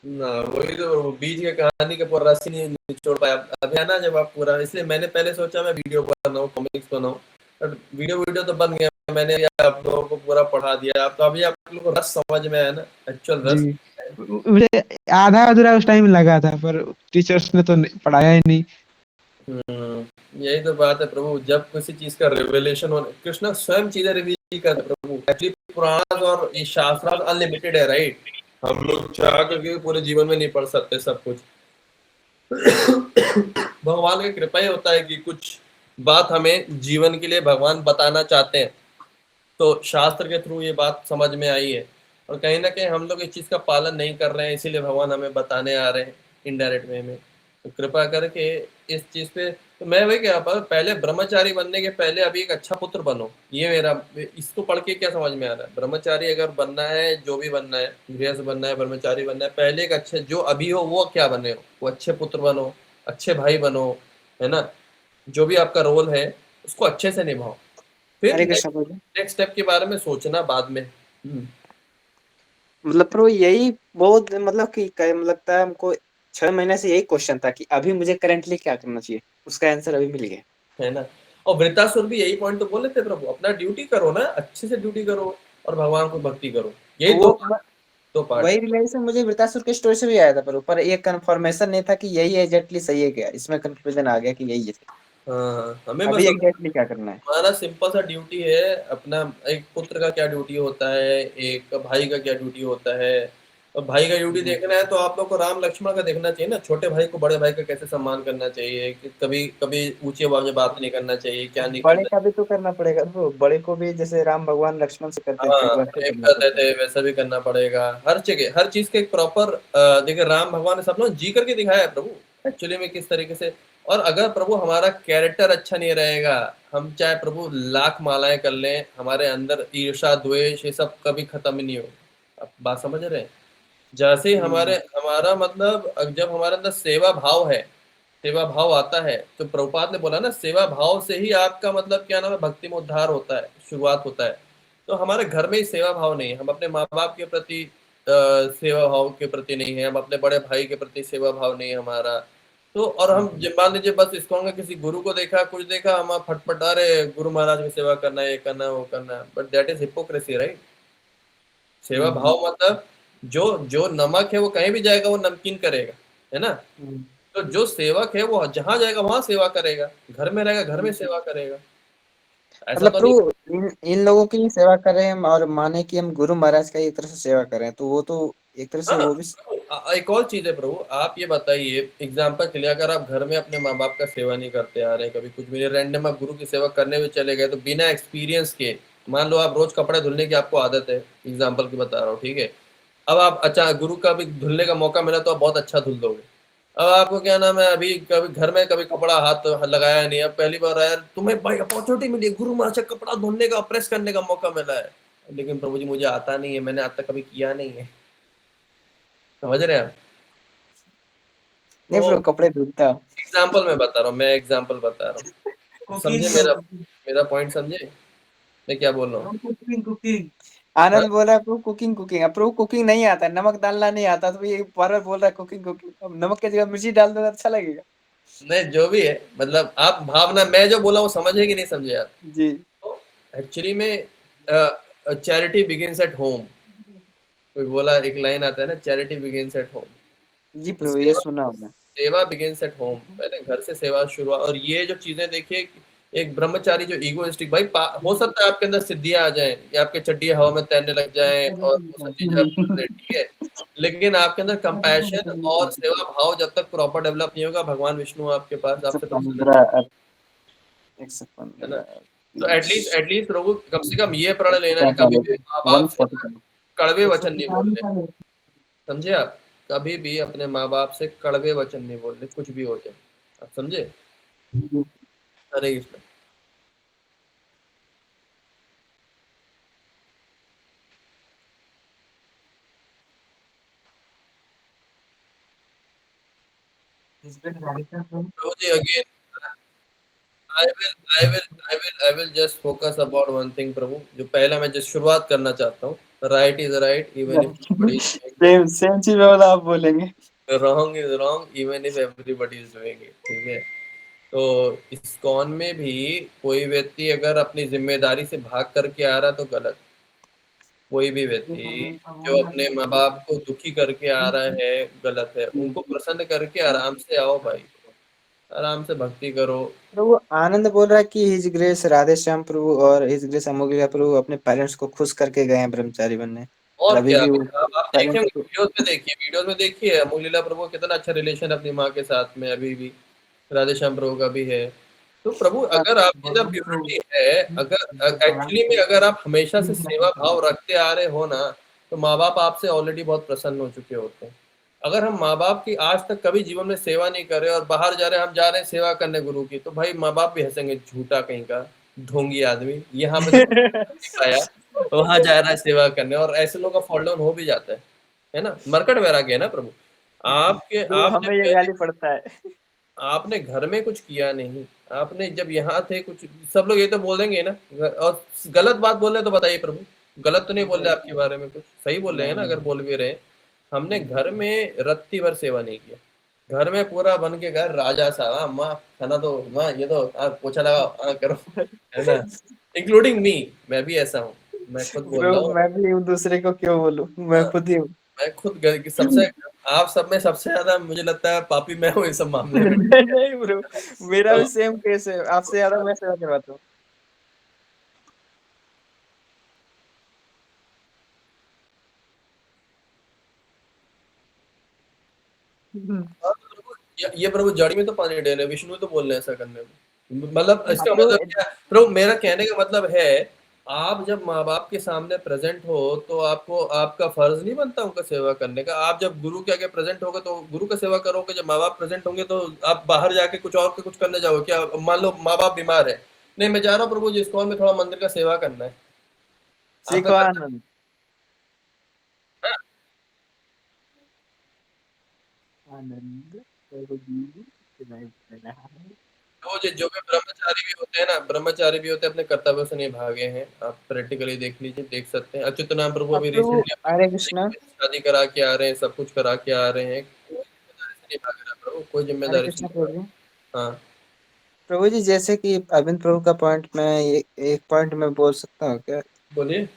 ना, वही तो बीच के कहानी के पूरा रस ही नहीं निचोड़ पाया। अभी है ना जब आप पूरा, इसलिए मैंने पहले सोचा मैं वीडियो बनाऊं, कॉमिक्स बनाऊं, बट वीडियो तो बन गया। मैंने आप लोगों को पूरा पढ़ा दिया, आप तो अभी आप लोगों को रस समझ में आया ना, एक्चुअल जी, रस। मुझे आधा अधूरा उस टाइम लगा था, पर टीचर्स ने तो पढ़ाया ही नहीं। यही तो बात है प्रभु, जब किसी चीज का रिवेलेशन हो, कृष्ण स्वयं चीजें रिवील करते हैं प्रभु। एक्चुअली पुराण और ये शास्त्र अनलिमिटेड है, राइट? हम लोग चाह करके पूरे जीवन में नहीं पढ़ सकते सब कुछ। भगवान की कृपा ही होता है कि कुछ बात हमें जीवन के लिए भगवान बताना चाहते हैं, तो शास्त्र के थ्रू ये बात समझ में आई है। और कहीं ना कहीं हम लोग इस चीज का पालन नहीं कर रहे हैं, इसीलिए भगवान हमें बताने आ रहे हैं इनडायरेक्ट वे में। तो कृपा करके इस चीज पे, तो मैं वही कह रहा, पहले ब्रह्मचारी बनने के पहले अभी एक अच्छा पुत्र बनो। ये मेरा, इसको पढ़ के क्या समझ में आ रहा है, ब्रह्मचारी अगर बनना है, जो भी बनना है, गृहस्थ बनना है, ब्रह्मचारी बनना है, पहले एक अच्छे जो अभी हो वो क्या बने हो, वो अच्छे पुत्र बनो, अच्छे भाई बनो, है ना? जो भी आपका रोल है उसको अच्छे से निभाओ, फिर हरे कृष्ण नेक्स्ट प्रभु। नेक्स्ट स्टेप के बारे में सोचना बाद में। मतलब प्रभु यही बहुत मतलब कि लगता है हमको 6 महीने से यही क्वेश्चन था कि अभी मुझे करेंटली क्या करना चाहिए, उसका आंसर अभी मिल गया। है ना? और वृतासुर भी यही पॉइंट तो बोले थे प्रभु, अपना ड्यूटी करो ना, अच्छे से ड्यूटी करो और भगवान को भक्ति करो। यही वो दो पार्ट वही है। रिलेशन मुझे वृतासुर के स्टोरी से भी आया था, पर ये कंफर्मेशन नहीं था कि यही एग्जैक्टली सही है क्या, इसमें कंफ्यूजन आ गया कि यही है। हाँ, हमें अभी बस एग्जैक्टली क्या करना है। हमारा सिंपल सा ड्यूटी है अपना। एक पुत्र का क्या ड्यूटी होता है, एक भाई का क्या ड्यूटी होता है। और भाई का ड्यूटी देखना है तो आप लोग को राम लक्ष्मण का देखना चाहिए ना, छोटे भाई को बड़े भाई का कैसे सम्मान करना चाहिए, कि कभी कभी ऊंचे आवाज में बात नहीं करना चाहिए, क्या नहीं बड़े करना। का भी तो करना पड़ेगा, तो बड़े को भी जैसे राम भगवान लक्ष्मण से करते थे हाँ, वैसे प्रेम करना करते पड़ता है। थे वैसा भी करना पड़ेगा, हर जगह हर चीज का एक प्रॉपर। देखिए राम भगवान ने सब लोग जी करके दिखाया है प्रभु, एक्चुअली में किस तरीके से। और अगर प्रभु हमारा कैरेक्टर अच्छा नहीं रहेगा, हम चाहे प्रभु लाख मालाएं कर लें, हमारे अंदर ईर्षा द्वेष ये सब कभी खत्म ही नहीं होगा। आप बात समझ रहे हैं? जैसे ही हम्म। हमारा मतलब जब हमारे अंदर सेवा भाव है, सेवा भाव आता है, तो प्रभुपाद ने बोला ना, सेवा भाव से ही आपका मतलब क्या नाम है, भक्ति में उद्धार होता है, शुरुआत होता है। तो हमारे घर में ही सेवा भाव नहीं है, हम अपने माँ बाप के प्रति सेवा भाव के प्रति नहीं है, हम अपने बड़े भाई के प्रति सेवा भाव नहीं है हमारा। तो और हम मान लीजिए बस इसको होंगे, किसी गुरु को देखा, कुछ देखा, हम फटफट अरे गुरु महाराज की सेवा करना है, ये करना है, वो करना है, but that is hypocrisy, right? सेवा हम्म। भाव मतलब जो जो नमक है वो कहीं भी जाएगा वो नमकीन करेगा, है ना? हम्म। तो जो सेवक है वो जहां जाएगा वहां सेवा करेगा, घर में रहेगा घर में सेवा करेगा, ऐसा मतलब तो नहीं। प्रभु इन लोगों की सेवा करें और माने कि हम गुरु महाराज का एक तरह से सेवा करें, तो वो तो एक तरह से हाँ, वो भी। एक और चीज है प्रभु, आप ये बताइए एग्जाम्पल के लिए, अगर आप घर में अपने माँ बाप का सेवा नहीं करते आ रहे, कभी कुछ भी रैंडम आप गुरु की सेवा करने में चले गए, तो बिना एक्सपीरियंस के, मान लो आप रोज कपड़े धुलने की आपको आदत है, एग्जाम्पल की बता रहा हूँ, ठीक है? अब आप अच्छा गुरु का भी धुलने का मौका मिला तो आप बहुत अच्छा धुल दोगे। अब आपको क्या नाम है, अभी कभी घर में कभी कपड़ा हाथ लगाया नहीं, अब पहली बार आया, तुम्हें भाई अपॉर्चुनिटी मिली गुरु महाराज से कपड़ा धुलने का, प्रेस करने का मौका मिला है, लेकिन प्रभु जी मुझे आता नहीं है, मैंने आज तक कभी किया नहीं है। समझ रहे हैं आप? नहीं तो प्रभु, कपड़े धुलता। एग्जाम्पल मैं बता रहा हूँ, मैं एग्जाम्पल बता रहा हूँ, समझे कुकिंग मेरा मेरा पॉइंट समझे मैं क्या बोल रहा हूँ? कुकिंग कुकिंग हाँ, आनंद बोल रहा है प्रभु, कुकिंग कुकिंग। अब प्रभु कुकिंग नहीं आता, नमक डालना नहीं आता, तो ये बार बार बोल रहा है कुकिंग कुकिंग। अब नमक की जगह मिर्ची डाल दो तो अच्छा लगेगा। नहीं जो भी है, मतलब आप भावना, मैं जो बोला वो समझे कि नहीं समझे आप? जी। तो एक्चुअली में चैरिटी बिगिंस एट होम, कोई बोला, एक लाइन आता है ना, चैरिटी बिगिंस एट होम। जी तो प्रभु, ये सुना हूं मैं। सेवा बिगिंस एट होम, पहले घर से सेवा शुरुआत। और ये जो चीजें देखिए, एक ब्रह्मचारी जो ईगोइस्टिक भाई, हो सकता है आपके अंदर सिद्धियां आ जाए, या आपके चड्डी हवा में तैरने लग जाए और वो सब चीजें आप कर ले, ठीक है, लेकिन आपके अंदर कंपैशन और सेवा भाव जब तक प्रॉपर डेवलप नहीं होगा, भगवान विष्णु आपके पास आपसे प्रसन्न नहीं, 115 है ना? 115 तो एटलीस्ट लोगों को कम से कम ये प्रण लेना है, कभी भी 145 माँ बाप से ना 145 कड़वे वचन नहीं बोलने। 145। समझे आप? कभी भी अपने माँ बाप से कड़वे वचन नहीं बोलने, कुछ भी हो जाए। आप समझे? हरे कृष्ण। प्रभु जी again I will just focus about one thing प्रभु, जो पहला मैं जिस शुरुआत करना चाहता हूँ, right is right even if everybody is doing same same चीज वाला आप बोलेंगे। it, wrong is wrong even if everybody is doing it, ठीक है। तो इस्कॉन में भी कोई व्यक्ति अगर अपनी जिम्मेदारी से भाग करके आ रहा तो गलत। कोई भी व्यक्ति जो अपने माँ बाप को दुखी करके आ रहा है गलत है। उनको प्रसन्न करके आराम से आओ भाई, आराम से भक्ति करो। प्रभु आनंद बोल रहा है कि हिज ग्रेस राधे श्याम प्रभु और हिज ग्रेस अमोघ प्रभु अपने पेरेंट्स को खुश करके गए हैं ब्रह्मचारी बनने, और और अभी क्या, भी वो आप देखें पेरेंट्स को। वीडियोस में देखिए अमोल लीला प्रभु का कितना अच्छा रिलेशन अपनी माँ के साथ में अभी भी राधे श्याम प्रभु का भी है। तो प्रभु हाँ, अगर आपकी जब प्योरिटी है, अगर एक्चुअली में अगर आप हमेशा से सेवा भाव रखते आ रहे हो ना, तो माँ बाप आपसे ऑलरेडी बहुत प्रसन्न हो चुके होते हैं। अगर हम माँ बाप की आज तक कभी जीवन में सेवा नहीं कर रहे और बाहर जा रहे हैं, हम जा रहे हैं सेवा करने गुरु की, तो भाई माँ बाप भी हंसेंगे, झूठा कहीं का ढोंगी आदमी, यहाँ पे तो आया वहां जा रहा है सेवा करने। और ऐसे लोगों का फॉल डाउन हो भी जाता है ना। मरकट वैराग्य है ना प्रभु। आपके प्रभु आपने हमें ये पहले गाली पड़ता है। आपने घर में कुछ किया नहीं, आपने जब यहाँ थे कुछ, सब लोग ये तो बोल देंगे ना। और गलत बात बोल रहे हैं तो बताइए प्रभु, गलत तो नहीं बोल रहे आपके बारे में, कुछ सही बोल रहे हैं ना अगर बोल भी रहे हैं। हमने घर में रत्ती भर सेवा नहीं किया, घर में पूरा बन के घर राजा सा, हाँ माँ खाना दो, माँ ये दो, पोछा लगाओ, हाँ करो, है ना। इंक्लूडिंग मी, मैं भी ऐसा हूँ, मैं खुद बोल रहा प्रभु हूँ। मैं भी हूँ, दूसरे को क्यों बोलूं, मैं हाँ, खुद ही हूँ। मैं खुद घर की सबसे, आप सब में सबसे ज्यादा मुझे लगता है पापी मैं हूँ इस सब मामले में। नहीं नहीं प्रभु, मेरा भी तो सेम केस है, आपसे ज्यादा मैं सेवा करवाता हूँ। हाँ, तो प्रभु ये प्रभु जड़ में तो पानी डाले, विष्णु तो बोल रहे हैं ऐसा करने में। मतलब हाँ, इसका प्रभु मतलब क्या प्रभु, मेरा कहने का मतलब है, आप जब माँ बाप के सामने प्रेजेंट हो तो आपको आपका फर्ज नहीं बनता उनका सेवा करने का। आप जब गुरु के आगे प्रेजेंट होगे तो गुरु का सेवा करोगे, जब माँ बाप प्रेजेंट होंगे तो आप बाहर जाके कुछ और कुछ करने जाओगे क्या। मान लो माँ बाप बीमार है, नहीं मैं जा रहा हूँ प्रभु जी इस्कॉन में थोड़ा मंदिर का सेवा करना है, आपका सीखो कर्तव्य आनंद। है ना। आनंद प्रभु जी के लाइफ में रहा है। तो जो भी ब्रह्मचारी भी होते हैं ना, ब्रह्मचारी भी होते हैं, अपने कर्तव्यों से नहीं भागे हैं। आप प्रैक्टिकली देख लीजिए, देख सकते हैं। अच्युत नाम प्रभु अब अभी प्रभु रिसेंटली अपनी हरे भतीजी कृष्णा। की शादी करा के आ रहे हैं, सब कुछ करा के आ रहे हैं। कोई जिम्मेदारी से नहीं भाग रहा प्रभु, कोई हरे जिम्मेदारी से कृष्णा नहीं प्रभु भाग जी। रहा। हाँ प्रभु जी जैसे कि अरविंद प्रभु का पॉइंट मैं एक पॉइंट में बोल सकता हूँ क्या? बोलिए।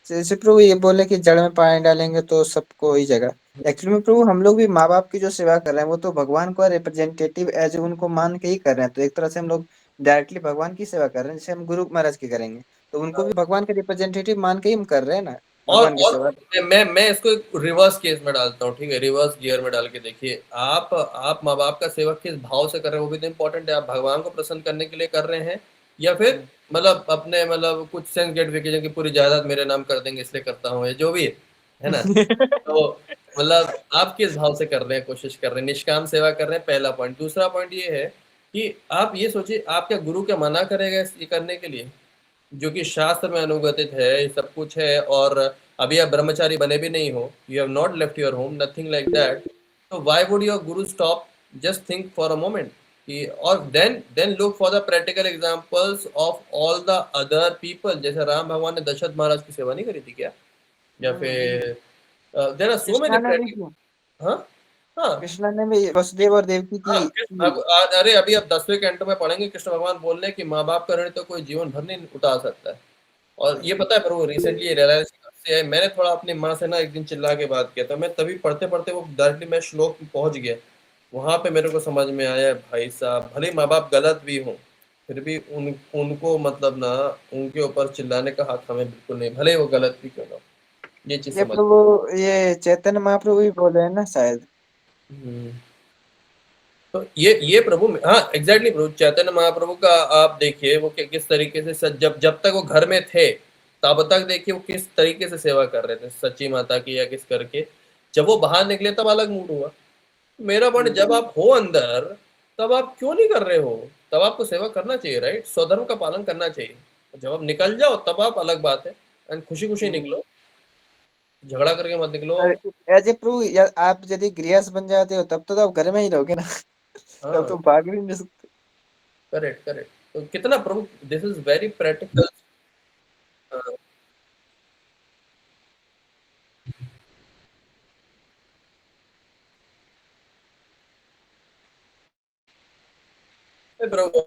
जैसे प्रभु ये बोले कि जड़ में पानी डालेंगे तो सबको ही जगह। एक्चुअली में प्रभु हम लोग भी माँ बाप की जो सेवा कर रहे हैं वो तो भगवान को रिप्रेजेंटेटिव एज उनको मान के ही कर रहे हैं, तो एक तरह से हम लोग डायरेक्टली भगवान की सेवा कर रहे हैं, जैसे हम गुरु महाराज की करेंगे तो उनको भी भगवान के रिप्रेजेंटेटिव मान के ही हम कर रहे हैं ना भगवान की सेवा। मैं इसको एक रिवर्स केस में डालता हूँ, ठीक है, रिवर्स गियर में डाल के देखिए। आप माँ बाप का सेवा किस भाव से कर रहे हैं वो भी तो इम्पोर्टेंट है। आप भगवान को प्रसन्न करने के लिए कर रहे हैं, या फिर मतलब अपने मतलब कुछ सेंस ग्रेटिफिकेशन की पूरी जायदाद मेरे नाम कर देंगे इसलिए करता हूँ, ये जो भी है ना। तो मतलब आप किस भाव से कर रहे हैं, कोशिश कर रहे हैं, निष्काम सेवा कर रहे हैं, पहला पॉइंट। दूसरा पॉइंट ये है कि आप ये सोचिए, आप क्या गुरु क्या मना करेगा ये करने के लिए, जो कि शास्त्र में अनुगतित है, ये सब कुछ है। और अभी आप ब्रह्मचारी बने भी नहीं हो, you have not left your home, nothing like that. तो why would your guru stop, just think for a moment कि, और then look for the practical examples of all the other people. जैसे राम भगवान ने दशरथ महाराज की सेवा नहीं करी थी क्या, या फिर there are so many Krishna ने भी प्रैक्टिकल। किया। हाँ हाँ कृष्णा ने भी वसुदेव और देवकी हाँ, की। अरे अभी आप 10वें कैंटो में पढ़ेंगे, कृष्ण भगवान बोल रहे हैं कि माँ बाप का ऋण तो कोई जीवन भर नहीं उतार सकता है। और ये पता है प्रभु, रिसेंटली ये रियलाइज से है, मैंने थोड़ा अपनी माँ से ना एक दिन चिल्ला के बात किया था। मैं तभी पढ़ते पढ़ते वो डायरेक्टली मैं श्लोक में पहुंच गया, वहां पे मेरे को समझ में आया भाई साहब, भले माँ बाप गलत भी हों, फिर भी उनको मतलब ना उनके ऊपर चिल्लाने का हक हमें बिल्कुल नहीं, भले वो गलत भी क्यों ना हो। ये चीज ये समझ। प्रभु ये चैतन्य महाप्रभु भी बोले हैं ना शायद। हम्म। तो ये प्रभु, हाँ एग्जैक्टली प्रभु चैतन्य महाप्रभु का आप देखिए वो किस तरीके से जब जब तक वो घर में थे तब तक देखिए वो किस तरीके से सेवा कर रहे थे सच्ची माता की या किस करके। जब वो बाहर निकले तब अलग मूड हुआ। मेरा पॉइंट, जब आप हो अंदर तब आप क्यों नहीं कर रहे हो, तब आपको सेवा करना चाहिए, राइट, स्वधर्म का पालन करना चाहिए। जब आप निकल जाओ तब आप अलग बात है, एंड खुशी खुशी निकलो। झगड़ा करके मत निकलो। एज ए प्रभु आप यदि गृहस्थ बन जाते हो तब तो आप घर में ही रहोगे ना। तब हाँ, तो भाग भी नहीं सकते। Correct correct. तो कितना प्रभु, दिस इज वेरी प्रैक्टिकल। प्रभु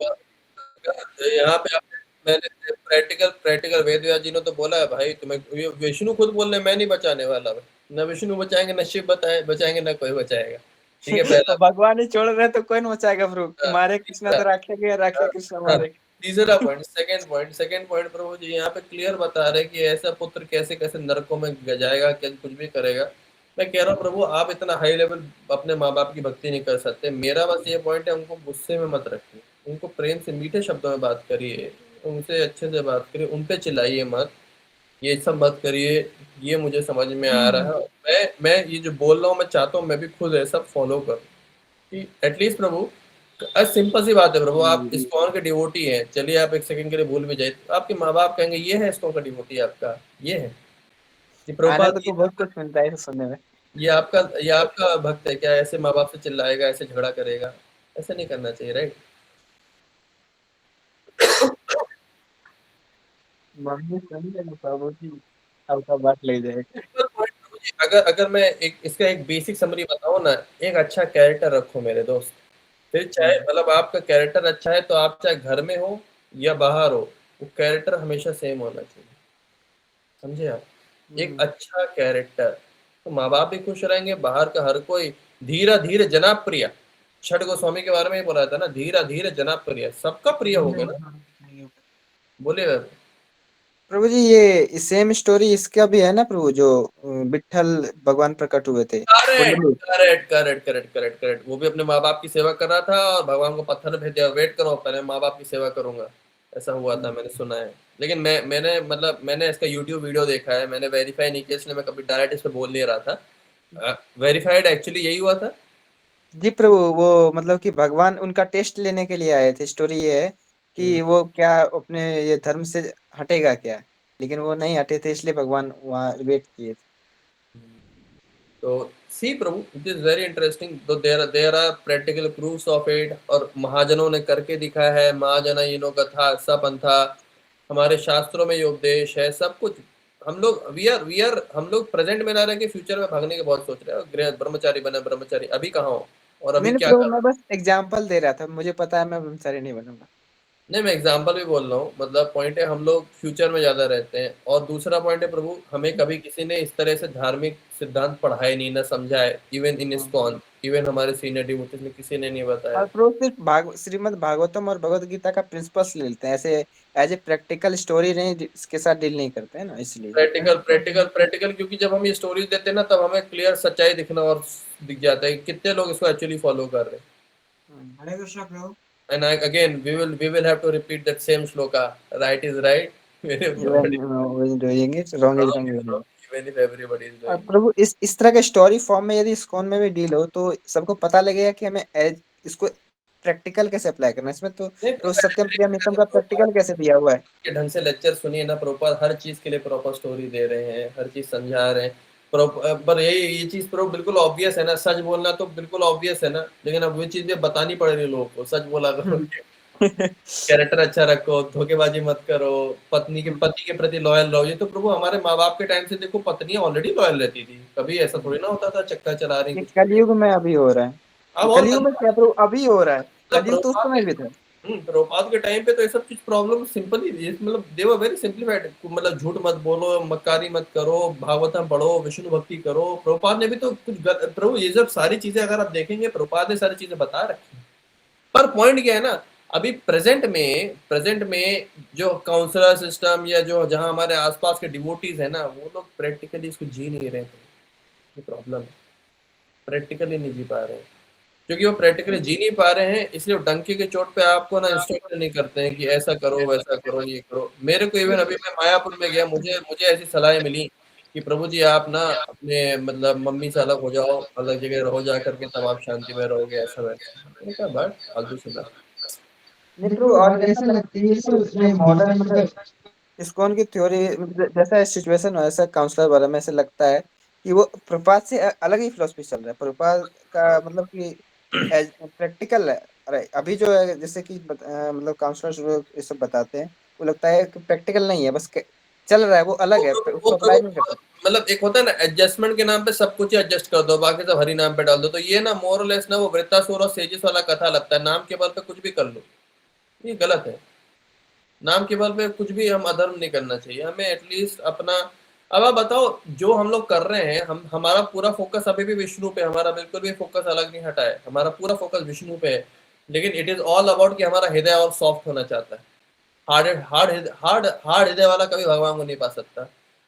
यहाँ पे मैंने प्रैक्टिकल प्रैक्टिकल वेद व्यास जी ने तो बोला है भाई, तुम्हें ये विष्णु खुद बोल रहे मैं नहीं बचाने वाला भाई, न विष्णु बचाएंगे न शिव बचाएंगे न कोई बचाएगा। ठीक है, पहला। भगवान ही छोड़ रहे तो कौन बचाएगा प्रभु? कि मारे कृष्णा तीसरा, तो राखेंगे या राखे कृष्णा मारे। तीसरा पॉइंट, सेकंड पॉइंट प्रभु जी यहाँ पे क्लियर बता रहे कि ऐसा पुत्र कैसे कैसे नरकों में जाएगा, क्या कुछ भी करेगा। मैं कह रहा हूँ प्रभु आप इतना हाई लेवल अपने माँ बाप की भक्ति नहीं कर सकते। मेरा बस ये पॉइंट है, उनको गुस्से में मत रखिए, उनको प्रेम से मीठे शब्दों में बात करिए, उनसे अच्छे से बात करिए, उन पे चिल्लाइए मत, ये सब मत करिए। ये मुझे समझ में आ रहा है। मैं ये जो बोल रहा हूँ मैं चाहता हूँ मैं भी खुद ऐसा फॉलो करूँ कि एटलीस्ट प्रभु, सिंपल सी बात है प्रभु, आप इस्कॉन के डिवोटी हैं, चलिए आप एक सेकंड के लिए भूल भी जाए तो आपके माँ बाप कहेंगे ये है इस्कॉन का डिवोटी, आपका ये है ये आनंद प्रभुपाद, को बहुत कुछ मिलता है इसे सुनने में। ये आपका भक्त है क्या? ऐसे माँ बाप से चिल्लाएगा, ऐसे झगड़ा करेगा? ऐसा नहीं करना चाहिए, राइट? मम्मी सुन ले प्रभु जी, आपका बात ले जाएगा। अगर अगर मैं इसका एक बेसिक समरी बताऊं ना, एक अच्छा कैरेक्टर रखो मेरे दोस्त, फिर चाहे मतलब आपका कैरेक्टर अच्छा है तो आप चाहे घर में हो या बाहर हो, वो कैरेक्टर हमेशा सेम होना चाहिए, समझे आप? एक अच्छा कैरेक्टर तो माँ बाप भी खुश रहेंगे, बाहर का हर कोई। धीरा धीरे जनाब प्रिय, छठ गोस्वामी के बारे में ही बोला था ना, धीरा धीरे जनाब प्रिय, सबका प्रिय हो गया ना, बोले। प्रभु जी ये सेम स्टोरी इसका भी है ना प्रभु, जो विट्ठल भगवान प्रकट हुए थे। Correct correct correct correct correct correct. वो भी अपने माँ बाप की सेवा कर रहा था और भगवान को पत्थर भेज दिया, वेट करो पहले माँ बाप की सेवा करूंगा, ऐसा हुआ था, मैंने सुना है। लेकिन मैंने इसका यूट्यूब वीडियो देखा है, मैंने वेरीफाई नहीं किया इसलिए मैं कभी डायरेक्ट इस पे बोल नहीं रहा था। वेरीफाइड एक्चुअली यही हुआ था। जी प्रभु, वो मतलब कि भगवान उनका टेस्ट लेने के लिए आए थे। स्टोरी ये है कि वो क्या अपने ये धर्म से हटेगा क्या, लेकिन वो नहीं हटे थे इसलिए भगवान वहाँ वेट किए थे। तो सी प्रभु, इट इज वेरी इंटरेस्टिंग। तो there are practical proofs of it, और महाजनों ने करके दिखाया है। महाजन इनो कथा सपंथा, हमारे शास्त्रों में ये उपदेश है, सब कुछ। हम लोग वी आर हम लोग प्रेजेंट में ना रह के फ्यूचर में भागने के बहुत सोच रहे हैं, ब्रह्मचारी बने, ब्रह्मचारी अभी कहाँ हो और अभी नहीं क्या प्रभु, कर। मैं बस एग्जाम्पल दे रहा था, मुझे पता है मैं ब्रह्मचारी नहीं बनूंगा। नहीं, मैं एग्जाम्पल भी बोल रहा हूँ, मतलब पॉइंट है हम लोग फ्यूचर में ज्यादा रहते हैं। और दूसरा पॉइंट है प्रभु, हमें कभी किसी ने इस तरह से धार्मिक सिद्धांत पढ़ाए नहीं, ना समझाए, इवन इन इस्कॉन, इवन हमारे सीनियर डिवोटीज ने किसी ने नहीं बताया। और प्रभु सिर्फ श्रीमद् भागवतम और भगवत गीता का प्रिंसिपल्स ले लेते हैं, ऐसे एज ए प्रैक्टिकल स्टोरी नहीं, इसके साथ डील नहीं करते हैं ना, इसलिए। प्रैक्टिकल क्योंकि जब हम ये स्टोरीज देते हैं ना तब हमें क्लियर सच्चाई दिखना और दिख जाता है कि कितने लोग इसको एक्चुअली फॉलो कर रहे हैं। हरे कृष्णा प्रभु। And again, we will have to repeat that same shloka. Right is right. Even if When nobody is doing it, wrong is wrong wrong is is wrong. wrong। Even if everybody is और doing. प्रभु इस तरह के story form में यदि ISKCON में भी deal हो तो सबको पता लगेगा कि हमें इसको प्रैक्टिकल कैसे अप्लाई करना है। इसमें तो नहीं, रोज सत्यम प्रियम हितम का प्रैक्टिकल कैसे दिया हुआ है। के ढंग से लेक्चर सुनिए ना, प्रॉपर हर चीज के लिए प्रॉपर स्टोरी दे रहे हैं, हर चीज समझा रहे हैं। पर ये चीज प्रो बिल्कुल ऑब्वियस है ना, सच बोलना तो बिल्कुल ऑब्वियस है ना, लेकिन अब वो चीजें बतानी पड़ रही है लोगों को। सच बोला करो, कैरेक्टर अच्छा रखो, धोखेबाजी मत करो, पति के प्रति लॉयल रहो। ये तो प्रभु हमारे माँ बाप के टाइम से देखो, पत्नियां ऑलरेडी लॉयल रहती थी, कभी ऐसा थोड़ी ना होता था चक्का चला रही ये कुछ। कलयुग में अभी हो रहा है। अब और कलयुग में क्या प्रभु अभी हो रहा है, कलयुग तो उस समय भी था। प्रभुपाद के टाइम पे तो ये सब चीज प्रॉब्लम सिंपल ही थी, मतलब दे वर वेरी सिंप्लीफाइड। मतलब झूठ मत बोलो, मक्कारी मत करो, भागवतम पढ़ो, विष्णु भक्ति करो। प्रभुपाद ने भी तो कुछ प्रभु ये सब सारी चीजें अगर आप देखेंगे प्रभुपाद ने सारी चीजें बता रखी। पर पॉइंट क्या है ना, अभी प्रेजेंट में जो काउंसलर सिस्टम या जो जहां हमारे आसपास के डिवोटीज है ना, वो लोग प्रैक्टिकली इसको जी नहीं रहे थे। ये प्रॉब्लम है, प्रैक्टिकली नहीं जी पा रहे हैं। क्योंकि वो प्रैक्टिकली जी नहीं पा रहे हैं, इसलिए वो डंके के चोट पे आपको ना इंस्ट्रक्ट नहीं करते हैं कि ऐसा करो वैसा करो ये करो। मेरे को इवन अभी मैं मायापुर में गया, मुझे मुझे ऐसी सलाह मिली कि प्रभु जी आप ना अपने मतलब मम्मी से अलग हो जाओ, अलग जगह रहो जा करके, तब आप शांति में रहोगे, ऐसा वैसा। मैंने कहा बस फालतू सुना। नहीं प्रभु, और कैसा लगता है ये सब मॉडर्न मतलब इस्कॉन की थ्योरी जैसा सिचुएशन हो ऐसा काउंसलर वाला में ऐसे लगता है कि वो प्रभुपाद से अलग ही फिलोसफी चल रहा है। प्रभुपाद का मतलब कि एज प्रैक्टिकल है। अरे अभी जो है जैसे कि मतलब काउंसलर्स लोग ये सब बताते हैं, वो लगता है कि प्रैक्टिकल नहीं है, बस चल रहा है, वो अलग है, उसको अप्लाई नहीं कर सकते। मतलब एक होता है ना एडजस्टमेंट के नाम पे सब कुछ एडजस्ट कर दो, बाकी सब हरी नाम पे डाल दो। तो ये ना मोर लेस ना वो वृत्तासुर और सेजिस वाला कथा लगता है, नाम के बल पे कुछ भी कर लो, ये गलत है। नाम के बल पे कुछ भी हम अधर्म नहीं करना चाहिए, हमें एटलीस्ट अपना। अब आप बताओ, जो हम लोग कर रहे हैं, हम हमारा पूरा फोकस अभी भी विष्णु पे, हमारा बिल्कुल भी फोकस अलग नहीं हटा है, हमारा पूरा फोकस विष्णु पे है। लेकिन इट इज ऑल अबाउट कि हमारा हृदय और सॉफ्ट होना चाहता है। हार्ड हार्ड हार्ड हार्ड हृदय वाला कभी भगवान को नहीं पा सकता।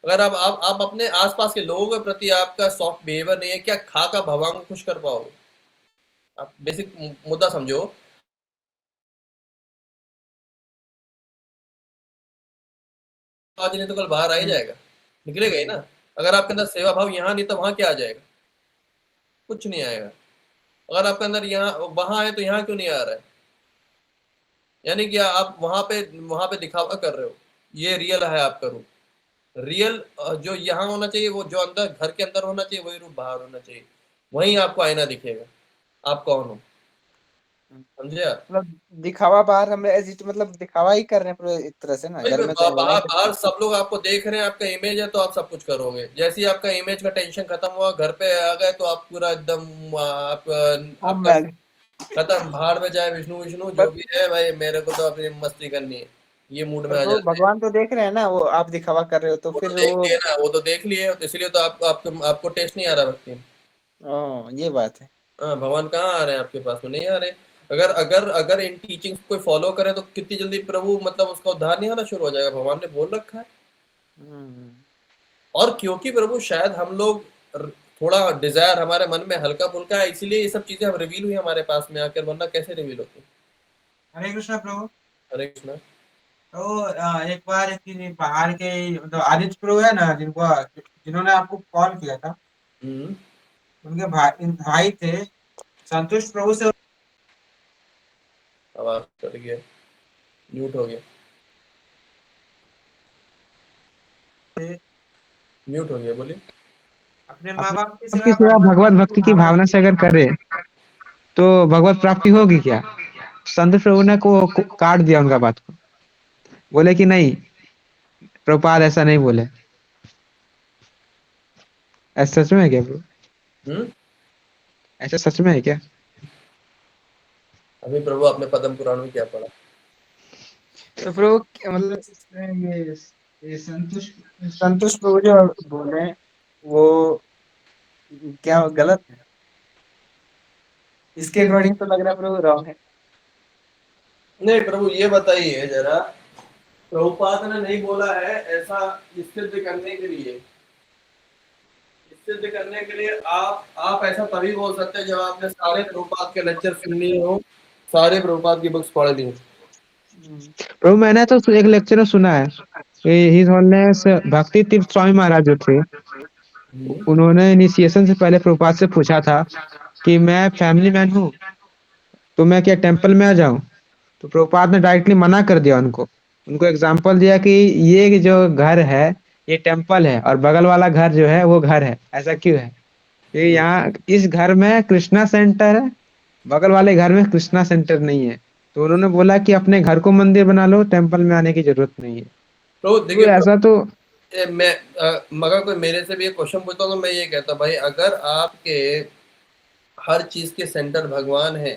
अगर आप अपने आसपास के लोगों के प्रति आपका सॉफ्ट बिहेवियर नहीं है, क्या खा का भगवान को खुश कर पाओगे? आप बेसिक मुद्दा समझो। आज नहीं तो कल बाहर आ ही जाएगा, निकलेगा ही ना। अगर आपके अंदर सेवा भाव यहाँ नहीं तो वहां क्या आ जाएगा? कुछ नहीं आएगा। अगर आपके अंदर यहाँ वहां है तो यहाँ क्यों नहीं आ रहा है? यानी कि आप वहां पे दिखावा कर रहे हो। ये रियल है आपका रूप। रियल जो यहाँ होना चाहिए, वो जो अंदर घर के अंदर होना चाहिए, वही रूप बाहर होना चाहिए। वहीं आपको आईना दिखेगा आप कौन हो। समझे आप? मतलब दिखावा बाहर हम एज इट मतलब दिखावा ही कर रहे हैं पूरे एक तरह से ना, भाई घर में तो होना ही बाहर चाहिए। बाहर सब लोग आपको देख रहे हैं, आपका इमेज है तो आप सब कुछ करोगे। जैसे ही आपका इमेज का टेंशन खत्म हुआ, घर पे आ गए तो आप पूरा एकदम आप हम आपका मैं खत्म। भाड़ में जाए विष्णु विष्णु जो पर भी है भाई, मेरे को तो अपनी मस्ती करनी है, ये मूड में आ वो जाते हैं। भगवान तो देख रहे हैं ना, वो आप दिखावा कर रहे हो तो वो तो फिर देख वो। लिए ना, वो तो देख लिए, तो इसलिए तो आपको टेस्ट नहीं आ रहा भक्ति में। ये बात है। हाँ, भगवान कहाँ आ रहे हैं आपके पास में? नहीं आ रहे। अगर अगर अगर इन टीचिंग्स को फॉलो करे तो कितनी जल्दी प्रभु मतलब उसका उद्धार नहीं होना शुरू हो जाएगा, भगवान ने बोल रखा है। हम्म और क्योंकि प्रभु शायद हम लोग थोड़ा डिजायर हमारे मन में हल्का फुल्का है, इसीलिए ये सब चीजें हम रिवील हुई हमारे पास में आकर, वरना कैसे रिवील होती? हरे कृष्णा प्रभु। हरे कृष्णा। तो एक बार बाहर के मतलब आदित्य प्रभु है ना, जिन्होंने आपको कॉल किया था, हम्म। उनके भाई थे संतुष्ट प्रभु से। आवाज कट गया, म्यूट हो गया, म्यूट हो गया, बोलिए। अपने माँ बाप की आपकी सेवा सेवा भगवत भगवत भक्ति की भक्ति की भावना भावना से से अगर करे तो भगवत प्राप्ति होगी क्या? संत प्रभु ने को काट दिया उनका बात को, बोले कि नहीं, प्रभुपाद ऐसा नहीं बोले। ऐसा सच में है क्या ब्रो? हम्म। ऐसा सच में है क्या? अभी प्रभु आपने पद्म पुराण में क्या पढ़ा? तो प्रभु मतलब ये संतुष्ट संतुष्ट प्रभु जो बोले वो क्या गलत है? इसके इसके अकॉर्डिंग तो लग रहा है प्रभु रॉन्ग है। नहीं प्रभु ये बताइए जरा, प्रभुपाद ने नहीं बोला है ऐसा सिद्ध करने के लिए, सिद्ध करने के लिए आप ऐसा तभी बोल सकते हैं जब आपने सारे प्रभुपाद के लेक्चर सुन लिए हो, सारे प्रभुपाद की बुक्स पढ़ ली हो। प्रभु मैंने तो एक लेक्चर में सुना है, हिज होलनेस भक्ति तीर्थ स्वामी महाराज जो थे, उन्होंने इनिशिएशन से पहले प्रभुपाद से पूछा था कि मैं फैमिली मैन हूँ, तो मैं क्या टेंपल में आ जाऊं? तो प्रभुपाद ने डायरेक्टली मना कर दिया उनको। उनको एग्जांपल दिया कि ये जो घर है ये टेंपल है, और बगल वाला घर जो है वो घर है। ऐसा क्यों है? ये यहाँ इस घर में कृष्णा सेंटर है, बगल वाले घर में कृष्णा सेंटर नहीं है। तो उन्होंने बोला कि अपने घर को मंदिर बना लो, टेंपल में आने की जरूरत नहीं है। तो तो देखिए ऐसा तो मैं मगर कोई मेरे से भी ये क्वेश्चन पूछता हूँ तो मैं ये कहता भाई, अगर आपके हर चीज के सेंटर भगवान है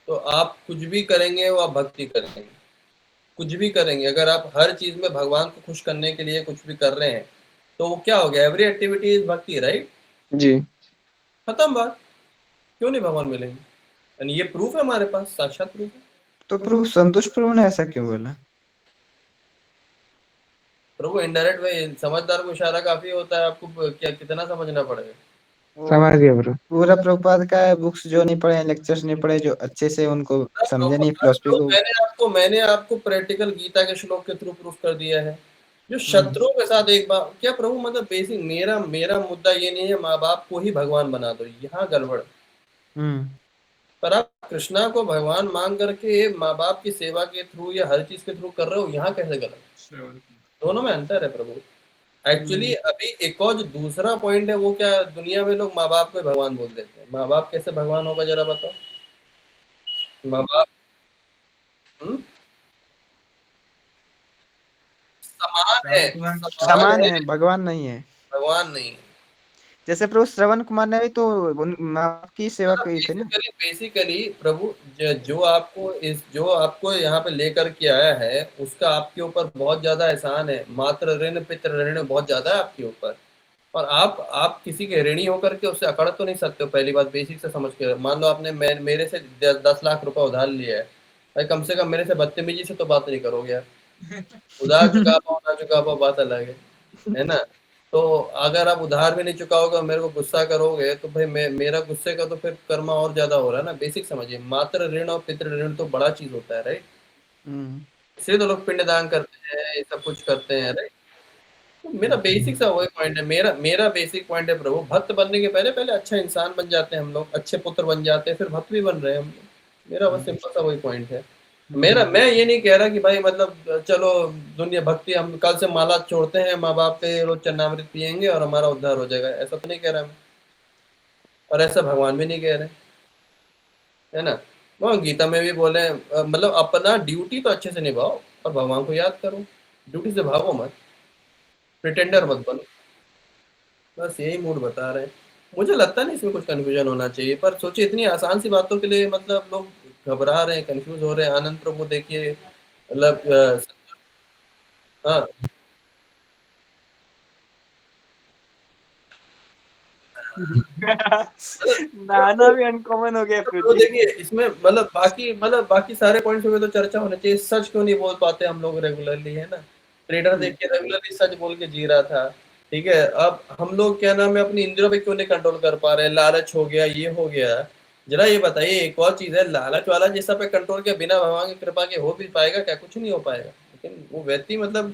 तो आप कुछ भी करेंगे वो आप भक्ति करेंगे, कुछ भी करेंगे। अगर आप हर चीज में भगवान को खुश करने के लिए कुछ भी कर रहे हैं तो वो क्या हो गया? एवरी एक्टिविटी इज भक्ति, राइट? जी। खत्म बात। क्यों नहीं भगवान मिलेंगे? यानी ये प्रूफ है हमारे पास, साक्षात प्रूफ है। तो प्रभु संतुष्ट प्रभु ने ऐसा क्यों बोला? प्रभु इनडायरेक्ट वे, समझदार को इशारा काफी होता है, आपको क्या कितना समझना पड़ेगा? वो समझ गया ब्रो। पूरा प्रभुपाद का बुक्स जो नहीं पढ़े, लेक्चर्स नहीं पढ़े, जो अच्छे से उनको समझे नहीं फिलोसफी तो को। मैंने आपको प्रैक्टिकल गीता के श्लोक के थ्रू प्रूफ कर दिया है। जो शत्रुओं के साथ एक बार क्या प्रभु मतलब बेसिक मेरा मेरा मुद्दा ये नहीं है माँ बाप को ही भगवान बना दो, यहाँ गड़बड़। हम्म पर आप कृष्णा को भगवान मान करके माँ बाप की सेवा के थ्रू या हर चीज के थ्रू कर रहे हो, यहाँ कैसे गलत? दोनों में अंतर है प्रभु। एक्चुअली अभी एक और जो दूसरा पॉइंट है वो क्या, दुनिया में लोग माँ बाप को भगवान बोल देते हैं। माँ बाप कैसे भगवान होगा जरा बताओ। माँ बाप समान है, समान समान है, है, भगवान नहीं है। भगवान नहीं। जैसे प्रभु श्रवण कुमार ने भी तो माँ बाप की सेवा की थी ना। बेसिकली प्रभु जो आपको यहाँ पे लेकर के आया है उसका आपके ऊपर बहुत ज्यादा एहसान है। मात्र ऋण पितृ ऋण बहुत ज्यादा है आपके ऊपर। और आप किसी के ऋणी होकर के उससे अकड़ तो नहीं सकते हो। पहली बात बेसिक से समझ के, मान लो आपने मेरे से 10 लाख रुपए उधार लिया है भाई, कम से कम मेरे से बदतमीजी से तो बात नहीं करोगे यार। उधार चुका पाओ ना चुका पाओ बात अलग है ना। तो अगर आप उधार भी नहीं चुकाओगे और मेरे को गुस्सा करोगे तो भाई मेरा गुस्से का तो फिर कर्मा और ज्यादा हो रहा है ना। बेसिक समझिए, मात्र ऋण और पितृ ऋण तो बड़ा चीज होता है राइट। हम्म। इसलिए तो लोग पिंडदान करते हैं, ये सब कुछ करते हैं राइट। तो मेरा बेसिक सा वही पॉइंट है। मेरा बेसिक पॉइंट है प्रभु, भक्त बनने के पहले पहले अच्छा इंसान बन जाते हैं हम लोग, अच्छे पुत्र बन जाते हैं, फिर भक्त भी बन रहे हैं हम लोग। मेरा बस सिंपल सा वही पॉइंट है। मैं ये नहीं कह रहा कि भाई मतलब चलो दुनिया भक्ति, हम कल से माला छोड़ते हैं माँ बाप के, रोज चन्नामृत पियेंगे और हमारा उद्धार हो जाएगा, ऐसा तो नहीं कह रहा मैं। और ऐसा भगवान भी नहीं कह रहे, है ना। वो गीता में भी बोले मतलब अपना ड्यूटी तो अच्छे से निभाओ और भगवान को याद करो, ड्यूटी से भागो मत, प्रिटेंडर मत बनो। बस यही मूड बता रहे हैं। मुझे लगता नहीं इसमें कुछ कंफ्यूजन होना चाहिए, पर सोचिए इतनी आसान सी बातों के लिए मतलब लोग घबरा रहे हैं, कंफ्यूज हो रहे हैं। आनंद प्रभु देखिए मतलब हाँ मतलब नाना भी अनकॉमन हो गया तो पृथ्वी। देखिए इसमें मतलब बाकी सारे पॉइंट्स पे तो चर्चा होनी चाहिए। सच क्यों नहीं बोल पाते हम लोग रेगुलरली, है ना। ट्रेडर देखिए रेगुलरली सच बोल के जी रहा था, ठीक है। अब हम लोग क्या नाम है अपनी इंद्रियों पे क्यों नहीं कंट्रोल कर पा रहे हैं। लालच हो गया, ये हो गया। जरा ये बताइए, एक और चीज है, लालच वाला जैसा पे कंट्रोल किया बिना भगवान की कृपा के हो भी पाएगा क्या? कुछ नहीं हो पाएगा। लेकिन वो व्यक्ति मतलब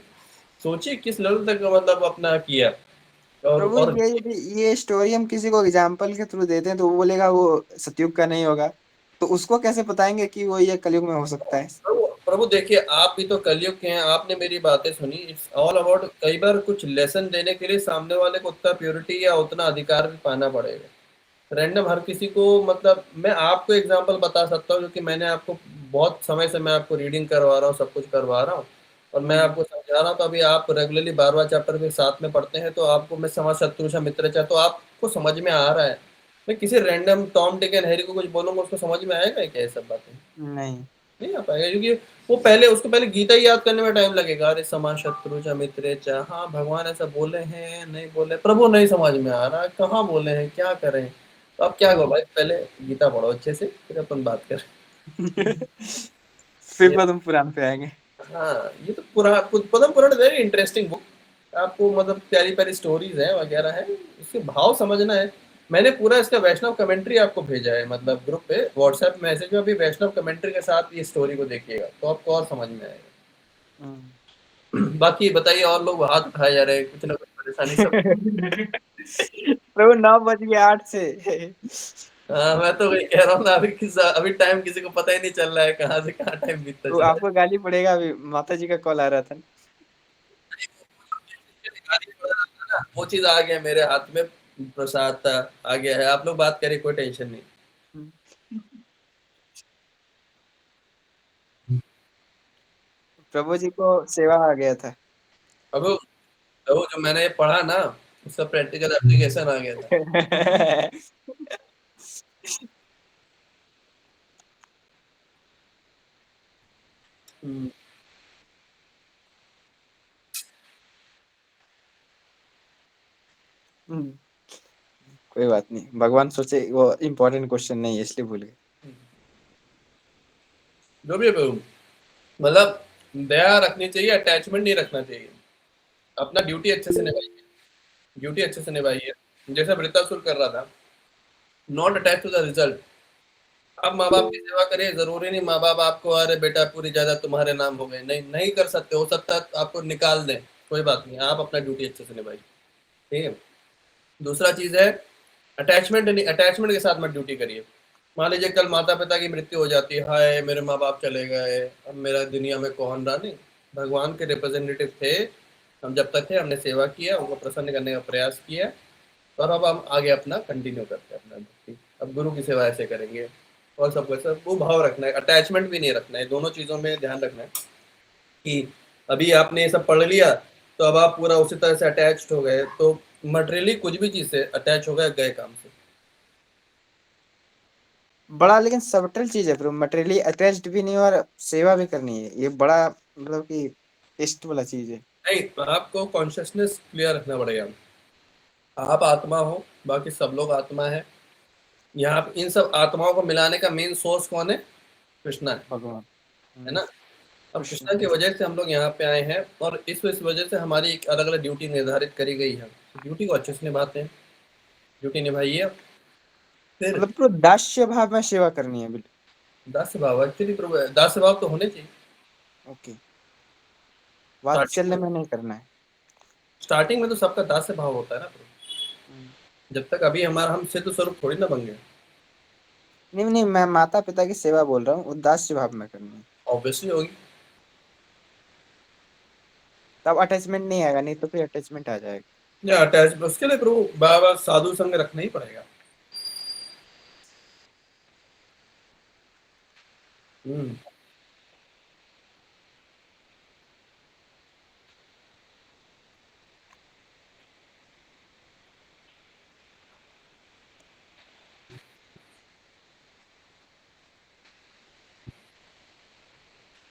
सोचिए किस लेवल तक मतलब अपना किया। प्रभु और ये स्टोरी हम किसी को एग्जाम्पल के थ्रू देते हैं तो वो बोलेगा वो सतयुग का नहीं होगा, तो उसको कैसे बताएंगे कि वो ये कलयुग में हो सकता है। प्रभु देखिए, आप भी तो कलयुग के हैं, आपने मेरी बातें सुनी। इट्स ऑल अबाउट, कई बार कुछ लेसन देने के लिए सामने वाले को उतना प्योरिटी या उतना अधिकार भी पाना पड़ेगा। रैंडम हर किसी को मतलब मैं आपको एग्जांपल बता सकता हूँ क्योंकि मैंने आपको बहुत समय से मैं आपको रीडिंग करवा रहा हूँ, सब कुछ करवा रहा हूँ और मैं आपको समझा रहा हूँ। तो अभी आप रेगुलरली 12वां चैप्टर के साथ में पढ़ते हैं तो आपको मैं समझ शत्रु से मित्र चाहे तो आपको समझ में आ रहा है। मैं किसी random Tom Dick and Harry को कुछ बोलूंगा उसको समझ में आएगा क्या ये सब बातें? नहीं। नहीं आ पाएगा क्योंकि वो पहले उसको पहले गीता ही याद करने में टाइम लगेगा। अरे समा शत्रु चा मित्रे चा, हाँ भगवान ऐसा बोले हैं नहीं बोले, प्रभु नहीं समझ में आ रहा कहाँ बोले हैं क्या करें। तो अब क्या करो भाई, पहले गीता पढ़ो अच्छे से फिर अपन बात करें। फिर पद्म पुराण पे आएंगे। हाँ ये तो Padma Purana very interesting book. आपको मतलब प्यारी प्यारी स्टोरीज है वगैरह है, इसके भाव समझना है। मैंने पूरा इसका वैष्णव कमेंट्री आपको भेजा है मतलब ग्रुप पे व्हाट्सएप मैसेज में, अभी वैष्णव कमेंट्री के साथ ये स्टोरी को देखिएगा तो आपको और समझ में आएगा। बाकी बताइए, और लोग हाथ उठाए जा रहे हैं कुछ ना कुछ परेशानी सब। प्रभु 9 बज गए 8 से। हाँ मैं तो वही कह रहा हूँ ना, अभी टाइम किसी को पता ही नहीं चल रहा है कहाँ से कहाँ टाइम बीतता तो जा रहा आपको गाली पड़ेगा, अभी माता जी का कॉल आ रहा था। है। वो चीज आ गया मेरे हाथ में, प्रसाद था आ गया है। आप लोग बात करिए, कोई टेंशन नहीं। प्रभु जी को सेवा आ गया था। अब वो जो मैंने ये पढ़ा ना उसका प्रैक्टिकल एप्लीकेशन आ गया था। हम्म, कोई बात नहीं, भगवान सोचे वो इम्पोर्टेंट क्वेश्चन नहीं है इसलिए भूल गए। जो भी है प्रभु, मतलब दया रखनी चाहिए, अटैचमेंट नहीं रखना चाहिए। अपना ड्यूटी अच्छे से निभाइए, ड्यूटी अच्छे से निभाइए जैसा वृत्तासुर कर रहा था। Not attach to the result. आप माँ बाप की सेवा करिए, जरूरी नहीं माँ बाप आपको अरे बेटा पूरी जायदाद तुम्हारे नाम हो गए, नहीं नहीं कर सकते। हो सकता है आपको निकाल दें, कोई बात नहीं, आप अपना ड्यूटी अच्छे से निभाइए, ठीक है। दूसरा चीज है अटैचमेंट नहीं, अटैचमेंट के साथ मत ड्यूटी करिए। मान लीजिए कल माता पिता की मृत्यु हो जाती है, हाय मेरे माँ बाप चले गए, अब मेरा दुनिया में कौन रहा। नहीं, भगवान के रिप्रेजेंटेटिव थे, हम जब तक थे हमने सेवा किया, उनको प्रसन्न करने का प्रयास किया, और अब हम आगे अपना कंटिन्यू करते हैं अपना भक्ति। अब गुरु की सेवा ऐसे करेंगे, और सब वैसा वो भाव रखना है, अटैचमेंट भी नहीं रखना है, दोनों चीज़ों में ध्यान रखना है कि अभी आपने ये सब पढ़ लिया तो अब आप पूरा उसी तरह से अटैच्ड हो गए, तो मटेरियली कुछ भी चीज़ से अटैच हो गए काम से। बड़ा लेकिन सबटल चीज है ब्रो, मटेरियली अटैच्ड भी नहीं और सेवा भी करनी है, ये बड़ा मतलब कि टेस्ट वाला चीज है। नहीं, आपको कॉन्शियसनेस क्लियर रखना पड़ेगा, आप आत्मा हो, बाकी सब लोग आत्मा है। यहाँ पे इन सब आत्माओं को मिलाने का मेन सोर्स कौन है? कृष्णा भगवान। है ना। अब कृष्ण। कृष्णा की वजह से हम लोग यहाँ पे आए हैं, और इस वजह से हमारी एक अलग अलग ड्यूटी निर्धारित करी गई है, ड्यूटी को अच्छे से निभाते हैं, ड्यूटी निभाइए। फिर मतलब पूरा दास्य भाव में सेवा करनी है बिल्कुल। दास भाव, एक्चुअली प्रभु दास भाव तो होने चाहिए। ओके, स्टार्टिंग वात्सल्य में में नहीं करना है। स्टार्टिंग में तो सबका दास भाव होता है ना प्रभु, हम्म। जब तक अभी हमारा हम सिद्ध स्वरूप थोड़ी ना बन गए। नहीं नहीं, मैं माता पिता की सेवा बोल रहा हूँ, दास्य भाव में करनी है, ऑब्वियसली होगी। तब अटैचमेंट नहीं आएगा, नहीं तो फिर अटैचमेंट आ जाएगा। या अटैच, उसके लिए प्रभु बाबा साधु संग रखना ही पड़ेगा। हम्म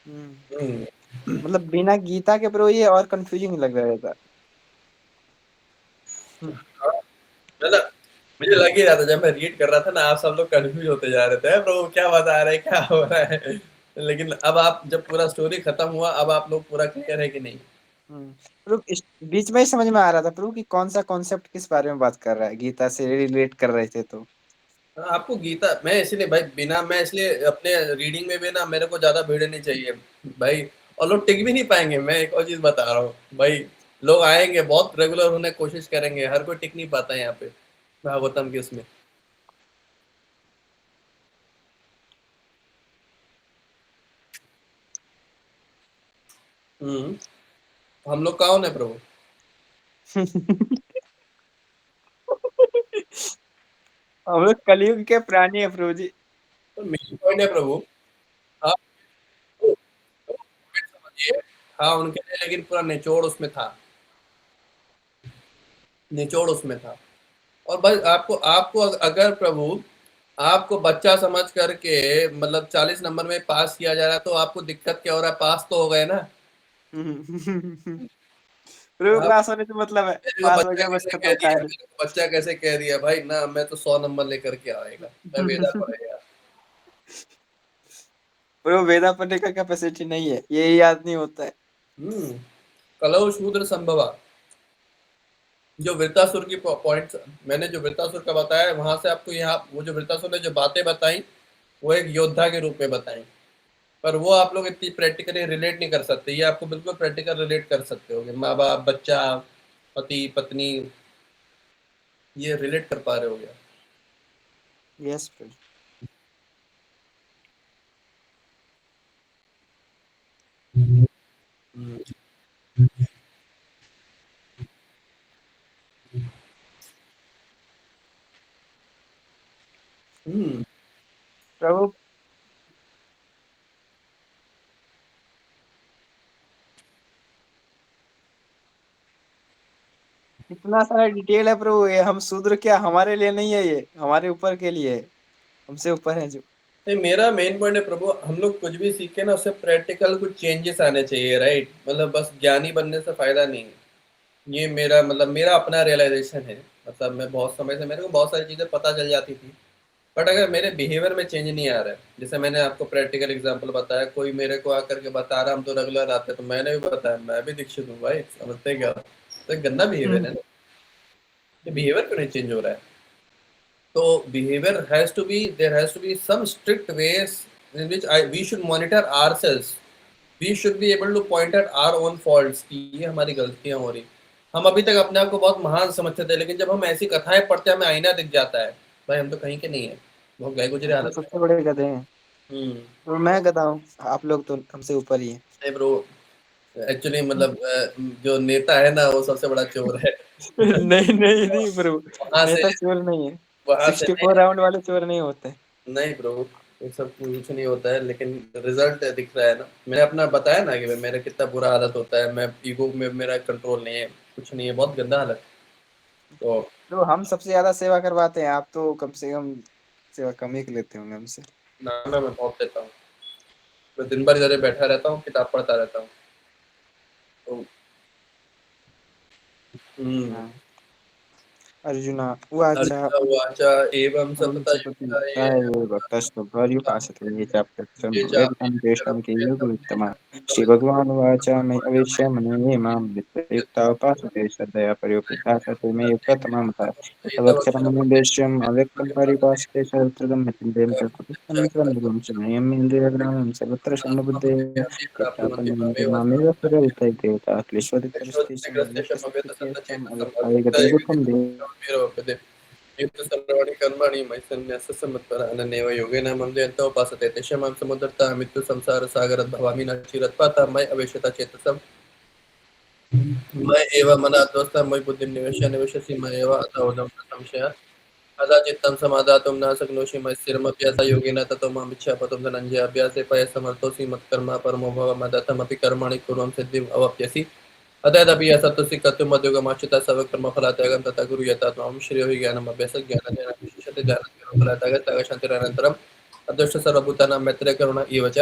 हम्म मतलब बिना गीता के ब्रो ये और कंफ्यूजिंग लग रहा था। मतलब मुझे लग ही रहा था जब मैं रीड कर रहा था ना, आप सब लोग कंफ्यूज होते जा रहे थे, प्रभु क्या बता रहे हैं, क्या हो रहा है। लेकिन अब आप जब पूरा स्टोरी खत्म हुआ, अब आप लोग पूरा क्लियर है कि नहीं? प्रभु बीच में ही समझ में आ रहा था प्रभु कि कौन सा कॉन्सेप्ट किस बारे में बात कर रहा है, गीता से रिलेट कर रहे थे तो। आपको गीता, मैं इसलिए भाई बिना, मैं इसलिए अपने रीडिंग में भी ना मेरे को ज्यादा भीड़ नहीं चाहिए भाई, और लोग टिक भी नहीं पाएंगे। मैं एक और चीज बता रहा हूँ भाई, लोग आएंगे बहुत रेगुलर होने की कोशिश करेंगे, हर कोई टिक नहीं पाता है यहाँ पे भागवतम के उसमें। हम लोग कौन है प्रभु? हम लोग कलयुग के प्राणी है प्रभु जी। तो मेन पॉइंट है प्रभु, आप समझिए। हाँ उनके लिए, लेकिन पूरा निचोड़ उसमें था, निचोड़ उसमें था। और बस आपको आपको अगर प्रभु आपको बच्चा समझ करके मतलब 40 नंबर में पास किया जा रहा है, तो आपको दिक्कत क्या हो रहा है? पास तो हो गए ना प्रभु आप। पास होने से मतलब है, पास हो गया बस खत्म कहानी। मेरे को बच्चा कैसे कह दिया भाई ना, मैं तो 100 नंबर लेकर के आएगा, मैं वेदा पढ़ेगा। प्रभु वेदा पढ़ने का कैपेसिटी नहीं है, ये याद नहीं होता है। कलौ शूद्र संभवा, जो वृत्तासुर की पॉइंट मैंने जो वृत्तासुर का बताया, वहां से आपको यहाँ वो जो वृत्तासुर ने जो बातें बताई, वो एक योद्धा के रूप में बताई, पर वो आप लोग इतनी प्रैक्टिकली रिलेट नहीं कर सकते। ये आपको बिल्कुल प्रैक्टिकल रिलेट कर सकते होगे, माँ बाप, बच्चा, पति पत्नी, ये रिलेट कर पा रहे होगे। यस प्रभु। हम्म हम्म प्रभु इतना सारा डिटेल है प्रभु, ये हम शूद्र क्या, हमारे लिए नहीं है, ये हमारे ऊपर के लिए है, हमसे ऊपर है जो। नहीं, मेरा मेन पॉइंट है प्रभु, हम लोग कुछ भी सीखे ना उससे प्रैक्टिकल कुछ चेंजेस आने चाहिए, राइट? मतलब बस ज्ञानी बनने से फायदा नहीं है। ये मेरा मतलब मेरा अपना रियलाइजेशन है। मतलब मैं बहुत समय से मेरे को बहुत सारी चीज़ें पता चल जाती थी, बट अगर मेरे बिहेवियर में चेंज नहीं आ रहा है, जैसे मैंने आपको प्रैक्टिकल एग्जांपल बताया, कोई मेरे को आकर के बता रहा हम तो रेगुलर आते हैं, तो मैंने भी बताया मैं भी दीक्षित हूँ भाई, समझते क्या? तो एक गंदा बिहेवियर है ना, ये बिहेवियर क्यों नहीं चेंज हो रहा है? So behavior has to be, there has to be some strict ways in which we should monitor ourselves. We should be able to point at our own faults कि ये हमारी गलतियां हो रही। हम अभी तक अपने आप को बहुत महान समझते थे, लेकिन जब हम ऐसी कथाएं पढ़ते हैं हमें आईना दिख जाता है, भाई हम तो कहीं के नहीं है, बहुत गए गुजरे हम तो हालत में। सबसे बड़े गधे हैं। हम्म और मैं गधा हूँ, आप लोग तो हमसे ऊपर ही हैं। नहीं ब्रो, एक्चुअली मतलब जो नेता है ना वो सबसे बड़ा चोर है। नहीं नहीं नहीं ब्रो, वहां से नेता चोर नहीं है, वहां से 64 राउंड वाले चोर नहीं होते। नहीं ब्रो, ये सब कुछ नहीं होता है, लेकिन रिजल्ट दिख रहा है ना। मैंने अपना बताया ना कि भाई मेरा कितना बुरा हालत होता है, मैं ईगो में मेरा कंट्रोल नहीं है, कुछ नहीं है, बहुत गंदा हालत। तो तो हम सबसे ज्यादा सेवा करवाते हैं, आप तो कम से कम सेवा कम ही लेते होंगे हमसे। ना मैं बहुत देता हूँ, मैं दिन भर इधर बैठा रहता हूँ, किताब पढ़ता रहता हूँ। तो हाँ। अर्जुना उवाच अर्जुन वाचा एवं ओम सतता सततं एव तस्त्वर्युपासते ये चाप्तम् ये वेदितं ज्येष्ठं केयुगुरुत्तमः। श्रीभगवानुवाच मयि अवेश्य मनो मां वित्तयुक्ता उपासते श्रद्धया पर्युपेता स मे युक्ततमः मतः। तदक्षरमनिर्देश्यम् अव्यक्तं पर्युपासते सहस्रदं मृत्युञ्जयं तत्त्वतः ध्रुवं शमयम् इन्द्रियग्रामं सर्वत्र शरणबुद्धेः कृत्यापन्नं मामेव प्रयुक्तै देवता क्लेशोदितरस्तेषाम् अव्यक्तस्थित्यर्थम् अव्यक्ताय गतिं दुःखं देह। सर्वाणि कर्माणि मयि सन्न्यस्य मत्परः अनन्येव योगेन मां यन्तः उपासते तेषां मां समुद्धर्तः मृत्यु संसारसागरात् भवामि न चिरत्पातः मयि अवेशता चेतसम् मयि एव मनः ध्वस्तः मयि बुद्धिं निवेश्य निवेशसि मयि एव अतोऽहं न संशयः कदाचित्तं समादातुं न शक्नोषि मयि स्थिरमभ्यासः योगेन ततो माम् इच्छापतुं धनञ्जय अभ्यासे पयसमर्थोऽसि मत्कर्म परमो भव मदर्थमपि कर्माणि कुर्वं सिद्धिम् अवाप्स्यसि अतएदपि असत्तुसि कर्तुमद्योगमाश्रितः सर्वकर्मफलत्यागं तथा कुरु यथा त्वं श्रेयो हि ज्ञानमभ्यासः ज्ञानाध्ययनं विशिष्यते ज्ञानात्येन फलत्यागत्यागशान्तिरनन्तरम् अदृष्ट सर्वभूतानां मैत्रेय करुणा इव च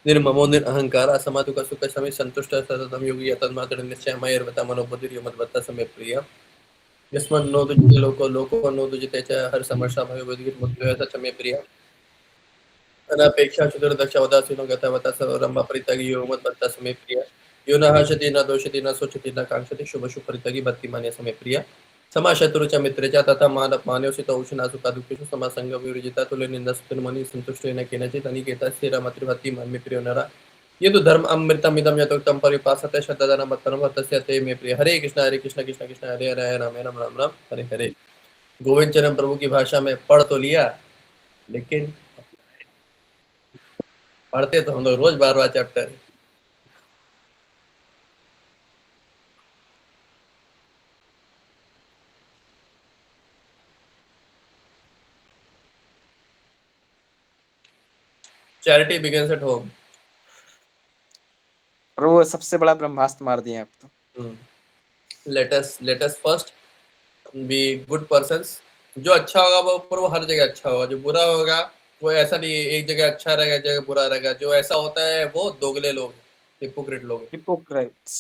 निर्ममो निरहङ्कारः समदुःखसुखशमी सन्तुष्टः सततं योगी यतन्मात्र निश्चयः मयिर्वृता मनोबुद्धिर्यो मद्भक्तः समे प्रियः यस्मन्नो तुजिते लोको लोको नो तुजिते च हर समर्षा भयो विद्युर्मुक्तः स च मे प्रियः अनपेक्षा चतुर्दश उदासीनो गतवता सर्वरम्भ परित्यागी यो मद्भक्तः समे प्रियः यो न हर्षति न दोषति न शोचति न कांक्षति शुभ शुभ परित्यागी भक्तिमान्य समे प्रियः समाशत्रु च मित्रे च तथा मानवसितो उष्णा सुखा दुःखेषु समासंग विवर्जिता तुल्य निंदा स्तुतिर्मणि सन्तुष्टेन केनचित् अनिकेतः स्थिरमतिर्भक्ति मन्मे प्रियो नरः ये तो धर्म अमृतम इदम यथोक्तम परिपासते श्रद्धादान मत्परम तस्य ते मे प्रिय। हरे कृष्ण कृष्ण कृष्ण हरे हरे हरे राम राम राम राम हरे हरे। गोविंद चरण प्रभु की भाषा में पढ़ तो लिया, लेकिन पढ़ते तो हम लोग रोज 12वां chapter. Charity begins at home. और वो सबसे बड़ा ब्रह्मास्त्र मार दिए आप तो। Let us first be good persons. जो अच्छा होगा वो पर वो हर जगह अच्छा होगा, जो बुरा होगा वो ऐसा नहीं एक जगह अच्छा रहेगा एक जगह बुरा रहेगा। जो ऐसा होता है वो दोगले लोग, हिपोक्रेट लोग। हिपोक्राइट्स।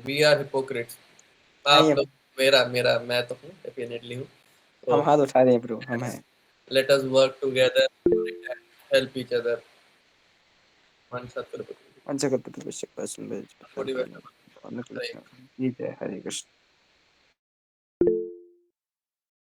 We are hypocrites. नहीं आप है, लोग, मेरा मेरा मैं तो हूँ, डेफिनेटली हूँ। हम तो हाथ उठा रहे हैं ब्रो, हम हैं। let us work together and help each other. मन सत्कृत पंचकर्तव्य विषय पर सुन बड़ी जय हरे कृष्ण।